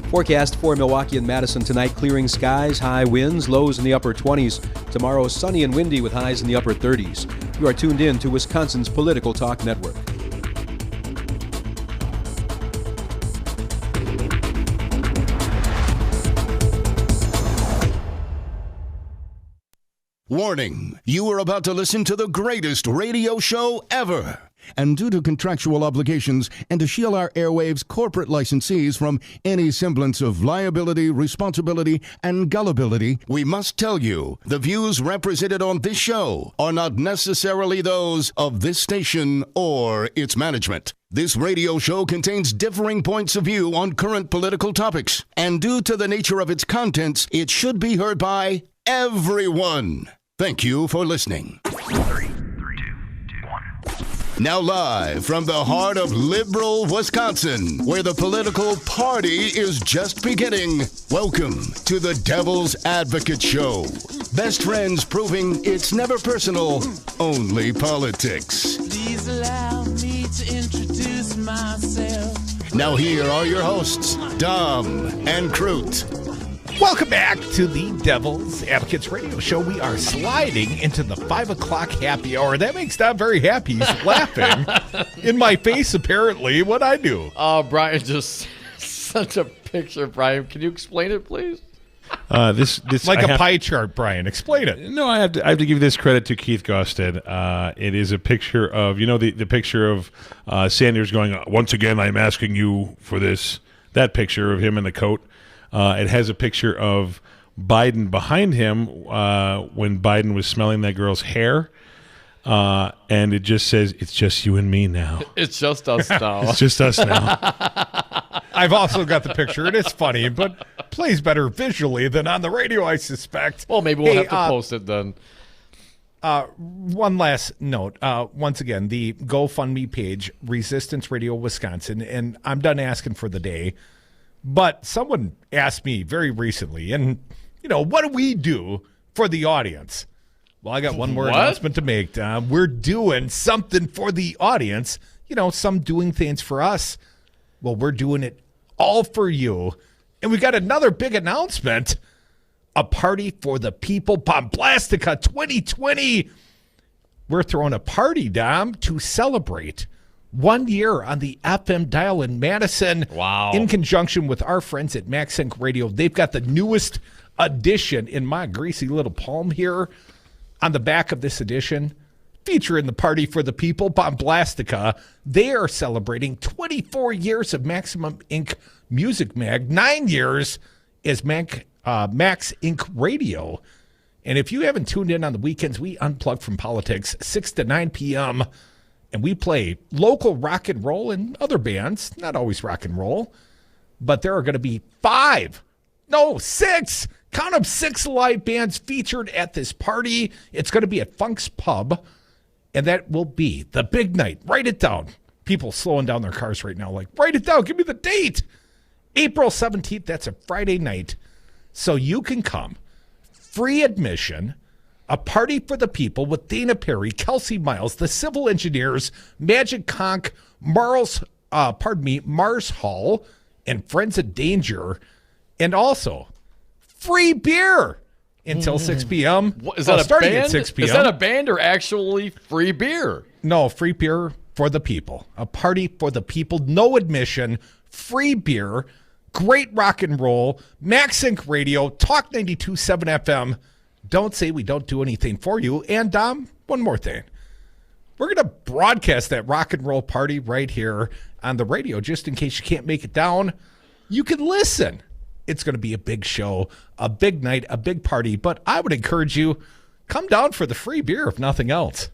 Forecast for Milwaukee and Madison tonight: clearing skies, high winds, lows in the upper 20s. Tomorrow, sunny and windy with highs in the upper 30s. You are tuned in to Wisconsin's Political Talk Network. Warning, you are about to listen to the greatest radio show ever. And due to contractual obligations and to shield our airwaves' corporate licensees from any semblance of liability, responsibility, and gullibility, we must tell you the views represented on this show are not necessarily those of this station or its management. This radio show contains differing points of view on current political topics, and due to the nature of its contents, it should be heard by everyone. Thank you for listening. 3, 2, 1. Now live from the heart of liberal Wisconsin, where the political party is just beginning, welcome to the Devil's Advocate Show. Best friends proving it's never personal, only politics. Please allow me to introduce myself. Now here are your hosts, Dom and Crute. Welcome back to the Devil's Advocates Radio Show. We are sliding into the 5 o'clock happy hour. That makes Dom very happy. He's laughing in my face, apparently. What'd I do? Oh, Brian just sent a picture. Brian, can you explain it, please? This like a pie chart, Brian. Explain it. No, I have to give this credit to Keith Gosted. It is a picture of, the picture of Sanders going, once again, I'm asking you for this. That picture of him in the coat. It has a picture of Biden behind him when Biden was smelling that girl's hair. And it just says, it's just you and me now. It's just us now. It's just us now. I've also got the picture, and it's funny, but plays better visually than on the radio, I suspect. Well, maybe we'll have to post it then. One last note. Once again, the GoFundMe page, Resistance Radio Wisconsin, and I'm done asking for the day. But someone asked me very recently, and, what do we do for the audience? Well, I got one more announcement to make, Tom. We're doing something for the audience. Some doing things for us. Well, we're doing it all for you. And we got another big announcement. A Party for the People, Bomblastica 2020. We're throwing a party, Dom, to celebrate 1 year on the FM dial in Madison. Wow. In conjunction with our friends at MaxSync Radio. They've got the newest edition in my greasy little palm here on the back of this edition, featuring the Party for the People, Bomblastica. They are celebrating 24 years of Maximum Inc. Music Mag, 9 years as Max Inc. Radio. And if you haven't tuned in on the weekends, we unplug from politics 6 to 9 p.m., and we play local rock and roll and other bands, not always rock and roll, but there are going to be 6, count them, 6 live bands featured at this party. It's going to be at Funk's Pub, and that will be the big night. Write it down. People slowing down their cars right now, like, write it down, give me the date. April 17th, that's a Friday night, so you can come. Free admission. A Party for the People with Dana Perry, Kelsey Miles, the Civil Engineers, Magic Conch, Mars Hall, and Friends of Danger. And also, free beer until 6 p.m. Is that starting a band? At 6 p.m. Is that a band or actually free beer? No, free beer for the people. A Party for the People, no admission, free beer, great rock and roll, MaxSync Radio, Talk 92.7 FM. Don't say we don't do anything for you. And, Dom, one more thing. We're going to broadcast that rock and roll party right here on the radio, just in case you can't make it down. You can listen. It's going to be a big show, a big night, a big party. But I would encourage you, come down for the free beer, if nothing else.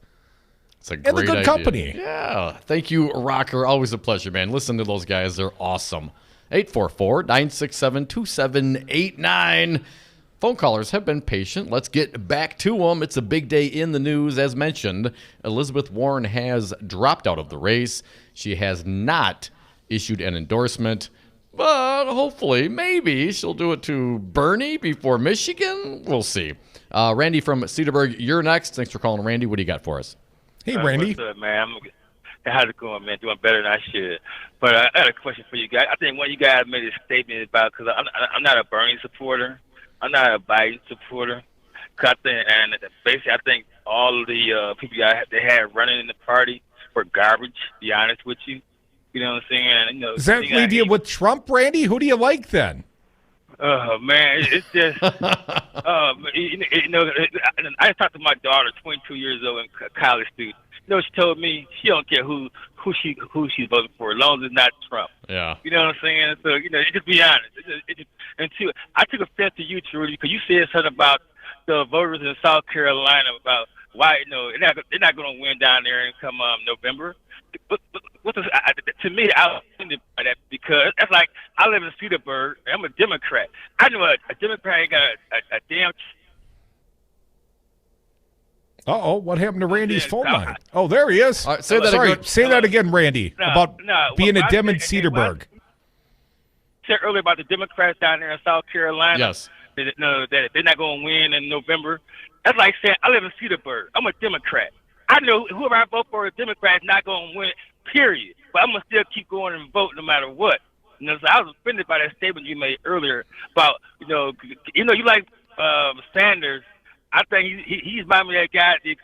It's a great and the good idea. company. Yeah. Thank you, Rocker. Always a pleasure, man. Listen to those guys. They're awesome. 844-967-2789. Phone callers have been patient. Let's get back to them. It's a big day in the news. As mentioned, Elizabeth Warren has dropped out of the race. She has not issued an endorsement, but hopefully, maybe she'll do it to Bernie before Michigan. We'll see. Randy from Cedarburg, you're next. Thanks for calling, Randy. What do you got for us? Hey, Randy. What's up, man? How's it going, man? Doing better than I should. But I got a question for you guys. I think one of you guys made a statement about, because I'm not a Bernie supporter. I'm not a Biden supporter. Cause I think all of the people they had running in the party were garbage, to be honest with you. You know what I'm saying? And, Does that leave you with Trump, Randy? Who do you like then? Oh, man, it's just, I talked to my daughter, 22 years old, and college student. You know, she told me she don't care who she's voting for, as long as it's not Trump. Yeah. You know what I'm saying? So, just be honest. And two, I took offense to you, Trudy, because you said something about the voters in South Carolina about why, they're not going to win down there and come November. But to me, I was offended by that, because that's like, I live in Cedarburg, and I'm a Democrat. I know a Democrat ain't got a damn... Uh-oh, what happened to Randy's phone line? Oh, there he is. Say that again, Randy, about being a Dem in Cedarburg. Said earlier about the Democrats down there in South Carolina. Yes. That they're not going to win in November. That's like saying, I live in Cedarburg. I'm a Democrat. I know whoever I vote for, a Democrat, is not going to win, period. But I'm going to still keep going and vote no matter what. So I was offended by that statement you made earlier about, you like Sanders. I think he's reminds me of that guy, the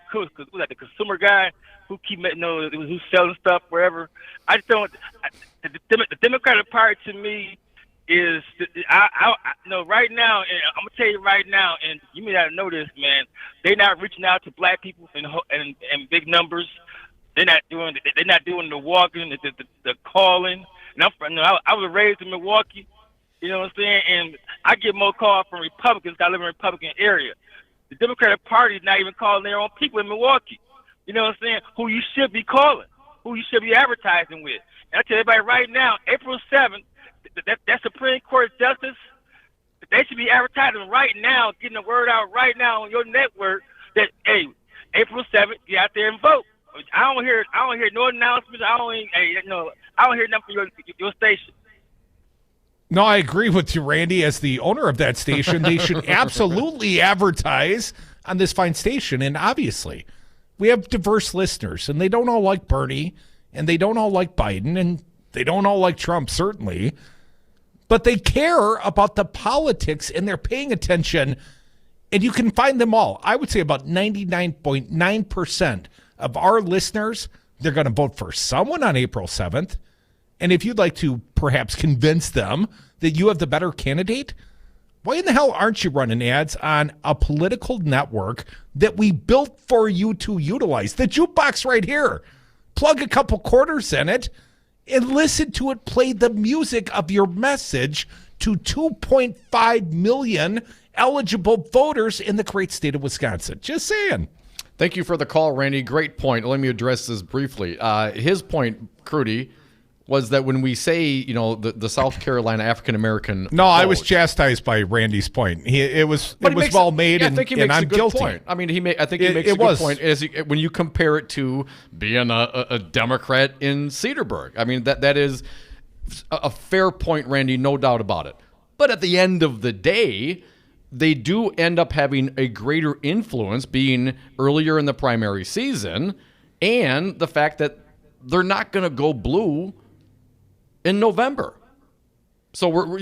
consumer guy who who's selling stuff wherever. I just don't. The Democratic Party to me is right now, and I'm gonna tell you right now, and you may not know this, man. They're not reaching out to black people in big numbers. They're not doing the walking, the calling. And I was raised in Milwaukee. You know what I'm saying? And I get more calls from Republicans. I live in a Republican area. The Democratic Party is not even calling their own people in Milwaukee. You know what I'm saying? Who you should be calling, who you should be advertising with. And I tell everybody right now, April 7th, that Supreme Court justice, they should be advertising right now, getting the word out right now on your network that, hey, April 7th, get out there and vote. I don't hear no announcements. I don't hear nothing from your station. No, I agree with you, Randy. As the owner of that station, they should absolutely advertise on this fine station. And obviously, we have diverse listeners, and they don't all like Bernie, and they don't all like Biden, and they don't all like Trump, certainly. But they care about the politics, and they're paying attention, and you can find them all. I would say about 99.9% of our listeners, they're going to vote for someone on April 7th. And if you'd like to perhaps convince them that you have the better candidate, why in the hell aren't you running ads on a political network that we built for you to utilize? The jukebox right here. Plug a couple quarters in it and listen to it play the music of your message to 2.5 million eligible voters in the great state of Wisconsin. Just saying. Thank you for the call, Randy. Great point. Let me address this briefly. His point, Crudy, was that when we say, the South Carolina African-American No, I was chastised by Randy's point. It was well made, and I'm guilty. Point. I mean, I think he makes a good point when you compare it to being a Democrat in Cedarburg. I mean, that is a fair point, Randy, no doubt about it. But at the end of the day, they do end up having a greater influence being earlier in the primary season, and the fact that they're not going to go blue in November. So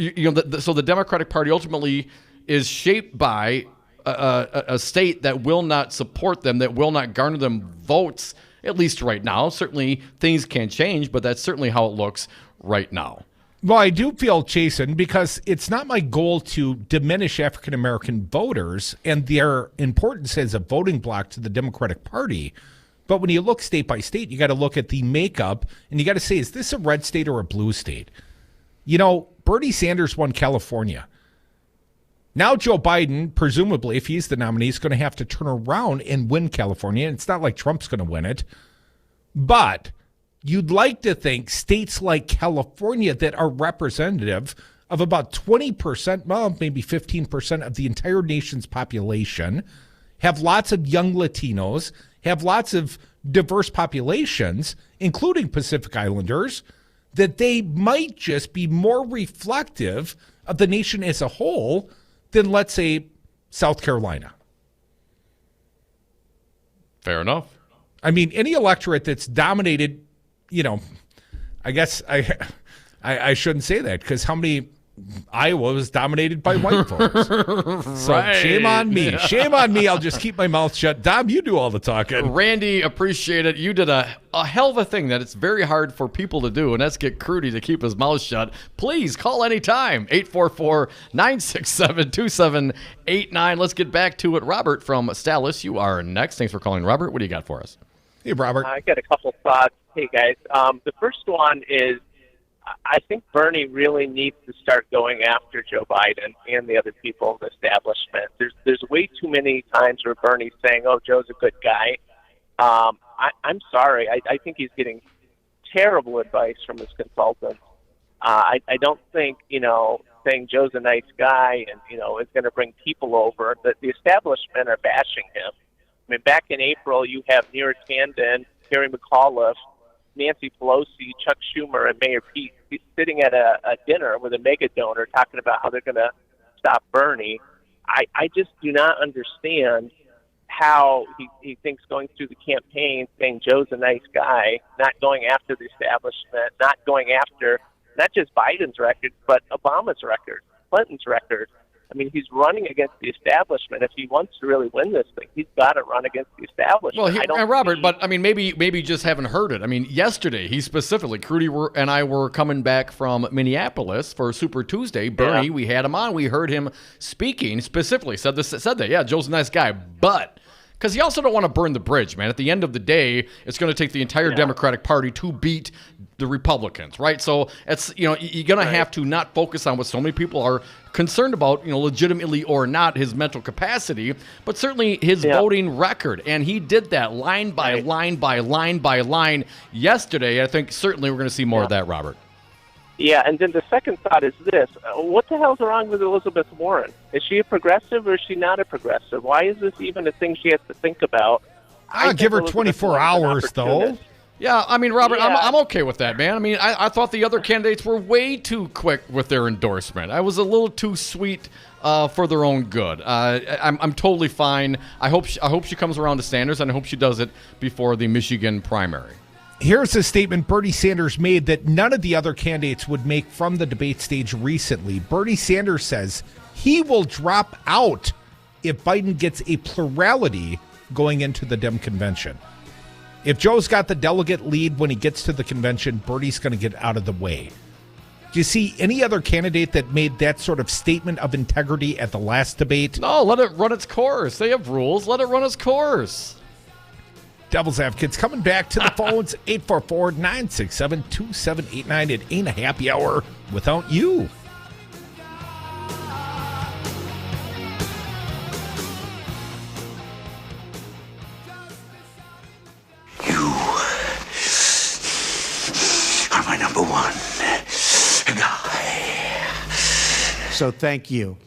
so the Democratic Party ultimately is shaped by a state that will not support them, that will not garner them votes, at least right now. Certainly things can change, but that's certainly how it looks right now. Well, I do feel chastened because it's not my goal to diminish African-American voters and their importance as a voting bloc to the Democratic Party. But when you look state by state, you got to look at the makeup, and you got to say, is this a red state or a blue state? Bernie Sanders won California. Now Joe Biden, presumably, if he's the nominee, is going to have to turn around and win California. And it's not like Trump's going to win it. But you'd like to think states like California that are representative of about 20%, well, maybe 15% of the entire nation's population, have lots of young Latinos, have lots of diverse populations, including Pacific Islanders, that they might just be more reflective of the nation as a whole than, let's say, South Carolina. Fair enough. I mean, any electorate that's dominated, I guess I shouldn't say that, because how many Iowa was dominated by white folks. So Right. shame on me. Shame on me. I'll just keep my mouth shut. Dom, you do all the talking. Randy, appreciate it. You did a hell of a thing that it's very hard for people to do, and that's get Crudy to keep his mouth shut. Please call anytime. 844-967-2789. Let's get back to it. Robert from Stalis, you are next. Thanks for calling, Robert. What do you got for us? Hey, Robert. I got a couple thoughts. Hey, guys. The first one is I think Bernie really needs to start going after Joe Biden and the other people in the establishment. There's way too many times where Bernie's saying, "Oh, Joe's a good guy." I'm sorry. I think he's getting terrible advice from his consultants. I don't think saying Joe's a nice guy and is going to bring people over. The establishment are bashing him. I mean, back in April, you have Neera Tanden, Terry McAuliffe, Nancy Pelosi, Chuck Schumer, and Mayor Pete sitting at a dinner with a mega donor talking about how they're going to stop Bernie. I just do not understand how he thinks going through the campaign saying Joe's a nice guy, not going after the establishment, not going after not just Biden's record, but Obama's record, Clinton's record. I mean, he's running against the establishment. If he wants to really win this thing, he's got to run against the establishment. Well, Robert, but I mean, maybe you just haven't heard it. I mean, yesterday, he specifically, Crudy and I were coming back from Minneapolis for Super Tuesday. Bernie, we had him on. We heard him speaking specifically, said that, yeah, Joe's a nice guy, but because you also don't want to burn the bridge, man. At the end of the day, it's going to take the entire Democratic Party to beat the Republicans, right? So it's you're going to have to not focus on what so many people are concerned about, legitimately or not, his mental capacity, but certainly his voting record. And he did that line by line by line by line yesterday. I think certainly we're going to see more of that, Robert. Yeah, and then the second thought is this. What the hell's wrong with Elizabeth Warren? Is she a progressive or is she not a progressive? Why is this even a thing she has to think about? I'll give her 24 hours, though. Yeah, I mean, Robert, I'm okay with that, man. I mean, I thought the other candidates were way too quick with their endorsement. I was a little too sweet for their own good. I'm totally fine. I hope she comes around to Sanders, and I hope she does it before the Michigan primary. Here's a statement Bernie Sanders made that none of the other candidates would make from the debate stage recently. Bernie Sanders says he will drop out if Biden gets a plurality going into the Dem convention. If Joe's got the delegate lead when he gets to the convention, Bernie's going to get out of the way. Do you see any other candidate that made that sort of statement of integrity at the last debate? No, let it run its course. They have rules. Let it run its course. Devil's Advocates coming back to the phones, 844-967-2789. It ain't a happy hour without you. Are my number one guy. So thank you.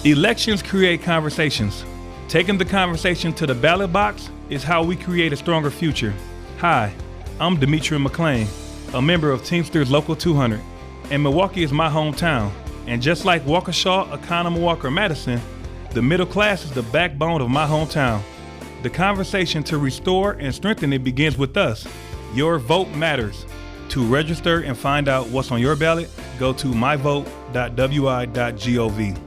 Elections create conversations. Taking the conversation to the ballot box is how we create a stronger future. Hi, I'm Demetri McClain, a member of Teamsters Local 200, and Milwaukee is my hometown. And just like Waukesha, Oconomowoc, Madison, the middle class is the backbone of my hometown. The conversation to restore and strengthen it begins with us. Your vote matters. To register and find out what's on your ballot, go to myvote.wi.gov.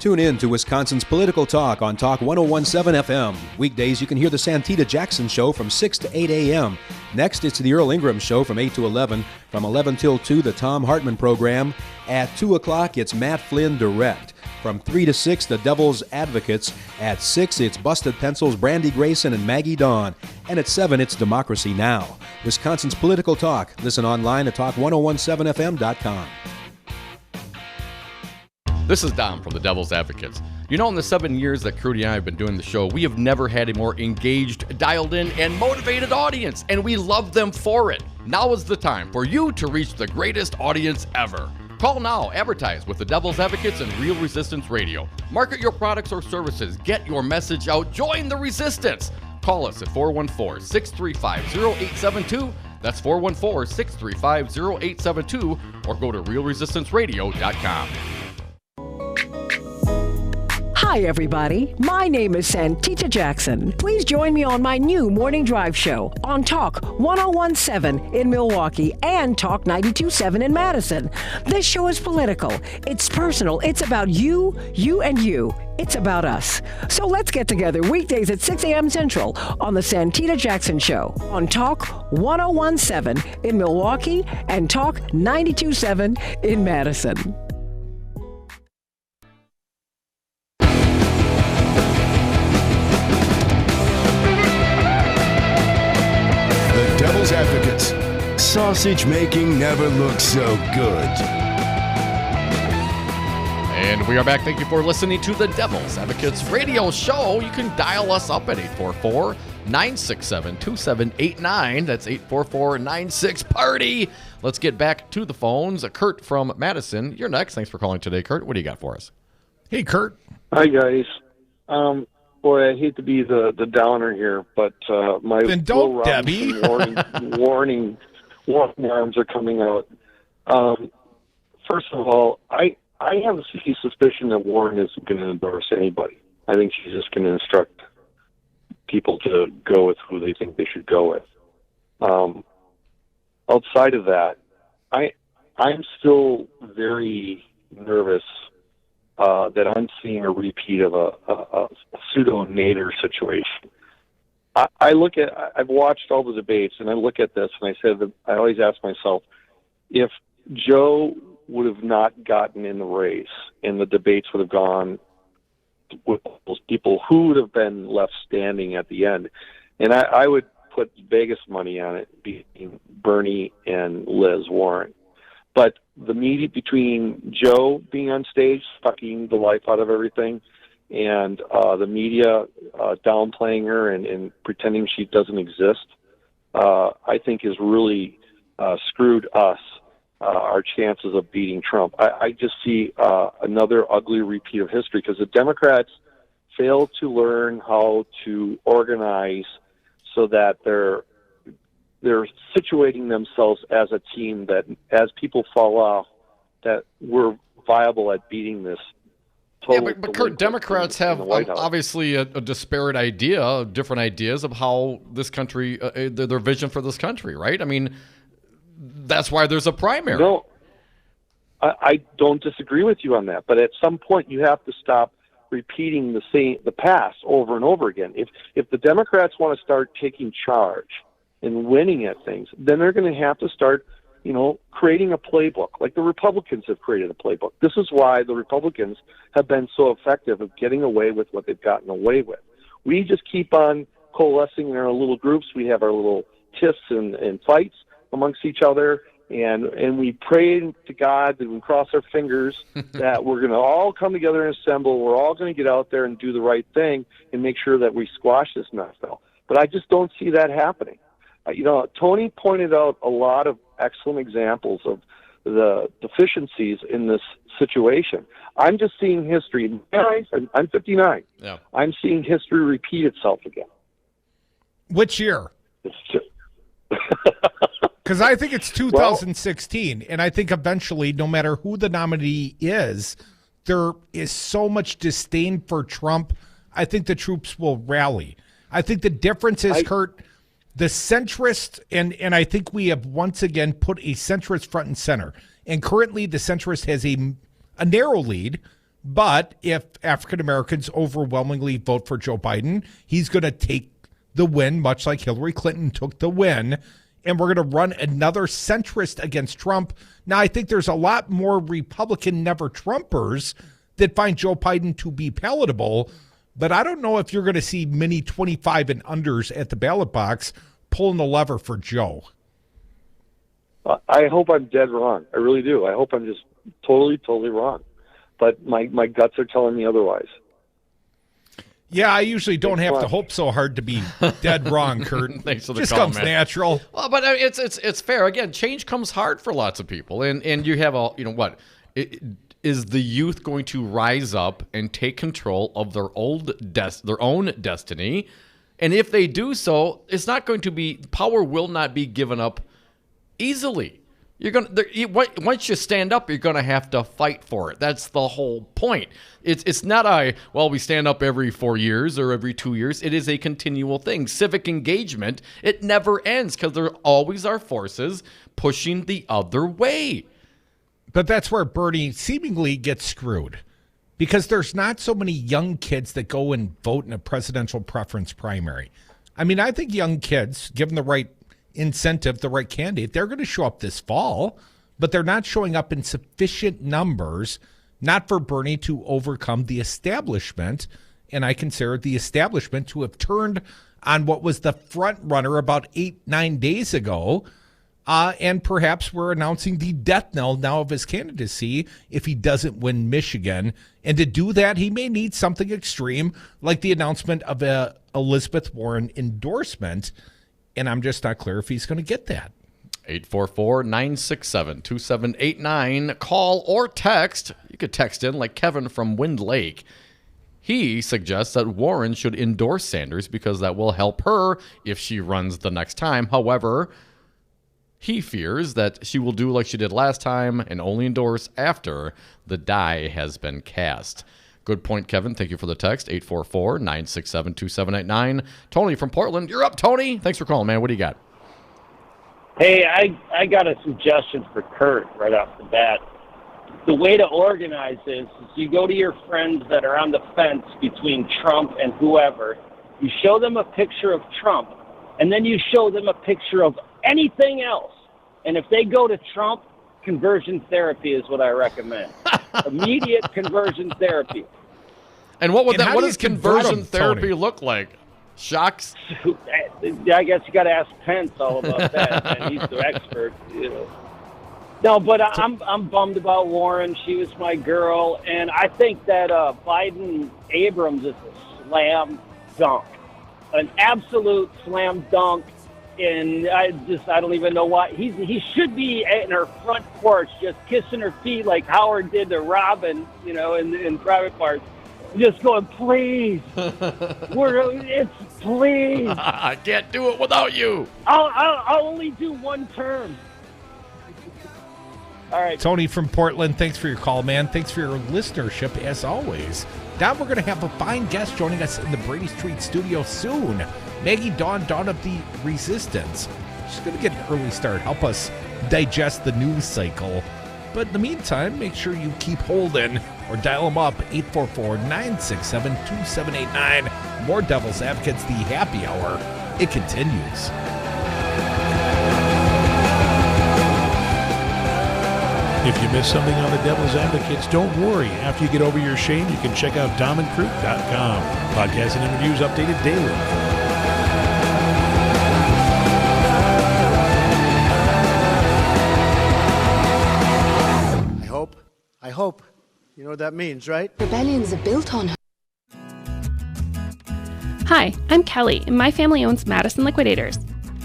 Tune in to Wisconsin's Political Talk on Talk 101.7 FM. Weekdays, you can hear the Santita Jackson Show from 6 to 8 a.m. Next, it's the Earl Ingram Show from 8 to 11. From 11 till 2, the Tom Hartman Program. At 2 o'clock, it's Matt Flynn Direct. From 3 to 6, the Devil's Advocates. At 6, it's Busted Pencils, Brandy Grayson and Maggie Daun. And at 7, it's Democracy Now!, Wisconsin's political talk. Listen online at talk1017fm.com. This is Dom from the Devil's Advocates. You know, in the 7 years that Crudy and I have been doing the show, we have never had a more engaged, dialed in, and motivated audience, and we love them for it. Now is the time for you to reach the greatest audience ever. Call now, advertise with the Devil's Advocates and Real Resistance Radio. Market your products or services, get your message out, join the resistance. Call us at 414-635-0872. That's 414-635-0872, or go to realresistanceradio.com. Hi, everybody. My name is Santita Jackson. Please join me on my new morning drive show on Talk 1017 in Milwaukee and Talk 92.7 in Madison. This show is political. It's personal. It's about you, and you. It's about us. So let's get together weekdays at 6 a.m. Central on the Santita Jackson Show on Talk 1017 in Milwaukee and Talk 92.7 in Madison. Devil's Advocates. Sausage making never looks so good. And we are back. Thank you for listening to the Devil's Advocates radio show. You can dial us up at 844-967-2789. That's 844-96-PARTY. Let's get back to the phones. Kurt from Madison, you're next. Thanks for calling today, Kurt. What do you got for us? Hey, Kurt. Hi, guys. Boy, I hate to be the downer here, but my then don't, Debbie. warning arms are coming out. First of all, I have a sneaky suspicion that Warren isn't going to endorse anybody. I think she's just going to instruct people to go with who they think they should go with. Outside of that, I'm still very nervous that I'm seeing a repeat of a pseudo-Nader situation. I've watched all the debates, and I look at this, and I always ask myself, if Joe would have not gotten in the race, and the debates would have gone with those people, who would have been left standing at the end? And I would put Vegas money on it being Bernie and Liz Warren. But the media between Joe being on stage, sucking the life out of everything, and the media downplaying her and pretending she doesn't exist, I think has really screwed us, our chances of beating Trump. I just see another ugly repeat of history because the Democrats failed to learn how to organize so that they're situating themselves as a team that, as people fall off, that we're viable at beating this. Yeah, but Kurt, Democrats have obviously a disparate idea, different ideas of how this country, their vision for this country, right? I mean, that's why there's a primary. No, I don't disagree with you on that, but at some point you have to stop repeating the past over and over again. If the Democrats want to start taking charge and winning at things, then they're going to have to start, creating a playbook, like the Republicans have created a playbook. This is why the Republicans have been so effective at getting away with what they've gotten away with. We just keep on coalescing in our little groups. We have our little tiffs and fights amongst each other, and we pray to God and we cross our fingers that we're going to all come together and assemble. We're all going to get out there and do the right thing and make sure that we squash this mess. But I just don't see that happening. Tony pointed out a lot of excellent examples of the deficiencies in this situation. I'm just seeing history. I'm 59. Yeah. I'm seeing history repeat itself again. Which year? It's just... Because I think it's 2016, and I think eventually, no matter who the nominee is, there is so much disdain for Trump, I think the troops will rally. I think the difference is, Kurt, the centrist, and I think we have once again put a centrist front and center. And currently the centrist has a narrow lead, but if African Americans overwhelmingly vote for Joe Biden, he's going to take the win, much like Hillary Clinton took the win, and we're going to run another centrist against Trump. Now, I think there's a lot more Republican never-Trumpers that find Joe Biden to be palatable, But I don't know if you're going to see many 25 and unders at the ballot box pulling the lever for Joe. I hope I'm dead wrong. I really do. I hope I'm just totally wrong. But my guts are telling me otherwise. Yeah, I usually don't have to hope so hard to be dead wrong, Kurt. Thanks for the just call, comes man. natural. Well, but it's fair. Again, change comes hard for lots of people, and you have is the youth going to rise up and take control of their own destiny? And if they do so, it's not going to be power will not be given up easily. Once you stand up, you're going to have to fight for it. That's the whole point. It's not we stand up every 4 years or every 2 years. It is a continual thing. Civic engagement, it never ends because there always are forces pushing the other way. But that's where Bernie seemingly gets screwed, because there's not so many young kids that go and vote in a presidential preference primary. I mean, I think young kids, given the right incentive, the right candidate, they're going to show up this fall, but they're not showing up in sufficient numbers, not for Bernie to overcome the establishment. And I consider the establishment to have turned on what was the front runner about 8-9 days ago. And perhaps we're announcing the death knell now of his candidacy if he doesn't win Michigan. And to do that, he may need something extreme like the announcement of a Elizabeth Warren endorsement. And I'm just not clear if he's going to get that. 844-967-2789. Call or text. You could text in like Kevin from Wind Lake. He suggests that Warren should endorse Sanders because that will help her if she runs the next time. However, he fears that she will do like she did last time and only endorse after the die has been cast. Good point, Kevin. Thank you for the text. 844-967-2789. Tony from Portland. You're up, Tony. Thanks for calling, man. What do you got? Hey, I got a suggestion for Kurt right off the bat. The way to organize this is you go to your friends that are on the fence between Trump and whoever. You show them a picture of Trump, and then you show them a picture of anything else. And if they go to Trump, conversion therapy is what I recommend. Immediate conversion therapy. And what does conversion therapy look like? Shocks? I guess you got to ask Pence all about that. Man. He's the expert. You know. No, but I'm bummed about Warren. She was my girl, and I think that Biden Abrams is a slam dunk, an absolute slam dunk. And I don't even know why he should be in her front porch, just kissing her feet like Howard did to Robin, in Private Parts, just going, please, please. I can't do it without you. I'll only do one term. All right, Tony from Portland. Thanks for your call, man. Thanks for your listenership as always. Now we're going to have a fine guest joining us in the Brady Street studio soon. Maggie Daun, Dawn of the Resistance. She's going to get an early start, help us digest the news cycle. But in the meantime, make sure you keep holding or dial them up, 844-967-2789. More Devil's Advocates, the happy hour. It continues. If you missed something on the Devil's Advocates, don't worry. After you get over your shame, you can check out domandcroop.com. Podcasts and interviews updated daily. I hope. You know what that means, right? Rebellions are built on her. Hi, I'm Kelly, and my family owns Madison Liquidators.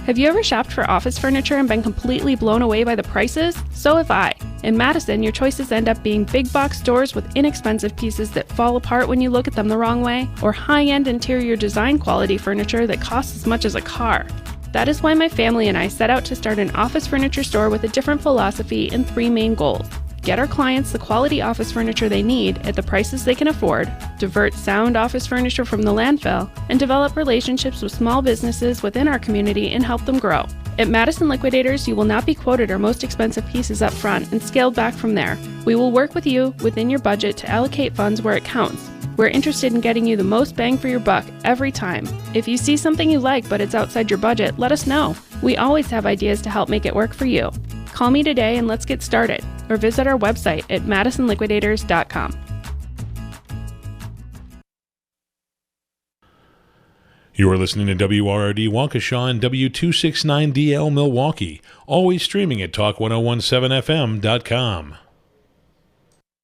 Have you ever shopped for office furniture and been completely blown away by the prices? So have I. In Madison, your choices end up being big box stores with inexpensive pieces that fall apart when you look at them the wrong way, or high-end interior design quality furniture that costs as much as a car. That is why my family and I set out to start an office furniture store with a different philosophy and 3 main goals. Get our clients the quality office furniture they need at the prices they can afford, divert sound office furniture from the landfill, and develop relationships with small businesses within our community and help them grow. At Madison Liquidators, you will not be quoted our most expensive pieces up front and scaled back from there. We will work with you within your budget to allocate funds where it counts. We're interested in getting you the most bang for your buck every time. If you see something you like but it's outside your budget, let us know. We always have ideas to help make it work for you. Call me today and let's get started, or visit our website at madisonliquidators.com. You are listening to WRRD Waukesha and W269DL Milwaukee, always streaming at talk1017fm.com.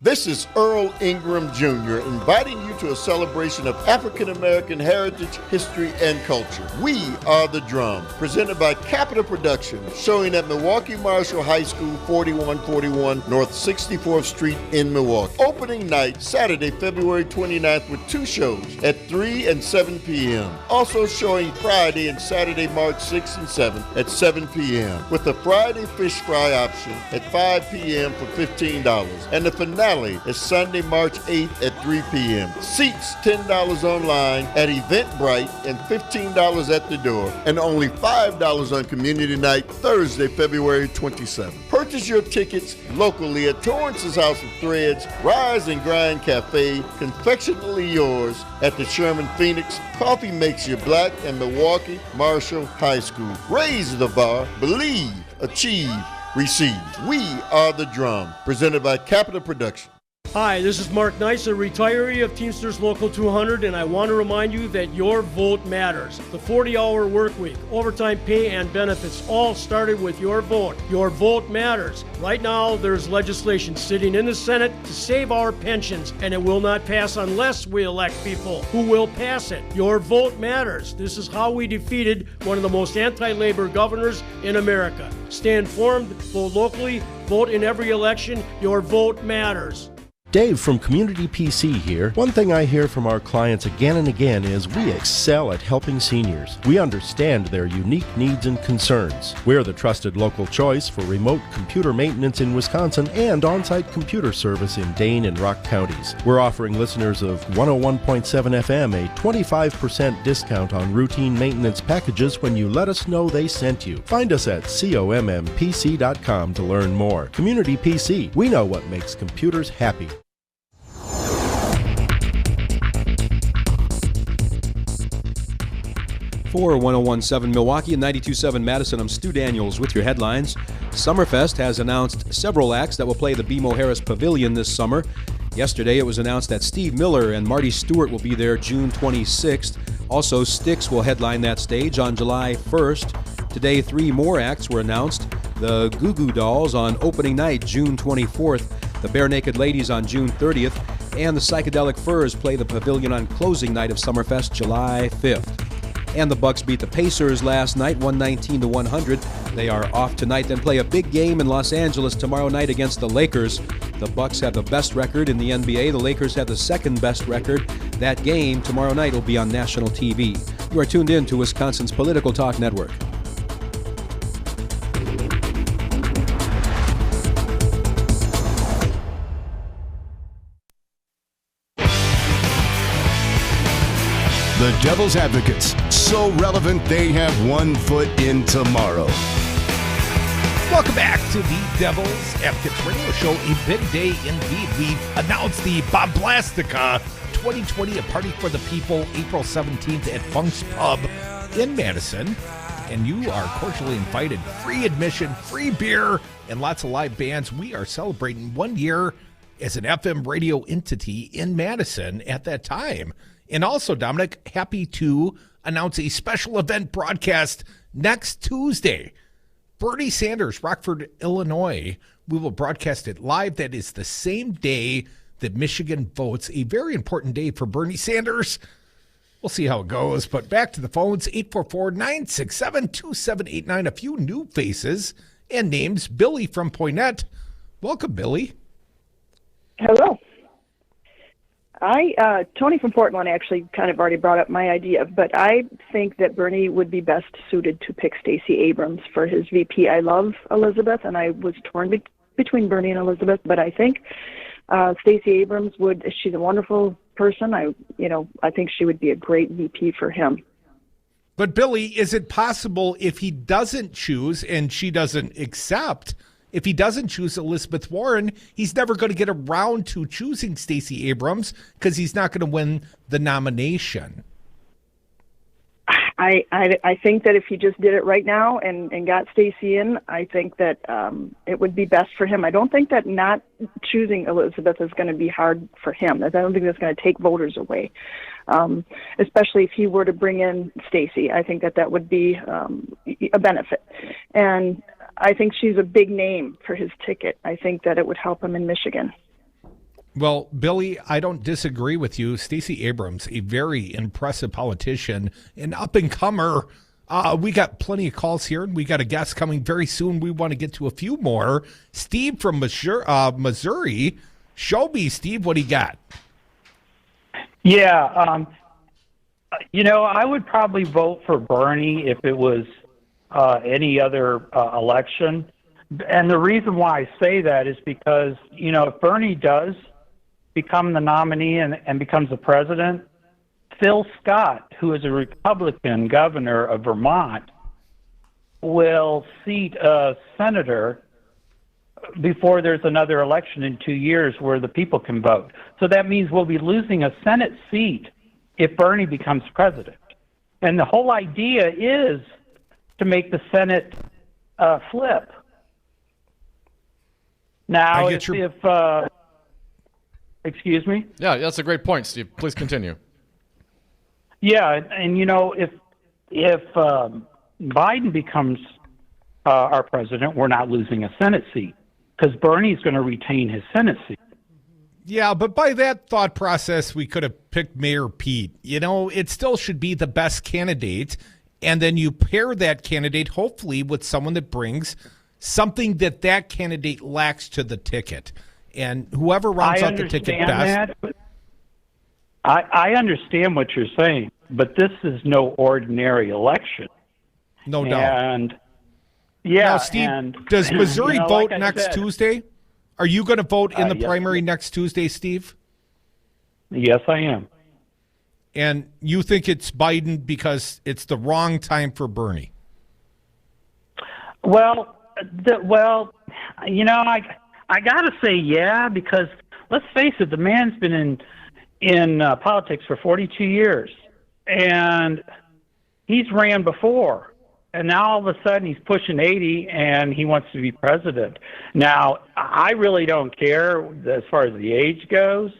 This is Earl Ingram Jr. inviting you to a celebration of African American heritage, history, and culture. We Are the Drum, presented by Capitol Productions, showing at Milwaukee Marshall High School, 4141 North 64th Street in Milwaukee. Opening night, Saturday, February 29th, with 2 shows at 3 and 7 p.m. Also showing Friday and Saturday, March 6th and 7th at 7 p.m. with a Friday fish fry option at 5 p.m. for $15. And the finale is Sunday, March 8th at 3 p.m. Seats $10 online at Eventbrite and $15 at the door, and only $5 on community night, Thursday, February 27th. Purchase your tickets locally at Torrance's House of Threads, Rise and Grind Cafe, Confectionately Yours at the Sherman Phoenix, Coffee Makes You Black, and Milwaukee Marshall High School. Raise the bar, believe, achieve, receive. We Are the Drum, presented by Capitol Productions. Hi, this is Mark Nice, a retiree of Teamsters Local 200, and I want to remind you that your vote matters. The 40-hour work week, overtime pay, and benefits all started with your vote. Your vote matters. Right now, there's legislation sitting in the Senate to save our pensions, and it will not pass unless we elect people who will pass it. Your vote matters. This is how we defeated one of the most anti-labor governors in America. Stay informed, vote locally, vote in every election. Your vote matters. Dave from Community PC here. One thing I hear from our clients again and again is we excel at helping seniors. We understand their unique needs and concerns. We're the trusted local choice for remote computer maintenance in Wisconsin and on-site computer service in Dane and Rock counties. We're offering listeners of 101.7 FM a 25% discount on routine maintenance packages when you let us know they sent you. Find us at commpc.com to learn more. Community PC, we know what makes computers happy. For 101.7 Milwaukee and 92.7 Madison, I'm Stu Daniels with your headlines. Summerfest has announced several acts that will play the BMO Harris Pavilion this summer. Yesterday, it was announced that Steve Miller and Marty Stewart will be there June 26th. Also, Styx will headline that stage on July 1st. Today, 3 more acts were announced. The Goo Goo Dolls on opening night, June 24th. The Bare Naked Ladies on June 30th. And the Psychedelic Furs play the pavilion on closing night of Summerfest, July 5th. And the Bucks beat the Pacers last night, 119-100. They are off tonight, then play a big game in Los Angeles tomorrow night against the Lakers. The Bucks have the best record in the NBA. The Lakers have the second best record. That game tomorrow night will be on national TV. You are tuned in to Wisconsin's Political Talk Network. The Devil's Advocates, so relevant they have one foot in tomorrow. Welcome back to the Devil's Advocates Radio Show. A big day indeed. We've announced the Bomblastica 2020, a party for the people, April 17th at Funk's Pub in Madison. And you are cordially invited. Free admission, free beer, and lots of live bands. We are celebrating 1 year as an FM radio entity in Madison at that time. And also, Dominic, happy to announce a special event broadcast next Tuesday. Bernie Sanders, Rockford, Illinois. We will broadcast it live. That is the same day that Michigan votes. A very important day for Bernie Sanders. We'll see how it goes. But back to the phones, 844-967-2789. A few new faces and names. Billy from Poynette. Welcome, Billy. Hello. Tony from Portland actually kind of already brought up my idea, but I think that Bernie would be best suited to pick Stacey Abrams for his VP. I love Elizabeth, and I was torn between Bernie and Elizabeth, but I think Stacey Abrams she's a wonderful person. I think she would be a great VP for him. But Billy, is it possible if he doesn't choose and she doesn't accept, if he doesn't choose Elizabeth Warren, he's never going to get around to choosing Stacey Abrams because he's not going to win the nomination? I think that if he just did it right now and got Stacey in, I think that it would be best for him. I don't think that not choosing Elizabeth is going to be hard for him. I don't think that's going to take voters away, especially if he were to bring in Stacey. I think that would be a benefit. And I think she's a big name for his ticket. I think that it would help him in Michigan. Well, Billy, I don't disagree with you. Stacey Abrams, a very impressive politician, an up-and-comer. We got plenty of calls here, and we got a guest coming very soon. We want to get to a few more. Steve from Missouri. Show me, Steve, what he got. Yeah, I would probably vote for Bernie if it was any other election. And the reason why I say that is because, if Bernie does become the nominee and becomes the president, Phil Scott, who is a Republican governor of Vermont, will seat a senator before there's another election in 2 years where the people can vote. So that means we'll be losing a Senate seat if Bernie becomes president. And the whole idea is to make the Senate flip. Now, excuse me? Yeah, that's a great point, Steve. Please continue. Yeah, and if Biden becomes our president, we're not losing a Senate seat because Bernie's going to retain his Senate seat. Yeah, but by that thought process, we could have picked Mayor Pete. It still should be the best candidate, and then you pair that candidate hopefully with someone that brings something that candidate lacks to the ticket. And whoever rounds out the ticket best. I understand what you're saying, but this is no ordinary election. No doubt. And yeah, now, Steve, does Missouri vote next Tuesday? Are you going to vote in the primary next Tuesday, Steve? Yes, I am. And you think it's Biden because it's the wrong time for Bernie? Well, I got to say yeah, because let's face it, the man's been in politics for 42 years, and he's ran before, and now all of a sudden he's pushing 80 and he wants to be president. Now, I really don't care as far as the age goes,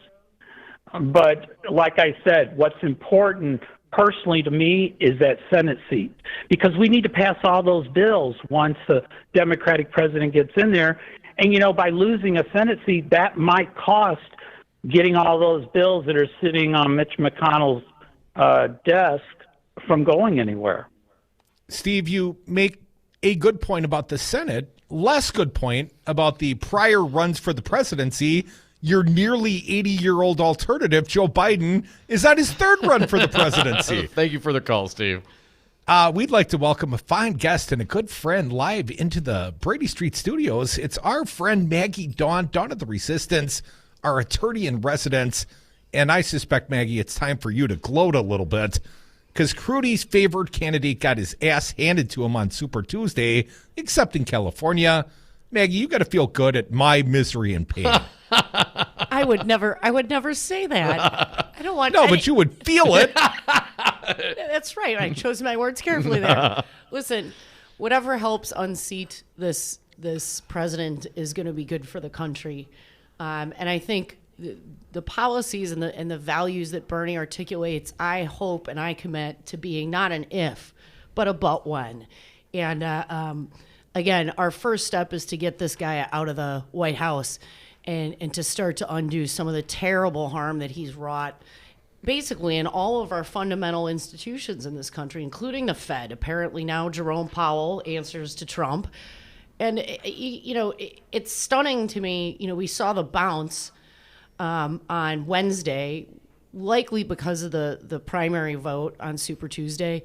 but like I said, what's important personally to me is that Senate seat, because we need to pass all those bills once the Democratic president gets in there. And, by losing a Senate seat, that might cost getting all those bills that are sitting on Mitch McConnell's desk from going anywhere. Steve, you make a good point about the Senate, less good point about the prior runs for the presidency. Your nearly 80-year-old alternative, Joe Biden, is on his third run for the presidency. Thank you for the call, Steve. We'd like to welcome a fine guest and a good friend live into the Brady Street studios. It's our friend Maggie Daun, Dawn of the Resistance, our attorney in residence. And I suspect, Maggie, it's time for you to gloat a little bit because Crudy's favored candidate got his ass handed to him on Super Tuesday, except in California. Maggie, you got to feel good at my misery and pain. I would never say that. I don't want. No, but you would feel it. That's right. I chose my words carefully there. Listen, whatever helps unseat this president is going to be good for the country, and I think the policies and the values that Bernie articulates, I hope and I commit to being not an if, but a but when. And again, our first step is to get this guy out of the White House and to start to undo some of the terrible harm that he's wrought basically in all of our fundamental institutions in this country, including the Fed. Apparently now Jerome Powell answers to Trump. And, it's stunning to me. We saw the bounce on Wednesday, likely because of the primary vote on Super Tuesday.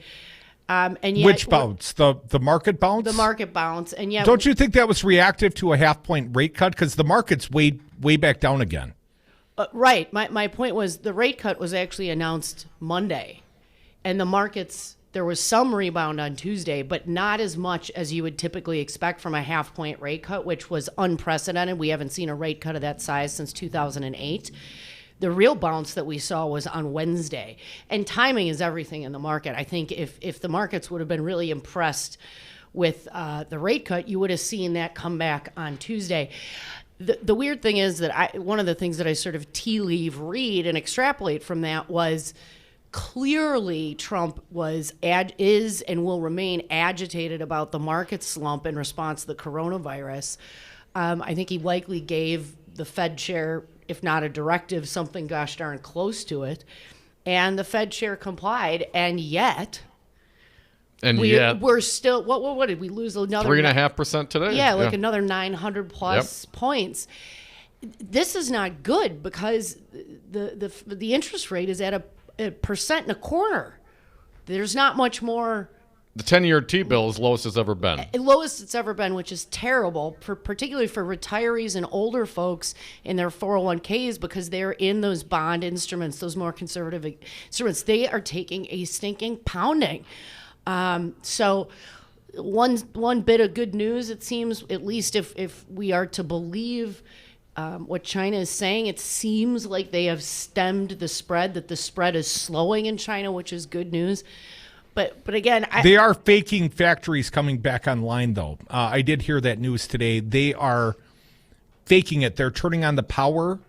And yet, which bounce? The market bounce? The market bounce. And yet, don't you think that was reactive to a half-point rate cut? Because the market's way back down again. Right. My point was the rate cut was actually announced Monday. And the markets, there was some rebound on Tuesday, but not as much as you would typically expect from a half-point rate cut, which was unprecedented. We haven't seen a rate cut of that size since 2008. The real bounce that we saw was on Wednesday. And timing is everything in the market. I think if the markets would have been really impressed with the rate cut, you would have seen that come back on Tuesday. The weird thing is that one of the things that I sort of tea leaf read and extrapolate from that was clearly Trump is and will remain agitated about the market slump in response to the coronavirus. I think he likely gave the Fed chair, if not a directive, something gosh darn close to it. And the Fed chair complied, and yet we're still, what did we lose? Another 3.5% today? Yeah, like another 900 plus points. This is not good because the interest rate is at a 1.25%. There's not much more. The 10-year T-bill is lowest it's ever been. Lowest it's ever been, which is terrible, particularly for retirees and older folks in their 401ks because they're in those bond instruments, those more conservative instruments. They are taking a stinking pounding. So one bit of good news, it seems, at least if we are to believe what China is saying, it seems like they have stemmed the spread, that the spread is slowing in China, which is good news. But again, they are faking factories coming back online, though. I did hear that news today. They are faking it. They're turning on the power,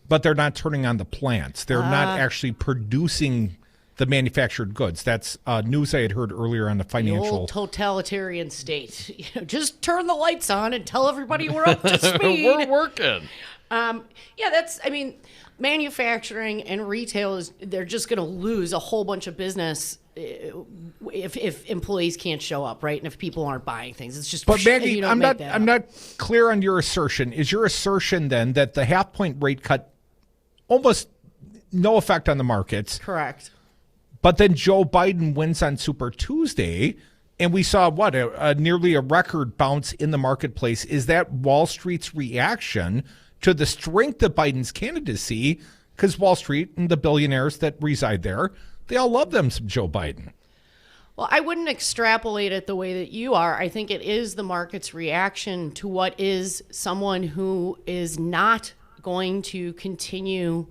but they're not turning on the plants. They're not actually producing the manufactured goods. That's news I had heard earlier on the financial. The old totalitarian state. Just turn the lights on and tell everybody we're up to speed. We're working. Manufacturing and retail they're just going to lose a whole bunch of business if employees can't show up, right? And if people aren't buying things, it's just. But Maggie, I'm not clear on your assertion. Is your assertion then that the 0.5-point rate cut almost no effect on the markets? Correct. But then Joe Biden wins on Super Tuesday, and we saw nearly a record bounce in the marketplace. Is that Wall Street's reaction to the strength of Biden's candidacy? Because Wall Street and the billionaires that reside there, they all love them some Joe Biden. Well, I wouldn't extrapolate it the way that you are. I think it is the market's reaction to what is someone who is not going to continue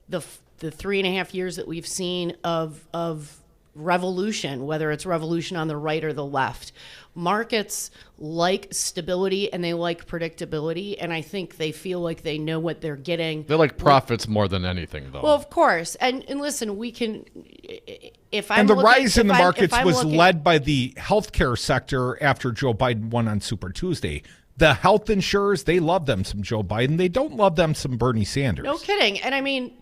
the 3.5 years that we've seen of revolution, whether it's revolution on the right or the left. Markets like stability and they like predictability, and I think they feel like they know what they're getting. They like profits more than anything, though. Well, of course. And listen, we can. The rise in the markets was led by the healthcare sector after Joe Biden won on Super Tuesday. The health insurers, they love them some Joe Biden. They don't love them some Bernie Sanders. No kidding. And I mean.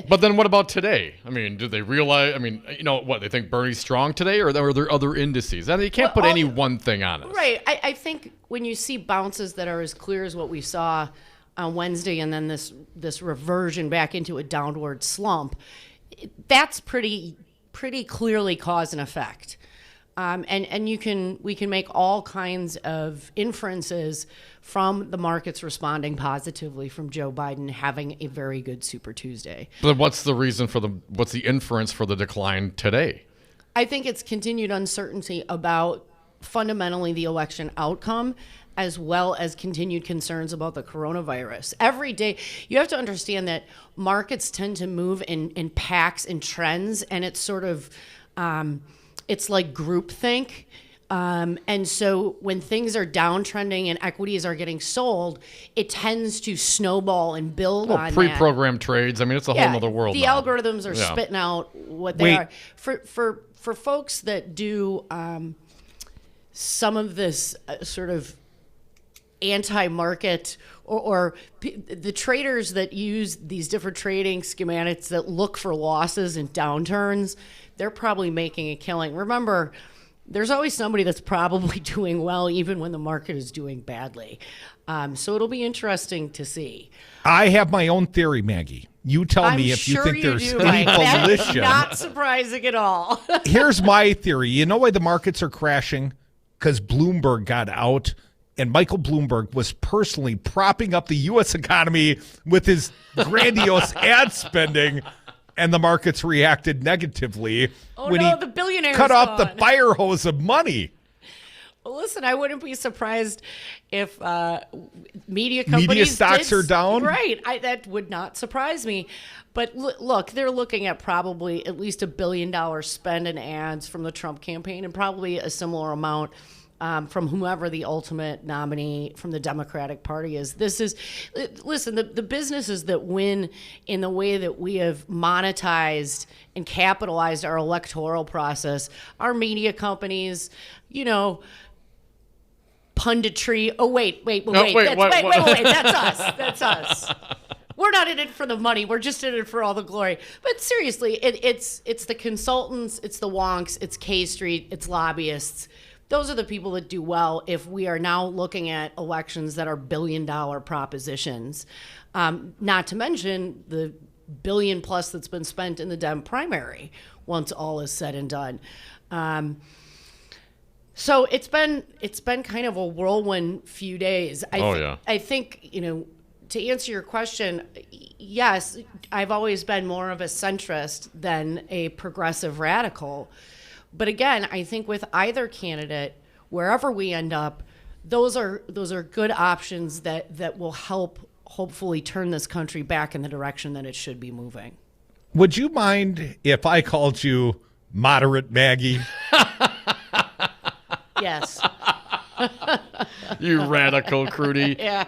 But then what about today? I mean, do they realize, they think Bernie's strong today, or are there other indices? I mean, you can't put any one thing on it. Right. I think when you see bounces that are as clear as what we saw on Wednesday and then this reversion back into a downward slump, that's pretty clearly cause and effect. And we can make all kinds of inferences from the markets responding positively from Joe Biden having a very good Super Tuesday. But what's the inference for the decline today? I think it's continued uncertainty about fundamentally the election outcome, as well as continued concerns about the coronavirus. Every day, you have to understand that markets tend to move in packs and trends, and it's sort of, it's like groupthink. And so when things are downtrending and equities are getting sold, it tends to snowball and build on that. Pre-programmed trades. I mean, it's a whole other world. The algorithms are spitting out what they are. For folks that do some of this sort of anti-market or the traders that use these different trading schematics that look for losses and downturns, they're probably making a killing. Remember, there's always somebody that's probably doing well even when the market is doing badly. So it'll be interesting to see. I have my own theory, Maggie. You tell me if you think there's any volition. Not surprising at all. Here's my theory. You know why the markets are crashing? Because Bloomberg got out, and Michael Bloomberg was personally propping up the U.S. economy with his grandiose ad spending, and the markets reacted negatively when he the billionaires cut off the fire hose of money. Well, listen, I wouldn't be surprised if media companies Media stocks are down? Right. That would not surprise me. But look, they're looking at probably at least $1 billion spend in ads from the Trump campaign and probably a similar amount from whomever the ultimate nominee from the Democratic Party is. Listen, the businesses that win in the way that we have monetized and capitalized our electoral process are media companies, punditry. Oh, wait. That's us. That's us. We're not in it for the money. We're just in it for all the glory. But seriously, it's the consultants, it's the wonks, it's K Street, it's lobbyists. Those are the people that do well if we are now looking at elections that are billion-dollar propositions. Not to mention the $1 billion plus that's been spent in the Dem primary once all is said and done. So it's been kind of a whirlwind few days. I think, to answer your question, yes, I've always been more of a centrist than a progressive radical. But again, I think with either candidate, wherever we end up, those are good options that will help hopefully turn this country back in the direction that it should be moving. Would you mind if I called you Moderate Maggie? Yes. You radical, Crudy. Yeah.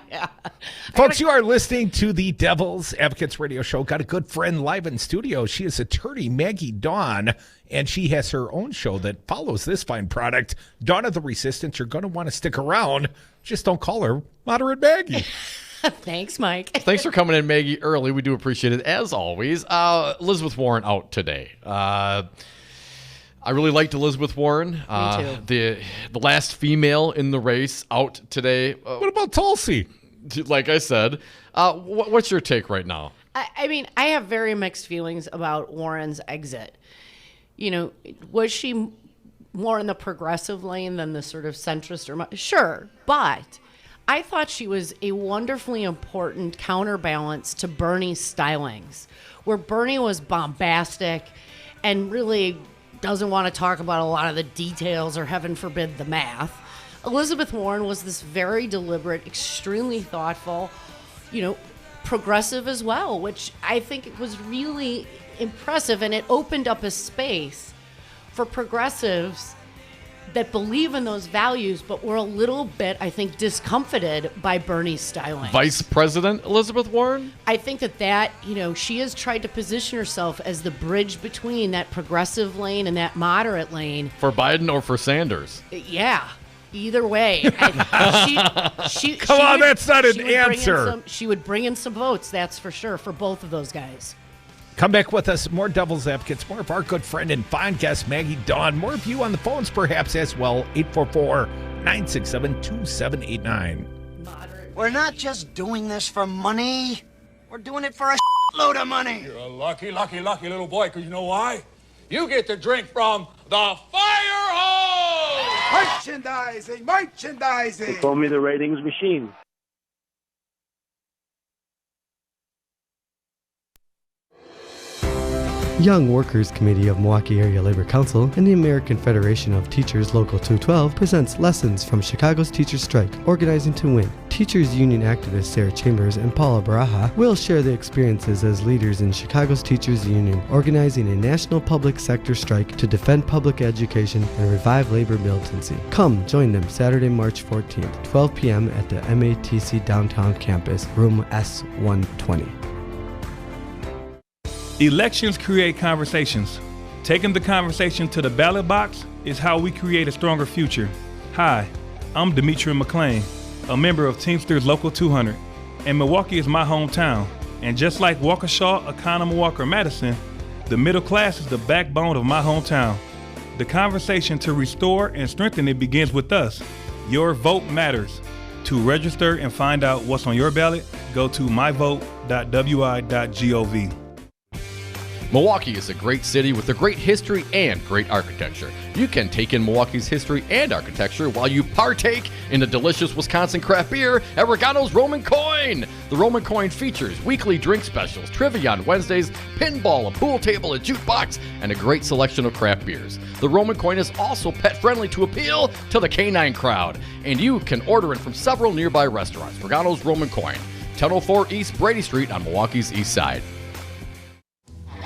Folks, you are listening to the Devil's Advocates Radio Show. Got a good friend live in studio. She is attorney Maggie Daun, and she has her own show that follows this fine product. Dawn of the Resistance, you're going to want to stick around. Just don't call her Moderate Maggie. Thanks, Mike. Thanks for coming in, Maggie, early. We do appreciate it, as always. Elizabeth Warren out today. I really liked Elizabeth Warren. Me too. The last female in the race out today. What about Tulsi? Like I said, what's your take right now? I mean, I have very mixed feelings about Warren's exit. Was she more in the progressive lane than the sort of centrist? Sure, but I thought she was a wonderfully important counterbalance to Bernie's stylings, where Bernie was bombastic and really doesn't want to talk about a lot of the details or, heaven forbid, the math. Elizabeth Warren was this very deliberate, extremely thoughtful, progressive as well, which I think it was really impressive, and it opened up a space for progressives that believe in those values but were a little bit, I think, discomfited by Bernie's styling. Vice President Elizabeth Warren? I think that, she has tried to position herself as the bridge between that progressive lane and that moderate lane. For Biden or for Sanders? Yeah. Either way. Come on, that's not an answer. She would bring in some votes, that's for sure, for both of those guys. Come back with us. More Devil's Advocates, more of our good friend and fine guest, Maggie Daun. More of you on the phones, perhaps, as well. 844-967-2789. We're not just doing this for money. We're doing it for a load of money. You're a lucky little boy, because you know why? You get to drink from the fire hose! Merchandising! They call me the ratings machine. Young Workers Committee of Milwaukee Area Labor Council and the American Federation of Teachers Local 212 presents Lessons from Chicago's Teachers Strike, Organizing to Win. Teachers Union activists Sarah Chambers and Paula Baraja will share their experiences as leaders in Chicago's Teachers Union, organizing a national public sector strike to defend public education and revive labor militancy. Come join them Saturday, March 14th, 12 p.m. at the MATC Downtown Campus, room S120. Elections create conversations. Taking the conversation to the ballot box is how we create a stronger future. Hi, I'm Demetri McClain, a member of Teamsters Local 200, and Milwaukee is my hometown. And just like Waukesha, Oconomowoc, Madison, the middle class is the backbone of my hometown. The conversation to restore and strengthen it begins with us. Your vote matters. To register and find out what's on your ballot, go to myvote.wi.gov. Milwaukee is a great city with a great history and great architecture. You can take in Milwaukee's history and architecture while you partake in the delicious Wisconsin craft beer at Regano's Roman Coin. The Roman Coin features weekly drink specials, trivia on Wednesdays, pinball, a pool table, a jukebox, and a great selection of craft beers. The Roman Coin is also pet-friendly to appeal to the canine crowd, and you can order it from several nearby restaurants. Regano's Roman Coin, 1004 East Brady Street on Milwaukee's east side.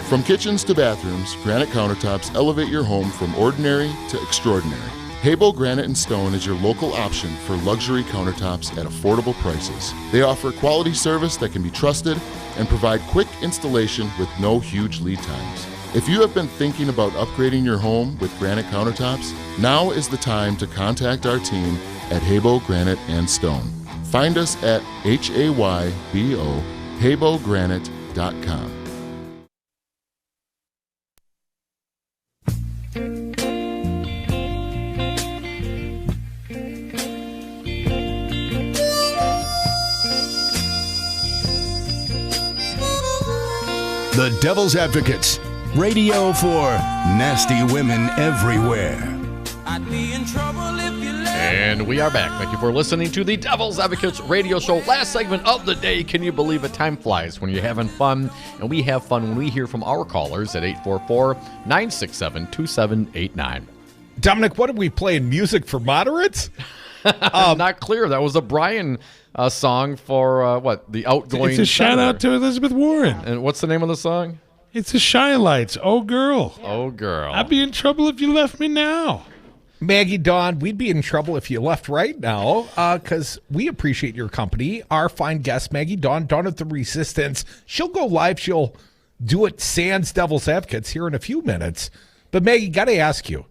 From kitchens to bathrooms, granite countertops elevate your home from ordinary to extraordinary. Habo Granite & Stone is your local option for luxury countertops at affordable prices. They offer quality service that can be trusted and provide quick installation with no huge lead times. If you have been thinking about upgrading your home with granite countertops, now is the time to contact our team at Habo Granite & Stone. Find us at habogranite.com. The Devil's Advocates, radio for nasty women everywhere. And we are back. Thank you for listening to the Devil's Advocates radio show. Last segment of the day. Can you believe it? Time flies when you're having fun. And we have fun when we hear from our callers at 844-967-2789. Dominic, what are we playing? Music for moderates? Not clear. That was a Brian song for what? The outgoing. It's a shout out to Elizabeth Warren. And what's the name of the song? It's the Shy Lights. Oh, girl. Oh, girl. I'd be in trouble if you left me now. Maggie Daun, we'd be in trouble if you left right now because we appreciate your company. Our fine guest, Maggie Daun, Dawn of the Resistance. She'll go live. She'll do it sans Devil's Advocates here in a few minutes. But, Maggie, got to ask you,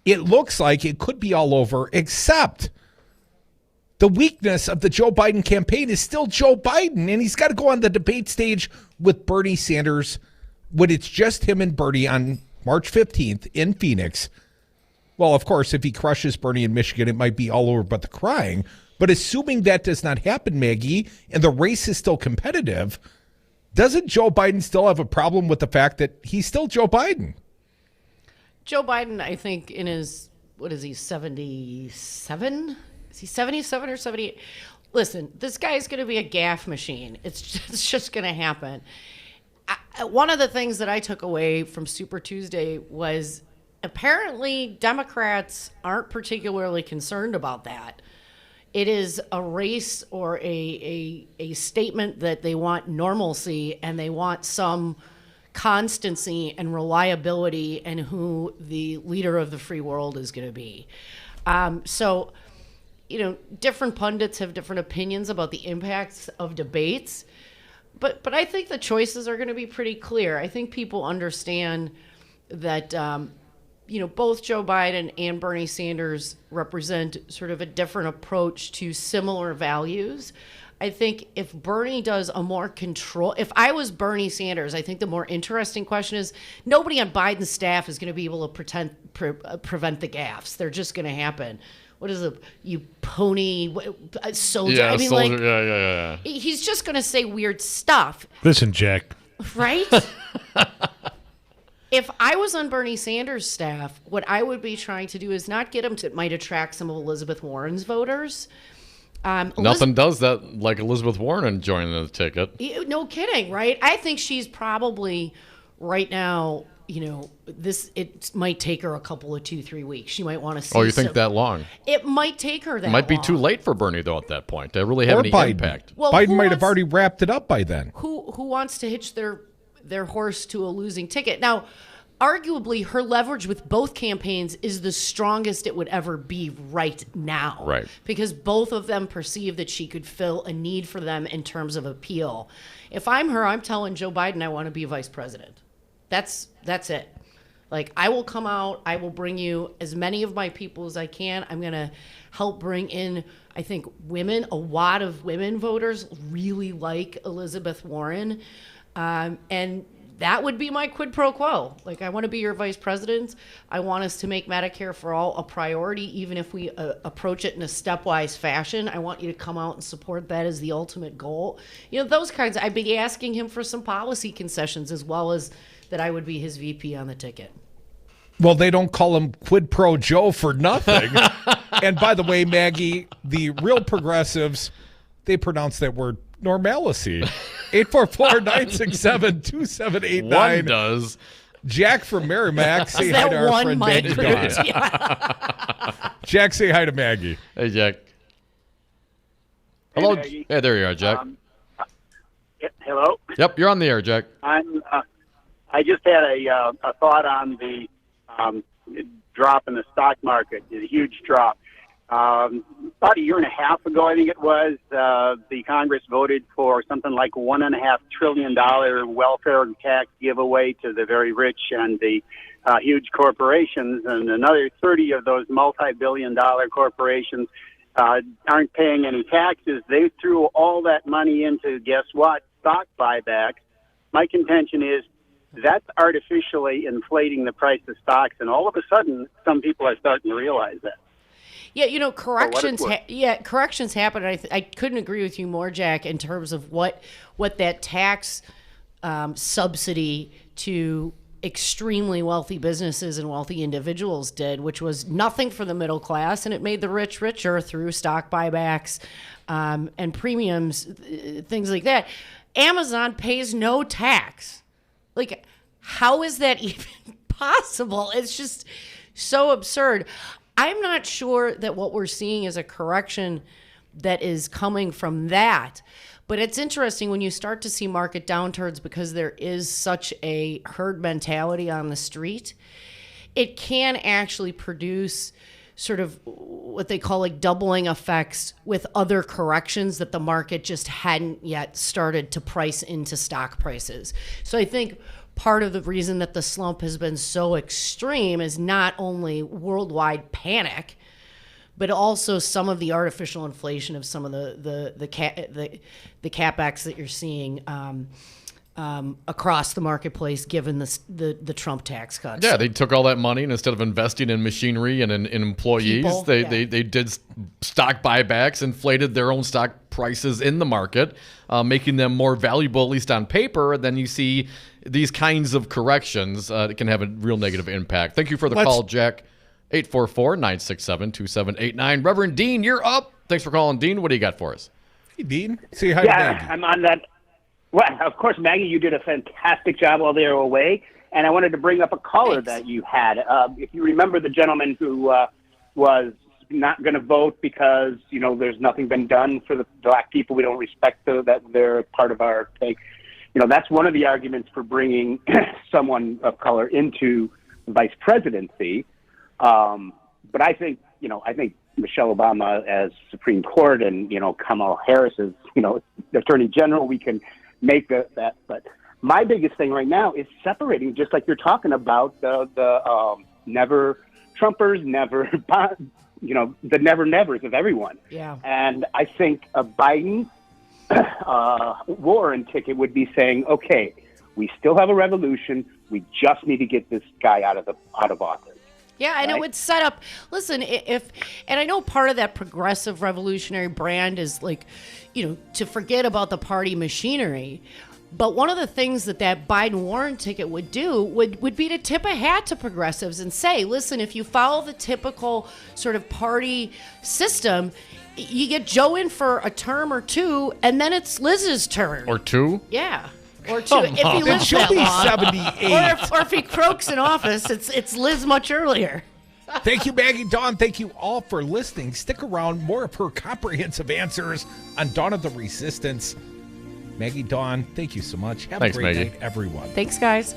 it looks like it could be all over except the weakness of the Joe Biden campaign is still Joe Biden, and he's got to go on the debate stage with Bernie Sanders when it's just him and Bernie on March 15th in Phoenix. Well, of course, if he crushes Bernie in Michigan, it might be all over but the crying. But assuming that does not happen, Maggie, and the race is still competitive, doesn't Joe Biden still have a problem with the fact that he's still Joe Biden? Joe Biden, I think, in his, what is he, 77? Is he 77 or 78? Listen, this guy's going to be a gaffe machine. It's just going to happen. One of the things that I took away from Super Tuesday was apparently Democrats aren't particularly concerned about that. It is a race or a statement that they want normalcy and they want some constancy and reliability in who the leader of the free world is going to be. So, you know, different pundits have different opinions about the impacts of debates, but I think the choices are going to be pretty clear. I think people understand that, you know, both Joe Biden and Bernie Sanders represent sort of a different approach to similar values. I think if Bernie does a more if I was Bernie Sanders, I think the more interesting question is nobody on Biden's staff is going to be able to prevent the gaffes. They're just going to happen. What is it? You pony soldier? Yeah, I mean, soldier. like, Yeah. He's just going to say weird stuff. Listen, Jack. Right? If I was on Bernie Sanders' staff, what I would be trying to do is not get him to, it might attract some of Elizabeth Warren's voters. Nothing does that like Elizabeth Warren enjoying the ticket. No kidding, right? I think she's probably right now, you know, it might take her a couple of 2-3 weeks. She might want to see. Oh, you think that long? It might take her that long. It might be too late for Bernie, though, at that point. To really have any Biden. impact. Well, Biden might have already wrapped it up by then. Who wants to hitch their horse to a losing ticket? Now, arguably, her leverage with both campaigns is the strongest it would ever be right now. Right. Because both of them perceive that she could fill a need for them in terms of appeal. If I'm her, I'm telling Joe Biden I want to be vice president. That's it. Like, I will come out, I will bring you as many of my people as I can. I'm going to help bring in, I think, women. A lot of women voters really like Elizabeth Warren. And that would be my quid pro quo. Like, I want to be your vice president. I want us to make Medicare for all a priority, even if we approach it in a stepwise fashion. I want you to come out and support that as the ultimate goal. You know, those kinds. I'd be asking him for some policy concessions as well as that I would be his VP on the ticket. Well, they don't call him Quid Pro Joe for nothing. And by the way, Maggie, the real progressives, they pronounce that word normalcy. 844-967-2789. One does. Jack from Merrimack, say hi to our friend Maggie Daun. Jack, say hi to Maggie. Hey, Jack. Hello. Maggie. Hey, there you are, Jack. Hello. Yep, you're on the air, Jack. I just had a thought on the drop in the stock market, the huge drop. About a year and a half ago, I think it was, the Congress voted for something like $1.5 trillion welfare tax giveaway to the very rich and the huge corporations, and another 30 of those multi-billion-dollar corporations aren't paying any taxes. They threw all that money into, guess what, stock buybacks. My contention is that's artificially inflating the price of stocks, and all of a sudden, some people are starting to realize that. Yeah, corrections. Corrections happen. I couldn't agree with you more, Jack, in terms of what that tax subsidy to extremely wealthy businesses and wealthy individuals did, which was nothing for the middle class, and it made the rich richer through stock buybacks and premiums, things like that. Amazon pays no tax. Like, how is that even possible? It's just so absurd. I'm not sure that what we're seeing is a correction that is coming from that. But it's interesting when you start to see market downturns because there is such a herd mentality on the street. It can actually produce sort of what they call like doubling effects with other corrections that the market just hadn't yet started to price into stock prices. So I think part of the reason that the slump has been so extreme is not only worldwide panic, but also some of the artificial inflation of some of the capex that you're seeing across the marketplace, given the Trump tax cuts. Yeah, they took all that money and instead of investing in machinery and in employees, People, they did stock buybacks, inflated their own stock prices in the market, making them more valuable, at least on paper. And then you see these kinds of corrections that can have a real negative impact. Thank you for the call, Jack. 844-967-2789. Reverend Dean, you're up. Thanks for calling, Dean. What do you got for us? Hey, Dean. Say hi to Maggie. I'm on that. Well, of course, Maggie, you did a fantastic job while they were away, and I wanted to bring up a caller that you had. If you remember the gentleman who was not going to vote because, there's nothing been done for the black people. We don't respect that they're part of our take. That's one of the arguments for bringing someone of color into the vice presidency. But I think Michelle Obama as Supreme Court and, Kamala Harris as, Attorney General, we can make that. But my biggest thing right now is separating, just like you're talking about, the never Trumpers, never, the never nevers of everyone. Yeah. And I think a Biden Warren ticket would be saying, okay, we still have a revolution. We just need to get this guy out of office. Yeah, and it would set up. Listen, and I know part of that progressive revolutionary brand is like, to forget about the party machinery. But one of the things that Biden Warren ticket would do would be to tip a hat to progressives and say, listen, if you follow the typical sort of party system, you get Joe in for a term or two, and then it's Liz's turn. Or two? Yeah. Or two. If he lives that long. 78. Or if he croaks in office, it's Liz much earlier. Thank you, Maggie Daun. Thank you all for listening. Stick around. More of her comprehensive answers on Dawn of the Resistance. Maggie Daun, thank you so much. Have a great night, everyone. Thanks, guys.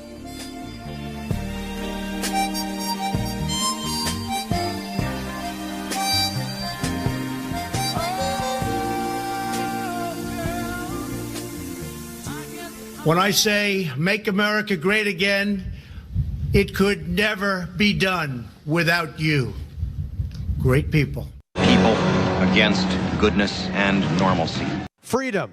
When I say make America great again, it could never be done without you. Great people. People against goodness and normalcy. Freedom.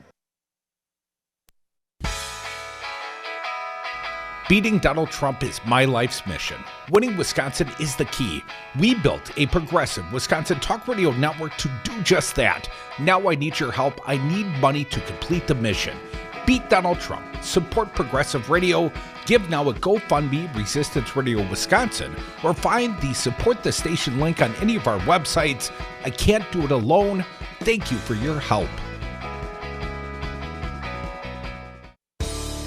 Beating Donald Trump is my life's mission. Winning Wisconsin is the key. We built a progressive Wisconsin talk radio network to do just that. Now I need your help. I need money to complete the mission. Beat Donald Trump. Support progressive radio. Give now at GoFundMe Resistance Radio Wisconsin, or find the Support the Station link on any of our websites. I can't do it alone. Thank you for your help.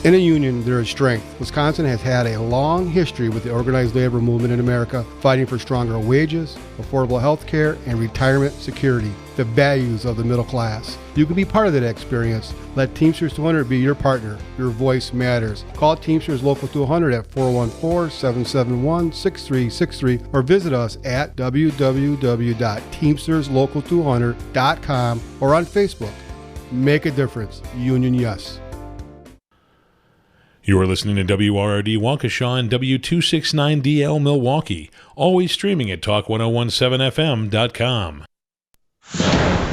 In a union, there is strength. Wisconsin has had a long history with the organized labor movement in America, fighting for stronger wages, affordable health care, and retirement security, the values of the middle class. You can be part of that experience. Let Teamsters 200 be your partner. Your voice matters. Call Teamsters Local 200 at 414-771-6363 or visit us at www.teamsterslocal200.com or on Facebook. Make a difference. Union Yes. You are listening to WRRD Waukesha and W269DL Milwaukee, always streaming at talk1017fm.com.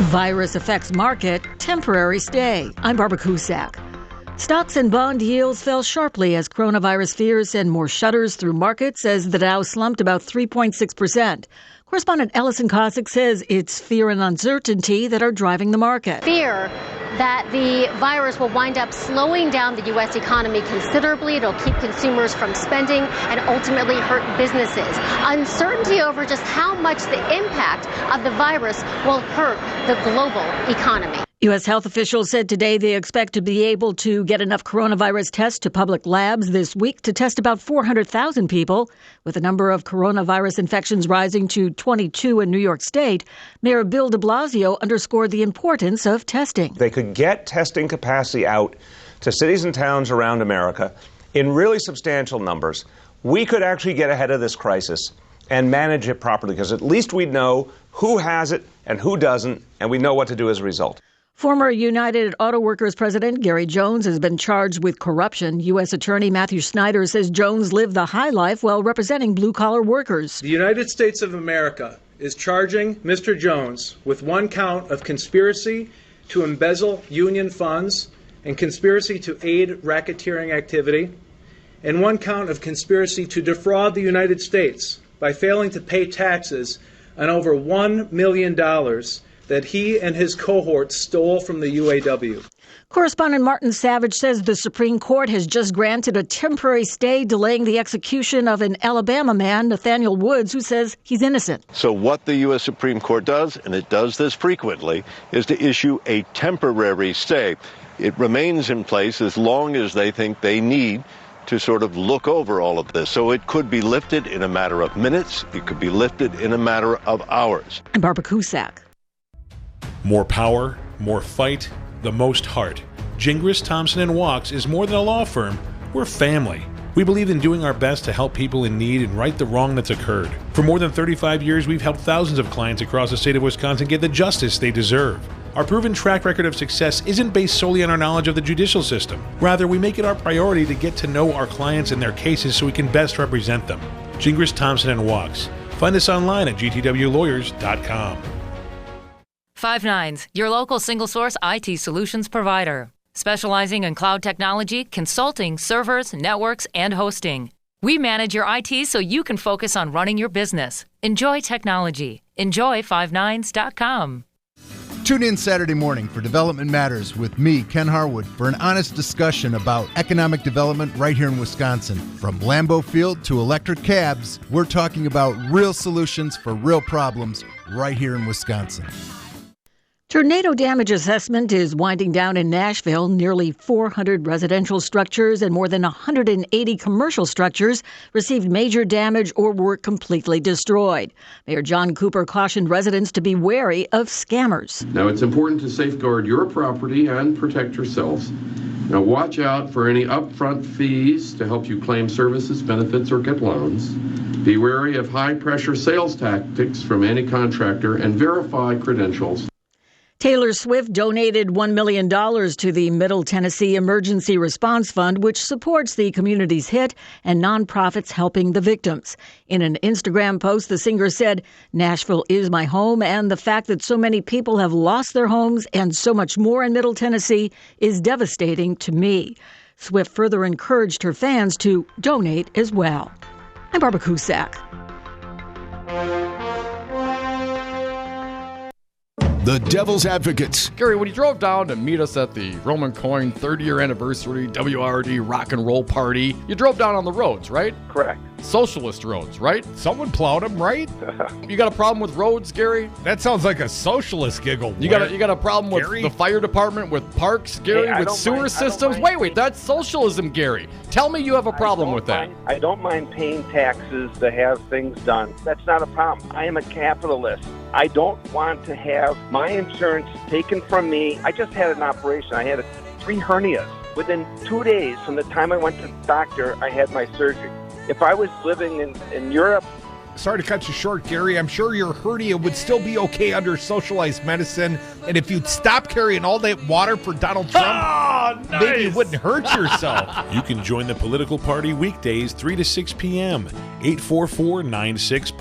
Virus affects market, temporary stay. I'm Barbara Cusack. Stocks and bond yields fell sharply as coronavirus fears send more shudders through markets as the Dow slumped about 3.6%. Correspondent Ellison Cossack says it's fear and uncertainty that are driving the market. Fear that the virus will wind up slowing down the U.S. economy considerably. It'll keep consumers from spending and ultimately hurt businesses. Uncertainty over just how much the impact of the virus will hurt the global economy. U.S. health officials said today they expect to be able to get enough coronavirus tests to public labs this week to test about 400,000 people. With the number of coronavirus infections rising to 22 in New York State, Mayor Bill de Blasio underscored the importance of testing. They could get testing capacity out to cities and towns around America in really substantial numbers. We could actually get ahead of this crisis and manage it properly, because at least we'd know who has it and who doesn't, and we know what to do as a result. Former United Auto Workers president Gary Jones has been charged with corruption. U.S. Attorney Matthew Snyder says Jones lived the high life while representing blue-collar workers. The United States of America is charging Mr. Jones with one count of conspiracy to embezzle union funds and conspiracy to aid racketeering activity, and one count of conspiracy to defraud the United States by failing to pay taxes on over $1 million that he and his cohorts stole from the UAW. Correspondent Martin Savage says the Supreme Court has just granted a temporary stay delaying the execution of an Alabama man, Nathaniel Woods, who says he's innocent. So what the U.S. Supreme Court does, and it does this frequently, is to issue a temporary stay. It remains in place as long as they think they need to sort of look over all of this. So it could be lifted in a matter of minutes. It could be lifted in a matter of hours. I'm Barbara Cusack. More power, more fight, the most heart. Gingras, Thompson & Walks is more than a law firm. We're family. We believe in doing our best to help people in need and right the wrong that's occurred. For more than 35 years, we've helped thousands of clients across the state of Wisconsin get the justice they deserve. Our proven track record of success isn't based solely on our knowledge of the judicial system. Rather, we make it our priority to get to know our clients and their cases so we can best represent them. Gingras, Thompson & Walks. Find us online at gtwlawyers.com. 5 9s, your local single-source IT solutions provider. Specializing in cloud technology, consulting, servers, networks, and hosting. We manage your IT so you can focus on running your business. Enjoy technology. Enjoy 59s.com. Tune in Saturday morning for Development Matters with me, Ken Harwood, for an honest discussion about economic development right here in Wisconsin. From Lambeau Field to electric cabs, we're talking about real solutions for real problems right here in Wisconsin. Tornado damage assessment is winding down in Nashville. Nearly 400 residential structures and more than 180 commercial structures received major damage or were completely destroyed. Mayor John Cooper cautioned residents to be wary of scammers. Now, it's important to safeguard your property and protect yourselves. Now, watch out for any upfront fees to help you claim services, benefits, or get loans. Be wary of high-pressure sales tactics from any contractor and verify credentials. Taylor Swift donated $1 million to the Middle Tennessee Emergency Response Fund, which supports the community's hit and nonprofits helping the victims. In an Instagram post, the singer said, "Nashville is my home, and the fact that so many people have lost their homes and so much more in Middle Tennessee is devastating to me." Swift further encouraged her fans to donate as well. I'm Barbara Cusack. the Devil's Advocates. Gary, when you drove down to meet us at the Roman Coin 30-year anniversary WRD rock and roll party, you drove down on the roads, right? Correct. Socialist roads, right? Someone plowed them, right? You got a problem with roads, Gary? That sounds like a socialist giggle. You got a problem with Gary? the fire department, with parks, Gary, with sewer systems? Wait, that's socialism, Gary. Tell me you have a problem with that. I don't mind paying taxes to have things done. That's not a problem. I am a capitalist. I don't want to have my insurance taken from me. I just had an operation. I had 3 hernias. Within 2 days from the time I went to the doctor, I had my surgery. If I was living in Europe... Sorry to cut you short, Gary. I'm sure your hernia would still be okay under socialized medicine. And if you'd stop carrying all that water for Donald Trump, maybe you wouldn't hurt yourself. You can join the political party weekdays 3 to 6 p.m. 844-96